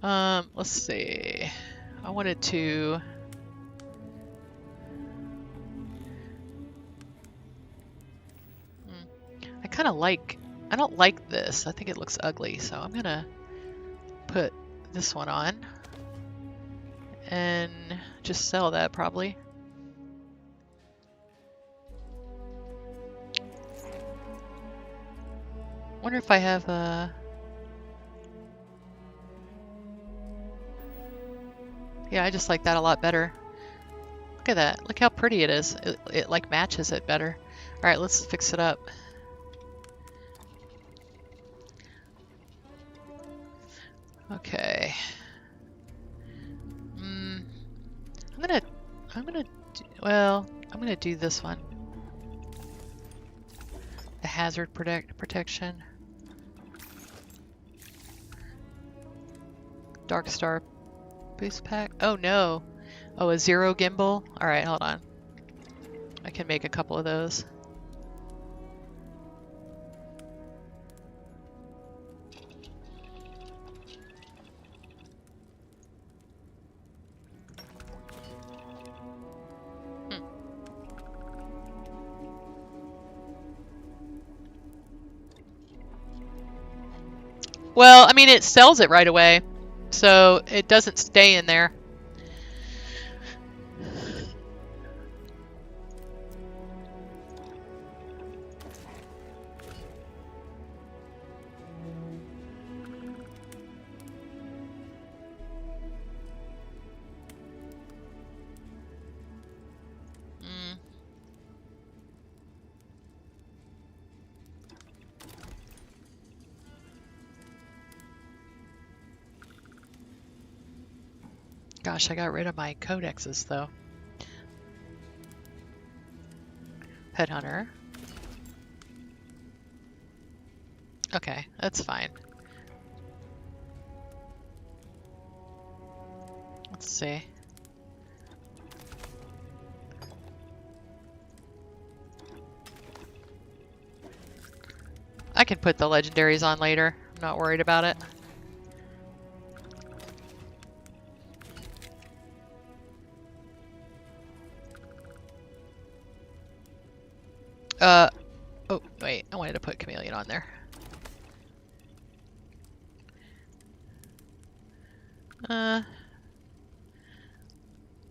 Let's see. I wanted to I don't like this. I think it looks ugly, so I'm gonna put this one on and just sell that probably. Wonder if I have a... Yeah, I just like that a lot better. Look at that. Look how pretty it is. It like matches it better. All right, let's fix it up. Okay. I'm gonna do this one. The hazard protection. Dark Star boost pack. Oh no. Oh, a 0 gimbal. All right, hold on. I can make a couple of those. Well, I mean, it sells it right away, so it doesn't stay in there. Gosh, I got rid of my codexes though. Headhunter. Okay, that's fine. Let's see. I can put the legendaries on later. I'm not worried about it. Oh, wait, I wanted to put Chameleon on there.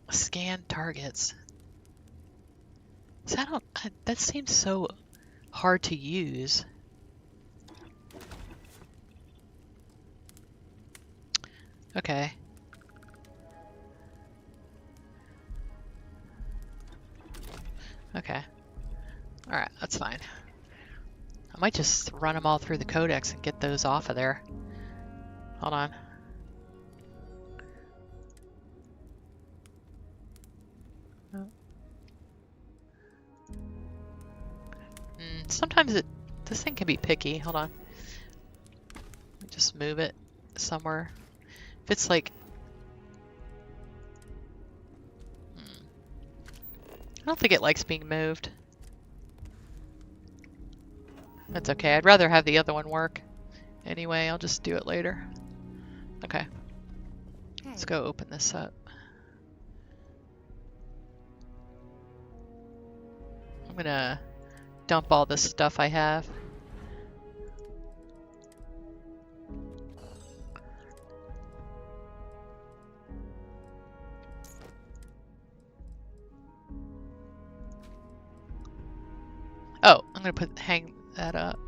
Scan targets. So that seems so hard to use. Okay. Okay. Alright, that's fine. I might just run them all through the codex and get those off of there. Hold on. Sometimes this thing can be picky. Hold on. Just move it somewhere. If it's like... I don't think it likes being moved. That's okay. I'd rather have the other one work. Anyway, I'll just do it later. Okay. Let's go open this up. I'm gonna dump all this stuff I have. Oh, I'm gonna hang that up.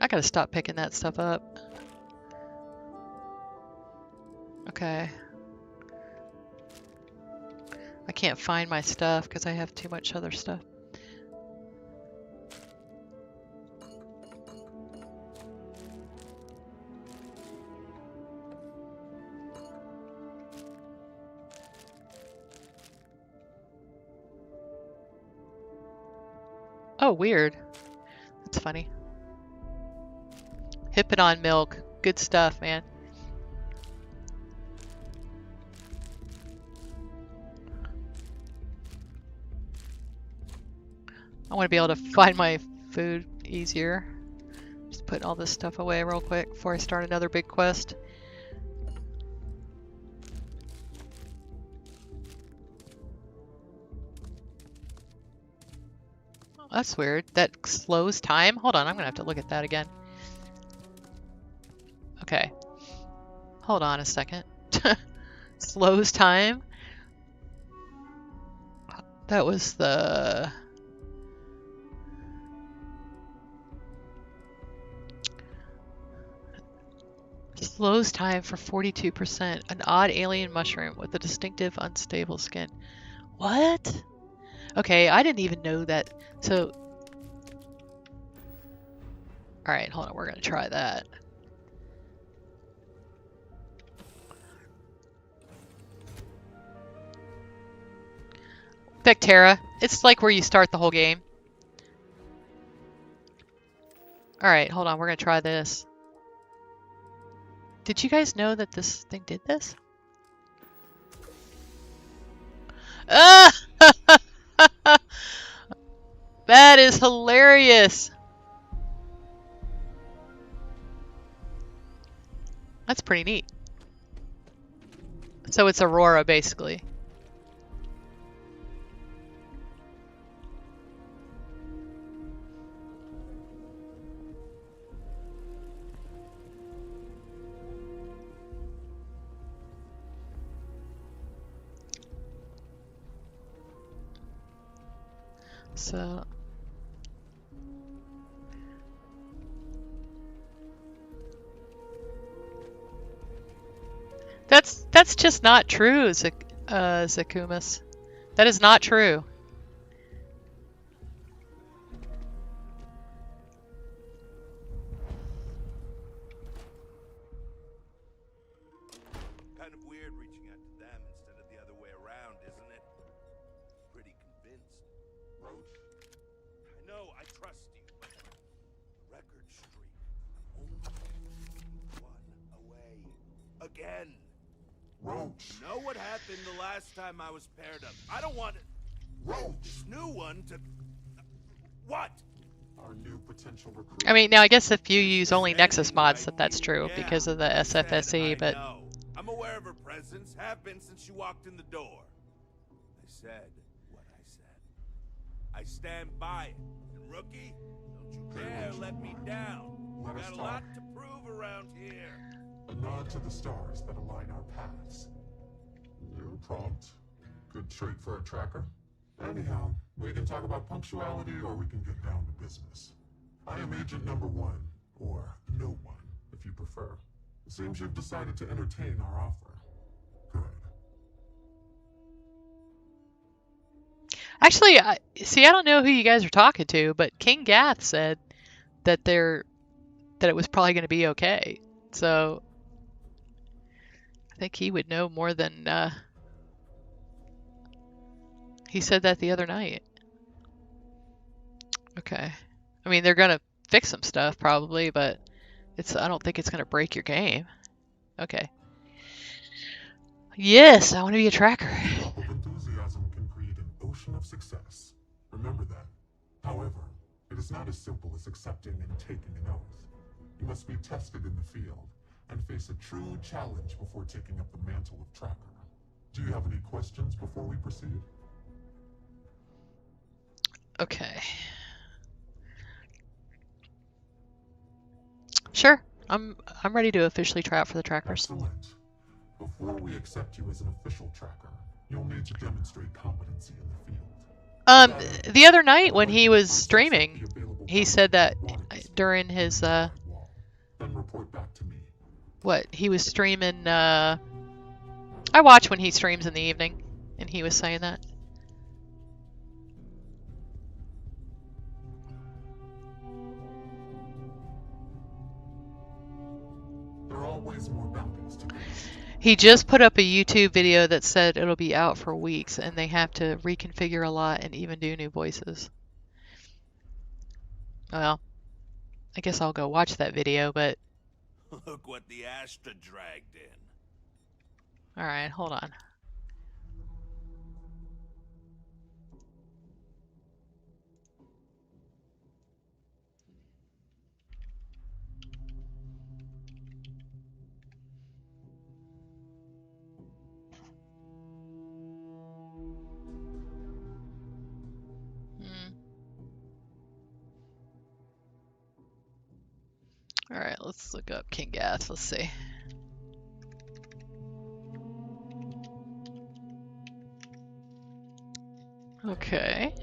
I gotta stop picking that stuff up. Okay. I can't find my stuff because I have too much other stuff. Oh, weird. That's funny. Hippodon milk. Good stuff, man. I want to be able to find my food easier. Just put all this stuff away real quick before I start another big quest. That's weird. That slows time? Hold on, I'm gonna have to look at that again. Okay. Hold on a second. Slows time? That was the... Slows time for 42%. An odd alien mushroom with a distinctive unstable skin. What? Okay, I didn't even know that. So... Alright, hold on, we're gonna try that. Vectera. It's like where you start the whole game. Alright, hold on, we're gonna try this. Did you guys know that this thing did this? Ah! That is hilarious! That's pretty neat. So it's Aurora, basically. So that's just not true, Zakumas. That is not true. Kind of weird reaching out to them instead of the other way around, isn't it? Pretty convinced. Roach? I know, I trust you. Record streak. Only one away. Again. Roach. You know what happened the last time I was paired up? I don't want it. Roach. This new one to... What? Our new potential recruit. I mean, now I guess if you use only Nexus mods, that's true because of the I SFSE, but know. I'm aware of her presence, have been since she walked in the door. I said what I said. I stand by it. And rookie, don't you dare let me down. Let us Got a talk. lot to prove around here. A nod to the stars that align our paths. You're prompt. Good trait for a tracker. Anyhow, we can talk about punctuality or we can get down to business. I am agent number 1, or no one, if you prefer. It seems you've decided to entertain our offer. Good. actually, I don't know who you guys are talking to, but King Gath said that it was probably going to be okay. So I think he would know more than he said that the other night. Okay. I mean, they're going to fix some stuff probably, but I don't think it's going to break your game. Okay. Yes, I want to be a tracker. A drop of enthusiasm can create an ocean of success. Remember that. However, it is not as simple as accepting and taking an oath. You must be tested in the field and face a true challenge before taking up the mantle of tracker. Do you have any questions before we proceed? Okay. Sure. I'm ready to officially try out for the trackers. Excellent. Before we accept you as an official tracker, you'll need to demonstrate competency in the field. The other night when he was streaming, he said that during his Then report back to me. what he was streaming. I watch when he streams in the evening, and he was saying that. There are always more bounties to get. He just put up a YouTube video that said it'll be out for weeks, and they have to reconfigure a lot and even do new voices. Well, I guess I'll go watch that video, but... Look what the Astra dragged in. Alright, hold on. Alright, let's look up King Gath. Let's see. Okay.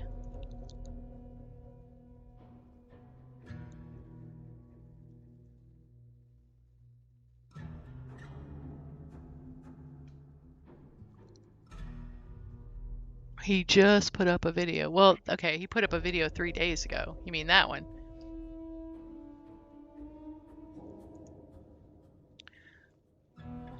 He just put up a video. Well, okay, he put up a video 3 days ago. You mean that one?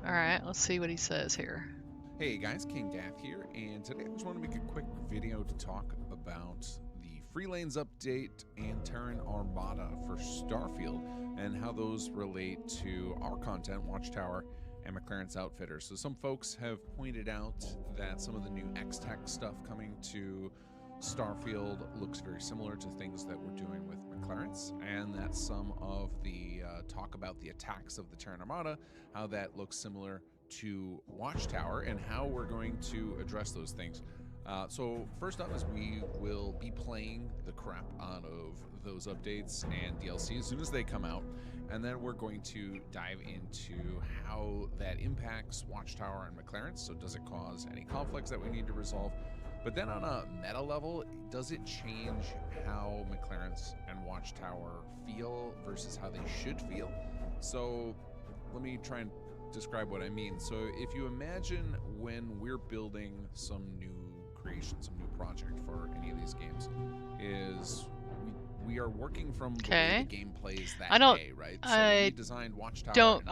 Alright, let's see what he says here. Hey guys, King Gath here, and today I just want to make a quick video to talk about the Free Lanes update and Terran Armada for Starfield, and how those relate to our content, Watchtower, and McLaren's Outfitters. So some folks have pointed out that some of the new X-Tech stuff coming to Starfield looks very similar to things that we're doing with McLaren's, and that some of the talk about the attacks of the Terran Armada, how that looks similar to Watchtower, and how we're going to address those things. So first up is we will be playing the crap out of those updates and DLC as soon as they come out, and then we're going to dive into how that impacts Watchtower and McLaren's. So does it cause any conflicts that we need to resolve? But then on a meta level, does it change how McLaren's and Watchtower feel versus how they should feel? So let me try and describe what I mean. So if you imagine when we're building some new creation, some new project for any of these games, is we are working from the way the game plays that day, right? So when we designed Watchtower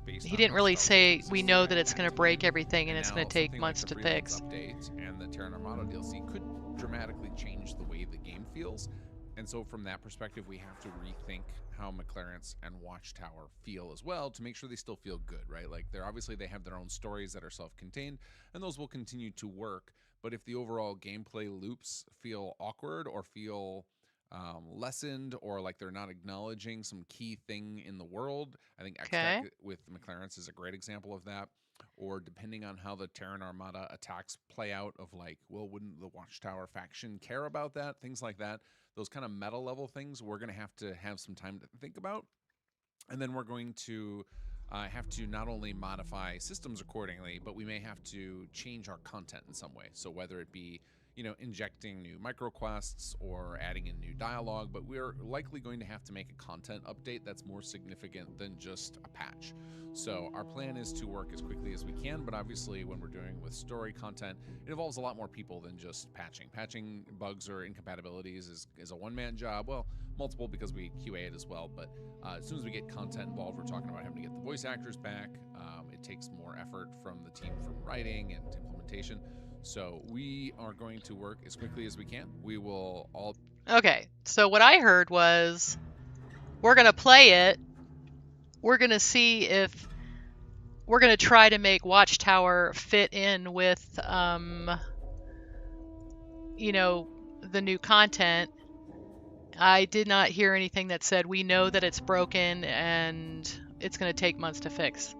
he didn't really say we know that it's going to break everything and it's going to take months to fix. Update and the Terran Armada DLC could dramatically change the way the game feels. And so from that perspective, we have to rethink how McLaren's and Watchtower feel as well to make sure they still feel good, right? Like they have their own stories that are self-contained, and those will continue to work. But if the overall gameplay loops feel awkward or feel lessened, or like they're not acknowledging some key thing in the world, I think X-Tech with McLaren's is a great example of that. Or depending on how the Terran Armada attacks play out, of like, well, wouldn't the Watchtower faction care about that? Things like that. Those kind of meta level things we're going to have some time to think about. And then we're going to have to not only modify systems accordingly, but we may have to change our content in some way. So whether it be, injecting new micro quests or adding in new dialogue, but we're likely going to have to make a content update that's more significant than just a patch. So our plan is to work as quickly as we can, but obviously when we're doing with story content, it involves a lot more people than just patching. Patching bugs or incompatibilities is a one-man job. Well, multiple, because we QA it as well, but as soon as we get content involved, we're talking about having to get the voice actors back. It takes more effort from the team from writing and implementation. So we are going to work as quickly as we can. We will all... Okay, so what I heard was we're going to play it. We're going to see if... We're going to try to make Watchtower fit in with, the new content. I did not hear anything that said we know that it's broken and it's going to take months to fix.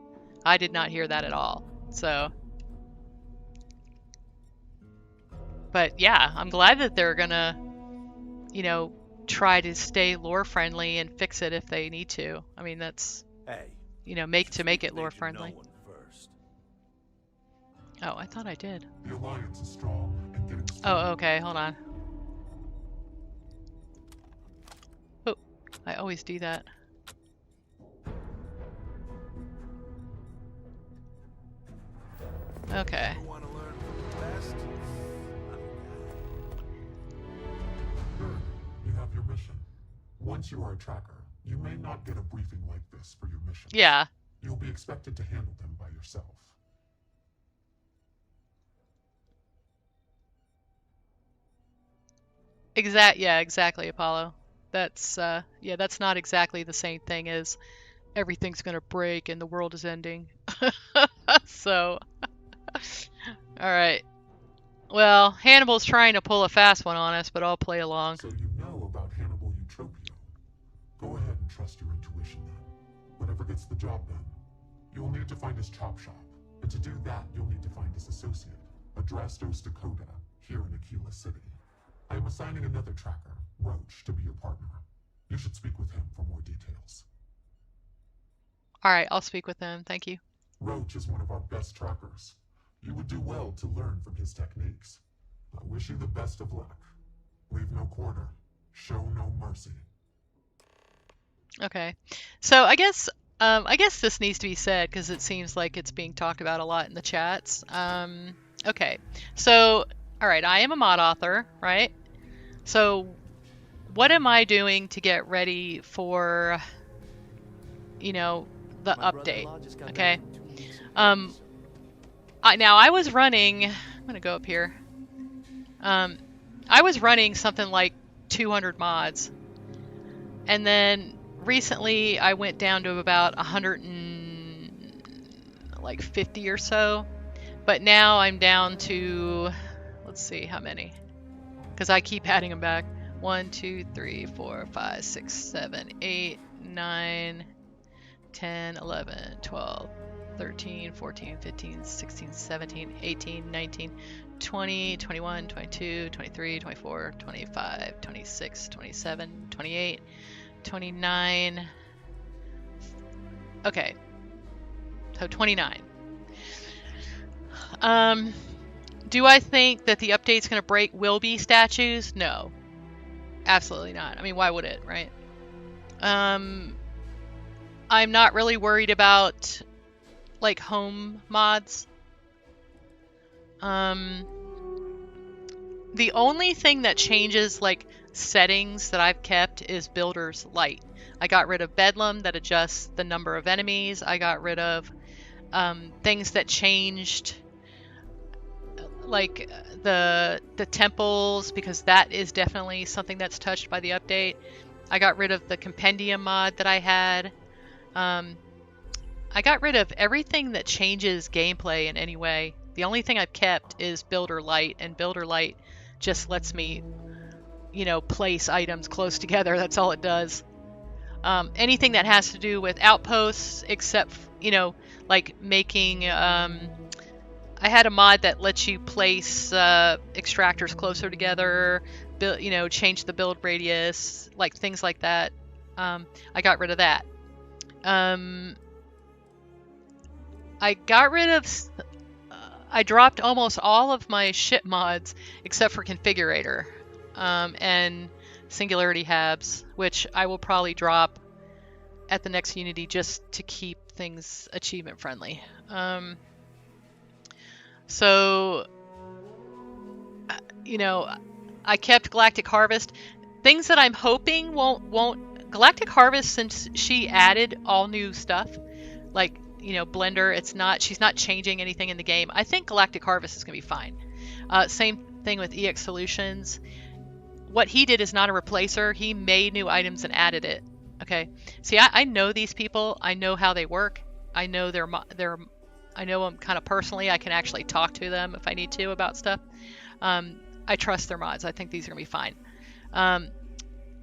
I did not hear that at all. So... But yeah, I'm glad that they're gonna, try to stay lore friendly and fix it if they need to. I mean, that's, make it lore friendly. Oh, I thought I did. The alliance is strong and getting Oh, okay, hold on. Oh, I always do that. Okay. Your mission. Once you are a tracker, you may not get a briefing like this for your mission. Yeah. You'll be expected to handle them by yourself. Exactly, Apollo. That's that's not exactly the same thing as everything's gonna break and the world is ending. So, all right. Well, Hannibal's trying to pull a fast one on us, but I'll play along. So you know about Hannibal Eutropio. Go ahead and trust your intuition then. Whatever gets the job done, you'll need to find his chop shop. And to do that, you'll need to find his associate, Adrastos Dakota, here in Aquila City. I am assigning another tracker, Roach, to be your partner. You should speak with him for more details. Alright, I'll speak with him. Thank you. Roach is one of our best trackers. You would do well to learn from his techniques. I wish you the best of luck. Leave no quarter. Show no mercy. Okay. So I guess this needs to be said because it seems like it's being talked about a lot in the chats. Okay. So, all right, I am a mod author, right? So what am I doing to get ready for, the update? Okay. Now I was running, I'm going to go up here. I was running something like 200 mods. And then recently I went down to about 150 or so. But now I'm down to, let's see how many. because I keep adding them back. 1, 2, 3, 4, 5, 6, 7, 8, 9, 10, 11, 12, 13, 14, 15, 16, 17, 18, 19, 20, 21, 22, 23, 24, 25, 26, 27, 28, 29. Okay. So 29. Do I think that the update's going to break Wilby statues? No. Absolutely not. I mean, why would it, right? I'm not really worried about like home mods. The only thing that changes like settings that I've kept is Builder's Light. I got rid of Bedlam that adjusts the number of enemies. I got rid of things that changed like the temples, because that is definitely something that's touched by the update. I got rid of the compendium mod that I had. I got rid of everything that changes gameplay in any way. The only thing I've kept is Builder Light, and Builder Light just lets me, you know, place items close together. That's all it does. Anything that has to do with outposts, except, you know, like making, I had a mod that lets you place extractors closer together, build, you know, change the build radius, like things like that. I got rid of that. I got rid of, I dropped almost all of my ship mods except for configurator and singularity habs, which I will probably drop at the next Unity just to keep things achievement friendly. So, you know, I kept Galactic Harvest. Things that I'm hoping won't Galactic Harvest, since she added all new stuff, like, you know, Blender, she's not changing anything in the game. I think Galactic Harvest is gonna be fine. Same thing with EX Solutions. What he did is not a replacer. He made new items and added it. Okay. See, I know these people. I know how they work. I know I know them kind of personally. I can actually talk to them if I need to about stuff. I trust their mods. I think these are gonna be fine.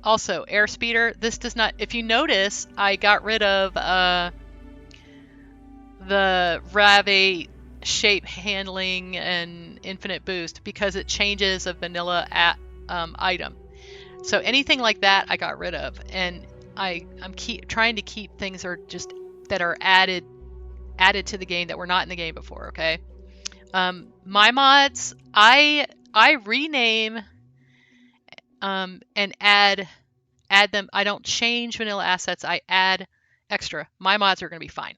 Also, Airspeeder. This does not. If you notice, I got rid of the Rav8 shape handling and infinite boost because it changes a vanilla item. So anything like that I got rid of, and I'm trying to keep things that are added to the game that were not in the game before. Okay. My mods, I rename and add them. I don't change vanilla assets. I add extra. My mods are going to be fine.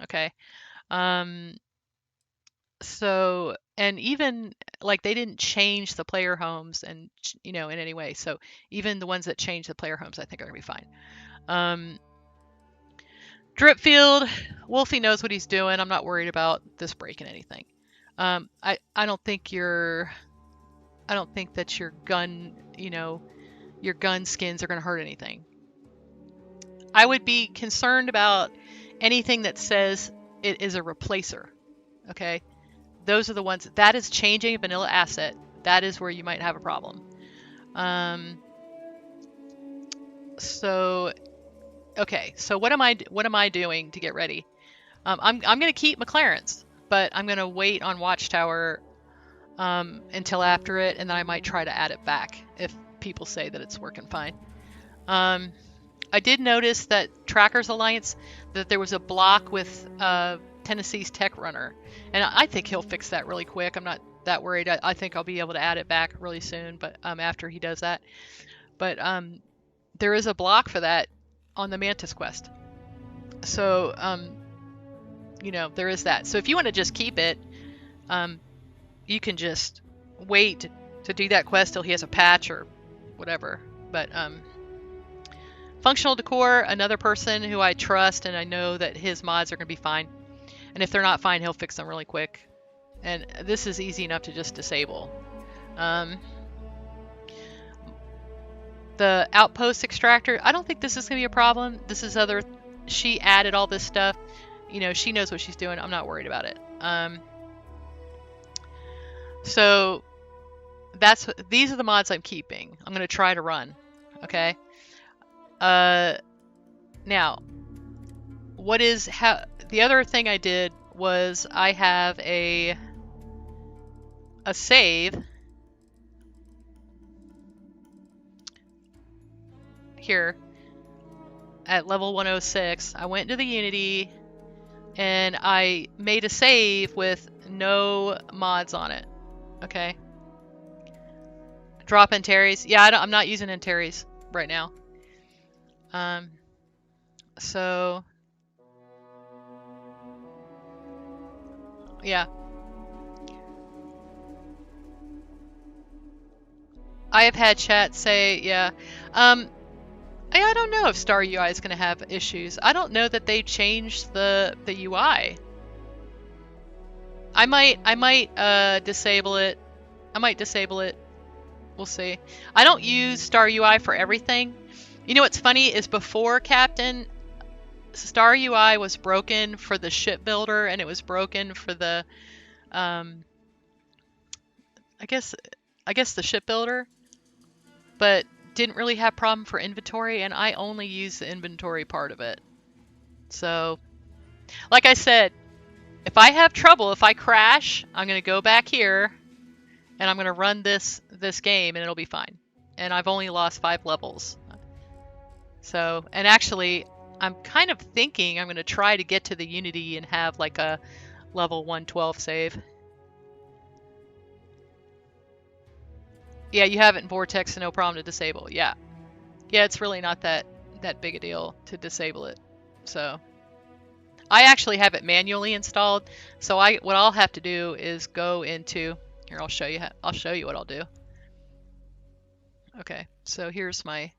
Okay. So, and even like they didn't change the player homes and, you know, in any way. So even the ones that change the player homes, I think are gonna be fine. Dripfield, Wolfie knows what he's doing. I'm not worried about this breaking anything. I don't think that your gun, you know, your gun skins are gonna hurt anything. I would be concerned about anything that says it is a replacer. Okay. Those are the ones that is changing a vanilla asset. That is where you might have a problem. So, okay. So what am I doing to get ready? I'm going to keep McLaren's, but I'm going to wait on Watchtower until after it, and then I might try to add it back if people say that it's working fine. I did notice that Trackers Alliance, that there was a block with Tennessee's Tech Runner, and I think he'll fix that really quick. I'm not that worried. I think I'll be able to add it back really soon, but after he does that. But there is a block for that on the Mantis quest. So, you know, there is that. So if you want to just keep it, you can just wait to do that quest till he has a patch or whatever. But Functional Decor, another person who I trust, and I know that his mods are going to be fine. And if they're not fine, he'll fix them really quick. And this is easy enough to just disable. The Outpost Extractor, I don't think this is going to be a problem. This is she added all this stuff. You know, she knows what she's doing. I'm not worried about it. So, these are the mods I'm keeping. I'm gonna try to run. Okay. Now, the other thing I did was I have a save here at level 106. I went into the Unity and I made a save with no mods on it. Okay. Drop Antares. Yeah, I'm not using Antares right now. So yeah. I have had chat say, yeah. I don't know if Star UI is going to have issues. I don't know that they changed the UI. I might disable it. I might disable it. We'll see. I don't use Star UI for everything. You know what's funny is before Captain, Star UI was broken for the shipbuilder and it was broken for the I guess the shipbuilder, but didn't really have problem for inventory, and I only use the inventory part of it. So, like I said, if I have trouble, if I crash, I'm gonna go back here and I'm gonna run this game and it'll be fine. And I've only lost 5 levels. So, and actually, I'm kind of thinking I'm gonna try to get to the Unity and have like a level 112 save. Yeah, you have it in Vortex, so no problem to disable. Yeah. Yeah, it's really not that big a deal to disable it. So I actually have it manually installed. So what I'll have to do is go into here. I'll show you what I'll do. Okay, so here's my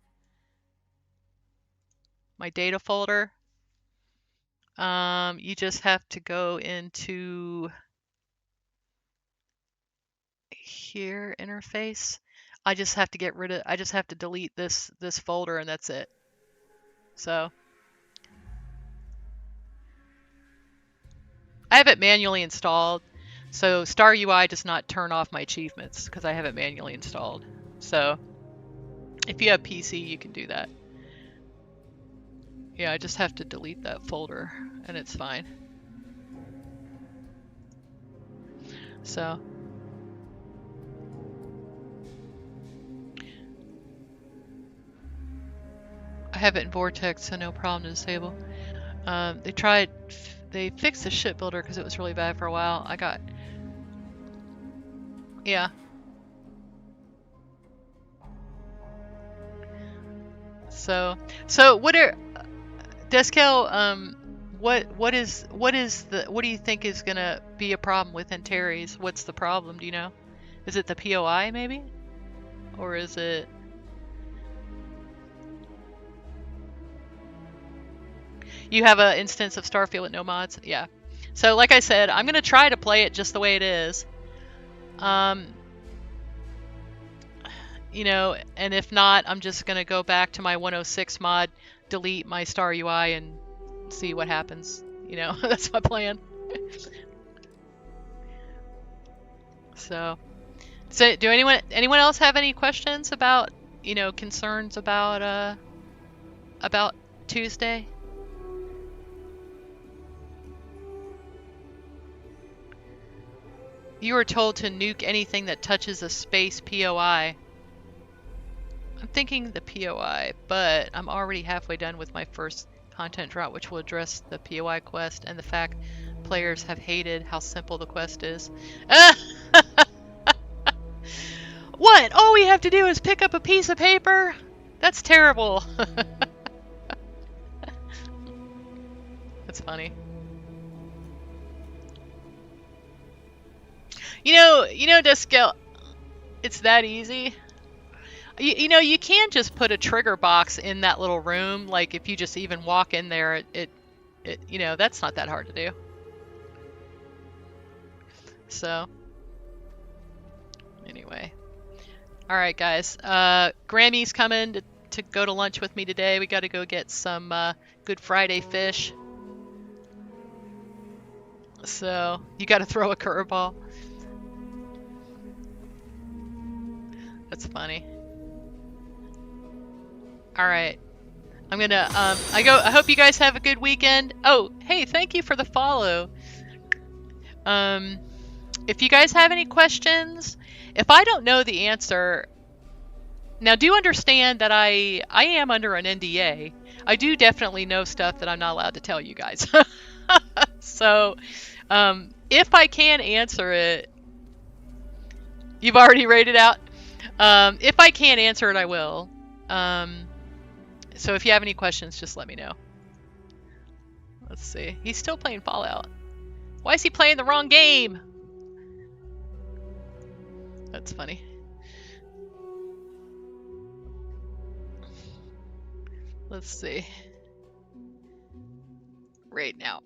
data folder. You just have to go into here, interface. I just have to delete this folder and that's it. So I have it manually installed. So Star UI does not turn off my achievements because I have it manually installed. So if you have PC, you can do that. Yeah, I just have to delete that folder and it's fine. So I have it in Vortex, so no problem to disable. They fixed the shipbuilder because it was really bad for a while. Yeah. So what are Deskel? What do you think is gonna be a problem with Antares? What's the problem? Do you know? Is it the POI maybe, or is it? You have an instance of Starfield with no mods? Yeah. So like I said, I'm going to try to play it just the way it is. You know, and if not, I'm just going to go back to my 106 mod, delete my Star UI, and see what happens. You know, that's my plan. So do anyone else have any questions about, you know, concerns about Tuesday? You are told to nuke anything that touches a space POI. I'm thinking the POI, but I'm already halfway done with my first content drop, which will address the POI quest and the fact players have hated how simple the quest is. What? All we have to do is pick up a piece of paper? That's terrible. That's funny. You know, Deskel, it's that easy. You know, you can just put a trigger box in that little room. Like, if you just even walk in there, it you know, that's not that hard to do. So, anyway. Alright, guys. Grammy's coming to go to lunch with me today. We got to go get some Good Friday fish. So, you got to throw a curveball. That's funny. All right. I'm gonna I hope you guys have a good weekend. Oh, hey, thank you for the follow. If you guys have any questions, if I don't know the answer, now do understand that I am under an NDA. I do definitely know stuff that I'm not allowed to tell you guys. So, if I can answer it, you've already rated out. If I can't answer it, I will. So if you have any questions, just let me know. Let's see. He's still playing Fallout. Why is he playing the wrong game? That's funny. Let's see. Right now.